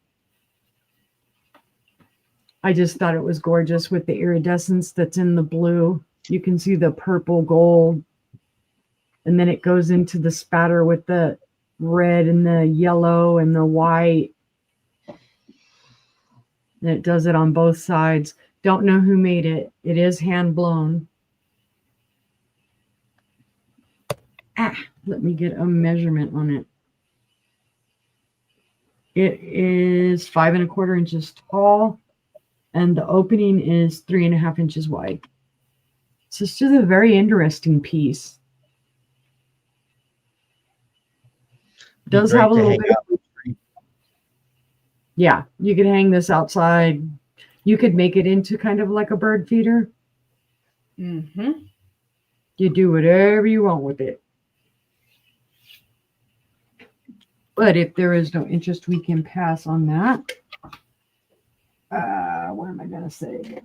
I just thought it was gorgeous with the iridescence that's in the blue. You can see the purple gold. And then it goes into the spatter with the red and the yellow and the white. And it does it on both sides. Don't know who made it. It is hand blown. Let me get a measurement on it. It is 5 1/4 inches tall, and the opening is 3 1/2 inches wide. So it's just a very interesting piece. Does have a little bit of, yeah, you could hang this outside. You could make it into kind of like a bird feeder. Mm-hmm. You do whatever you want with it. But if there is no interest, we can pass on that. What am I going to say?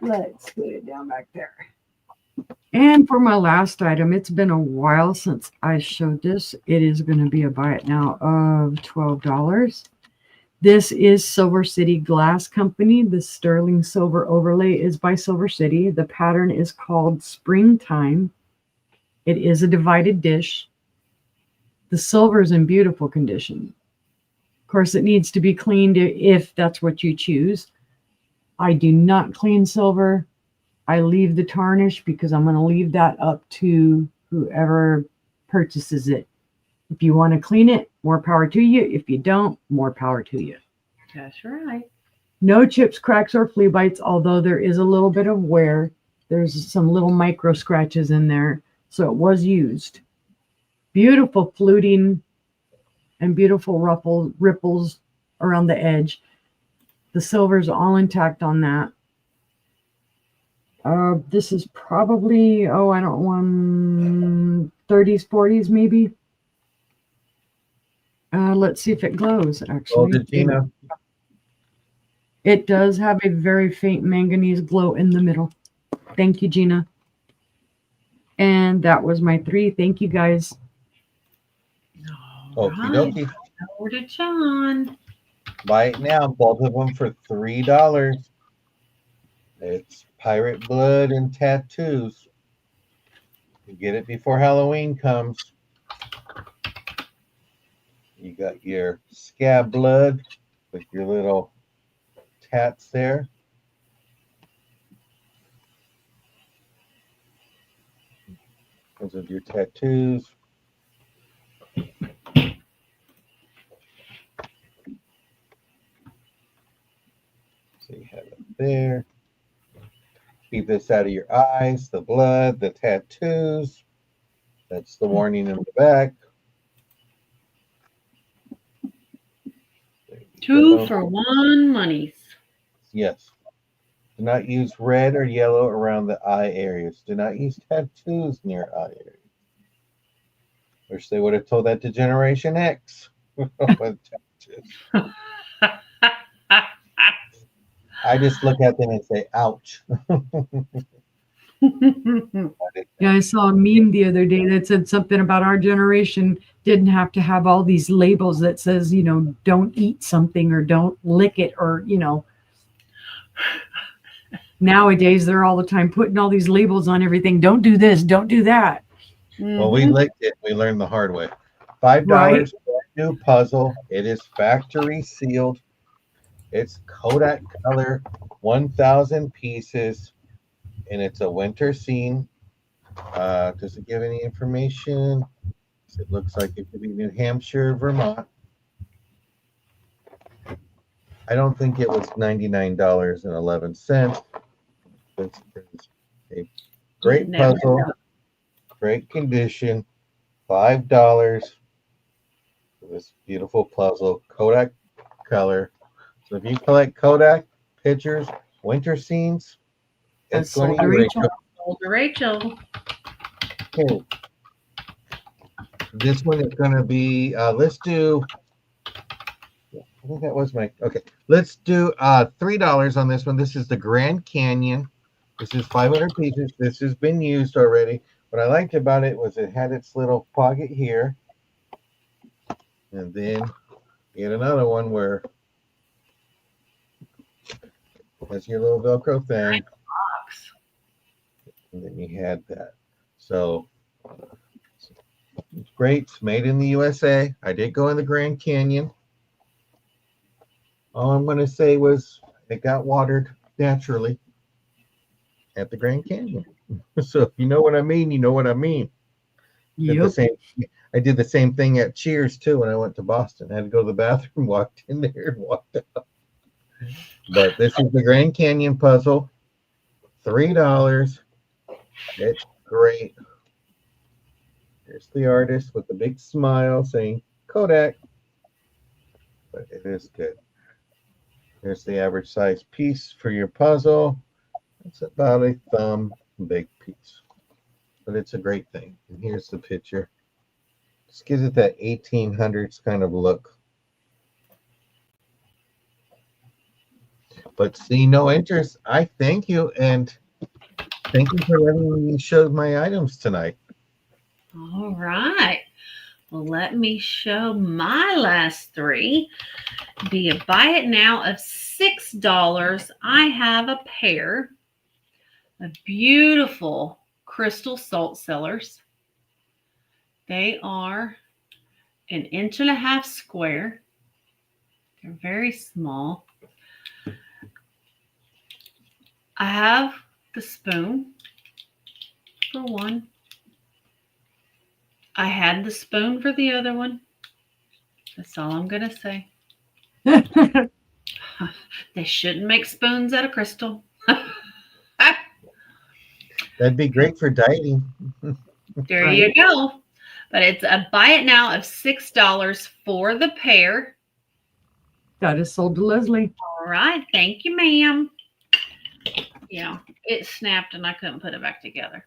Let's put it down back there. And for my last item, it's been a while since I showed this. It is going to be a buy it now of $12. This is Silver City Glass Company. The sterling silver overlay is by Silver City. The pattern is called Springtime. It is a divided dish. The silver is in beautiful condition. Of course, it needs to be cleaned if that's what you choose. I do not clean silver. I leave the tarnish because I'm going to leave that up to whoever purchases it. If you want to clean it, more power to you. If you don't, more power to you. That's right. No chips, cracks, or flea bites, although there is a little bit of wear. There's some little micro scratches in there, so it was used. Beautiful fluting and beautiful ripples around the edge. The silver's all intact on that. This is probably, I don't want 30s, 40s maybe. Let's see if it glows, actually. Gina. It does have a very faint manganese glow in the middle. Thank you, Gina. And that was my 3. Thank you, guys. Okie dokie. Over to John. Buy it now. Both of them for $3. It's Pirate Blood and Tattoos. You get it before Halloween comes. You got your scab blood with your little tats there. Those are your tattoos. So you have it there. Keep this out of your eyes, the blood, the tattoos. That's the warning in the back. 2 for 1 monies. Yes. Do not use red or yellow around the eye areas. Do not use tattoos near eye areas. Wish they would have told that to Generation X. I just look at them and say, ouch. Yeah, I saw a meme the other day that said something about our generation didn't have to have all these labels that says, don't eat something or don't lick it or, Nowadays, they're all the time putting all these labels on everything. Don't do this, don't do that. Well, we Mhm. licked it. We learned the hard way. $5 Right. for a new puzzle. It is factory sealed. It's Kodak color, 1,000 pieces, and it's a winter scene. Does it give any information? It looks like it could be New Hampshire, Vermont. I don't think it was $99.11. This is a great Never puzzle, know. great condition. $5 for this beautiful puzzle, Kodak color. So if you collect Kodak pictures, winter scenes, it's That's going to sold to you, Rachel. Older Rachel. Okay. This one is going to be, let's do, I think that was my, okay. Let's do $3 on this one. This is the Grand Canyon. This is 500 pieces. This has been used already. What I liked about it was it had its little pocket here. And then you get another one where has your little Velcro thing. Box. And then you had that. So it's great. It's made in the USA. I did go in the Grand Canyon. All I'm going to say was it got watered naturally at the Grand Canyon. So if you know what I mean, you know what I mean. Yep. I did the same thing at Cheers too when I went to Boston. I had to go to the bathroom, walked in there, and walked out. But this is the Grand Canyon puzzle. $3. It's great. Here's the artist with the big smile saying Kodak. But it is good. Here's the average size piece for your puzzle. It's about a thumb big piece. But it's a great thing. And here's the picture. Just gives it that 1800s kind of look. But see no interest. I thank you, and thank you for letting me show my items tonight. All right. Well, let me show my last three. Be a buy it now of $6. I have a pair of beautiful crystal salt cellars. They are 1.5 inches square. They're very small. I have the spoon for one. I had the spoon for the other one. That's all I'm going to say. They shouldn't make spoons out of crystal. That'd be great for dieting. There you go. But it's a buy it now of $6 for the pair. That is sold to Leslie. All right. Thank you, ma'am. Yeah, it snapped and I couldn't put it back together.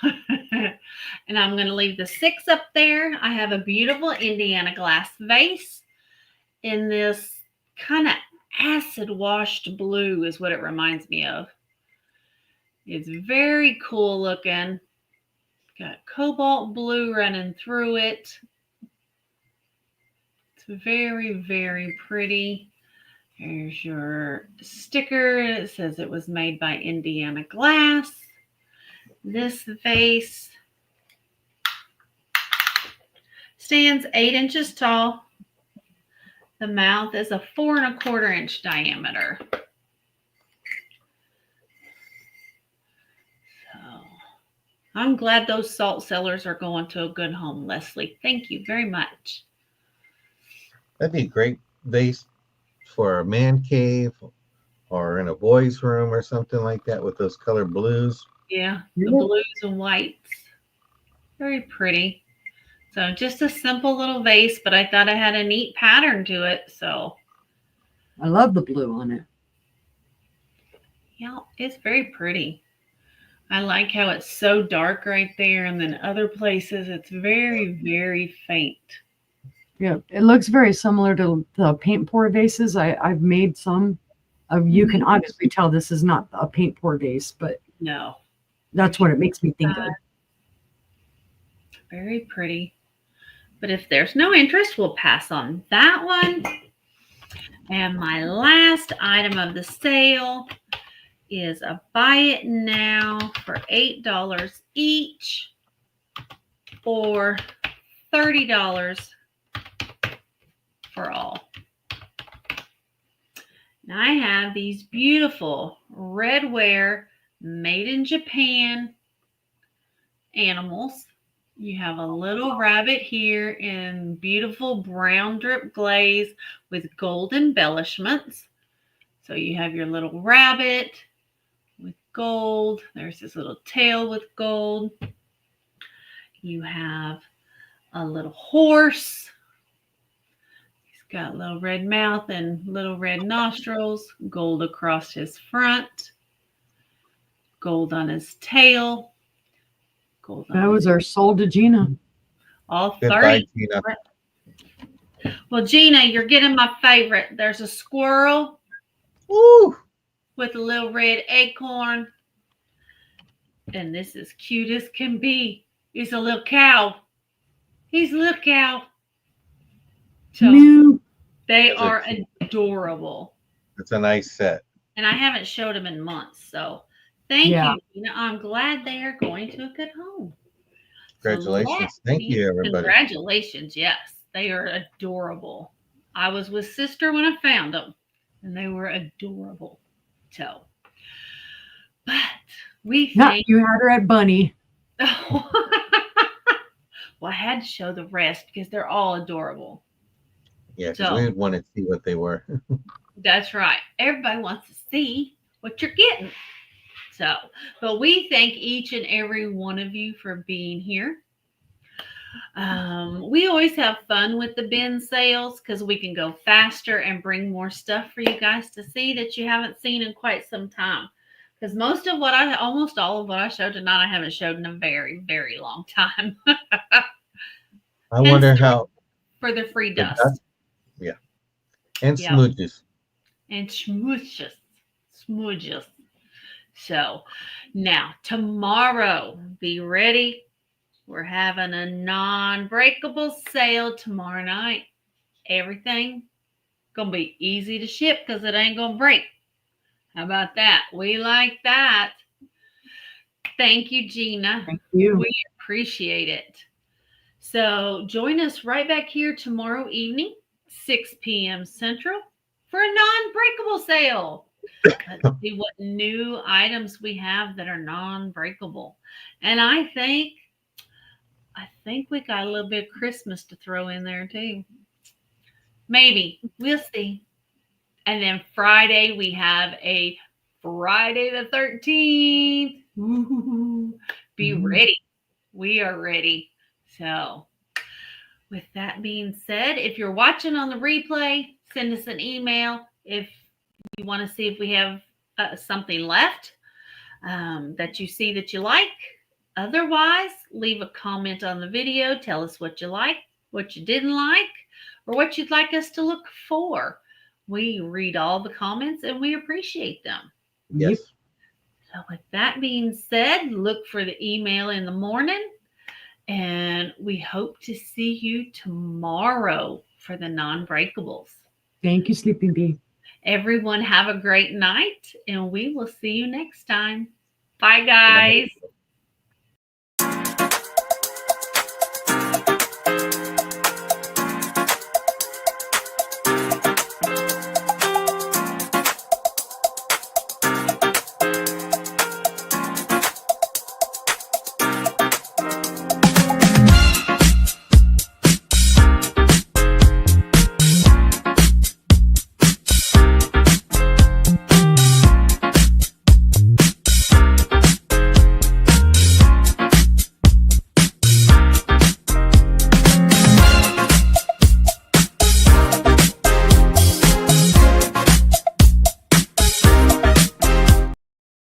And I'm going to leave the 6 up there. I have a beautiful Indiana glass vase in this kind of acid washed blue is what it reminds me of. It's very cool looking. Got cobalt blue running through it. It's very, very pretty. Here's your sticker. It says it was made by Indiana Glass. This vase stands 8 inches tall. The mouth is a 4 1/4 inch diameter. So I'm glad those salt cellars are going to a good home, Leslie. Thank you very much. That'd be a great vase for a man cave or in a boy's room or something like that with those color blues. Yeah, the blues and whites. Very pretty. So just a simple little vase, but I thought it had a neat pattern to it. So I love the blue on it. yeah, it's very pretty. I like how it's so dark right there. And then other places, it's very, very faint. Yeah, it looks very similar to the paint pour vases. I've made some. You can obviously tell this is not a paint pour vase, but No, that's what it makes me think of. very pretty. But if there's no interest, we'll pass on that one. And my last item of the sale is a buy it now for $8 each. or $30 for all. Now I have these beautiful red ware made in Japan animals. You have a little rabbit here in beautiful brown drip glaze with gold embellishments. So you have your little rabbit with gold. There's this little tail with gold. You have a little horse. He's got a little red mouth and little red nostrils, gold across his front, gold on his tail, gold on That was our soul to Gina. all Goodbye, 30. Gina. Well, Gina, you're getting my favorite. There's a squirrel Woo! with a little red acorn. And this is cute as can be. He's a little cow. He's a little cow. So Mew. they Those are are cute. adorable. It's a nice set. And I haven't showed them in months. So thank Yeah. you, Gina. I'm glad they are going to a good home. So Congratulations. let Thank me- you, everybody. Congratulations. Yes, they are adorable. I was with sister when I found them, and they were adorable. So, but we Yeah, think. you had her at Bunny. Well, I had to show the rest because they're all adorable. Yeah, because So- we would want to see what they were. That's right. Everybody wants to see what you're getting. So, but we thank each and every one of you for being here. We always have fun with the bin sales because we can go faster and bring more stuff for you guys to see that you haven't seen in quite some time. Because almost all of what I showed tonight, I haven't showed in a very, very long time. I wonder how. For the free The dust. dust? And Yeah. smooches. And smooches. So now tomorrow, be ready. We're having a non-breakable sale tomorrow night. Everything gonna be easy to ship because it ain't gonna break. How about that? We like that. Thank you, Gina. Thank you. We appreciate it. So join us right back here tomorrow evening, 6 p.m. Central, for a non-breakable sale. Let's see what new items we have that are non-breakable. And I think we got a little bit of Christmas to throw in there too. Maybe. We'll see. And then Friday, we have a Friday the 13th. Ooh, be ready. We are ready. So, with that being said, if you're watching on the replay, send us an email if you want to see if we have something left that you see that you like. Otherwise, leave a comment on the video. Tell us what you like, what you didn't like, or what you'd like us to look for. We read all the comments and we appreciate them. Yes. So with that being said, look for the email in the morning, and we hope to see you tomorrow for the non-breakables. Thank you, Sleeping Bee. Everyone have a great night, and we will see you next time. Bye, guys.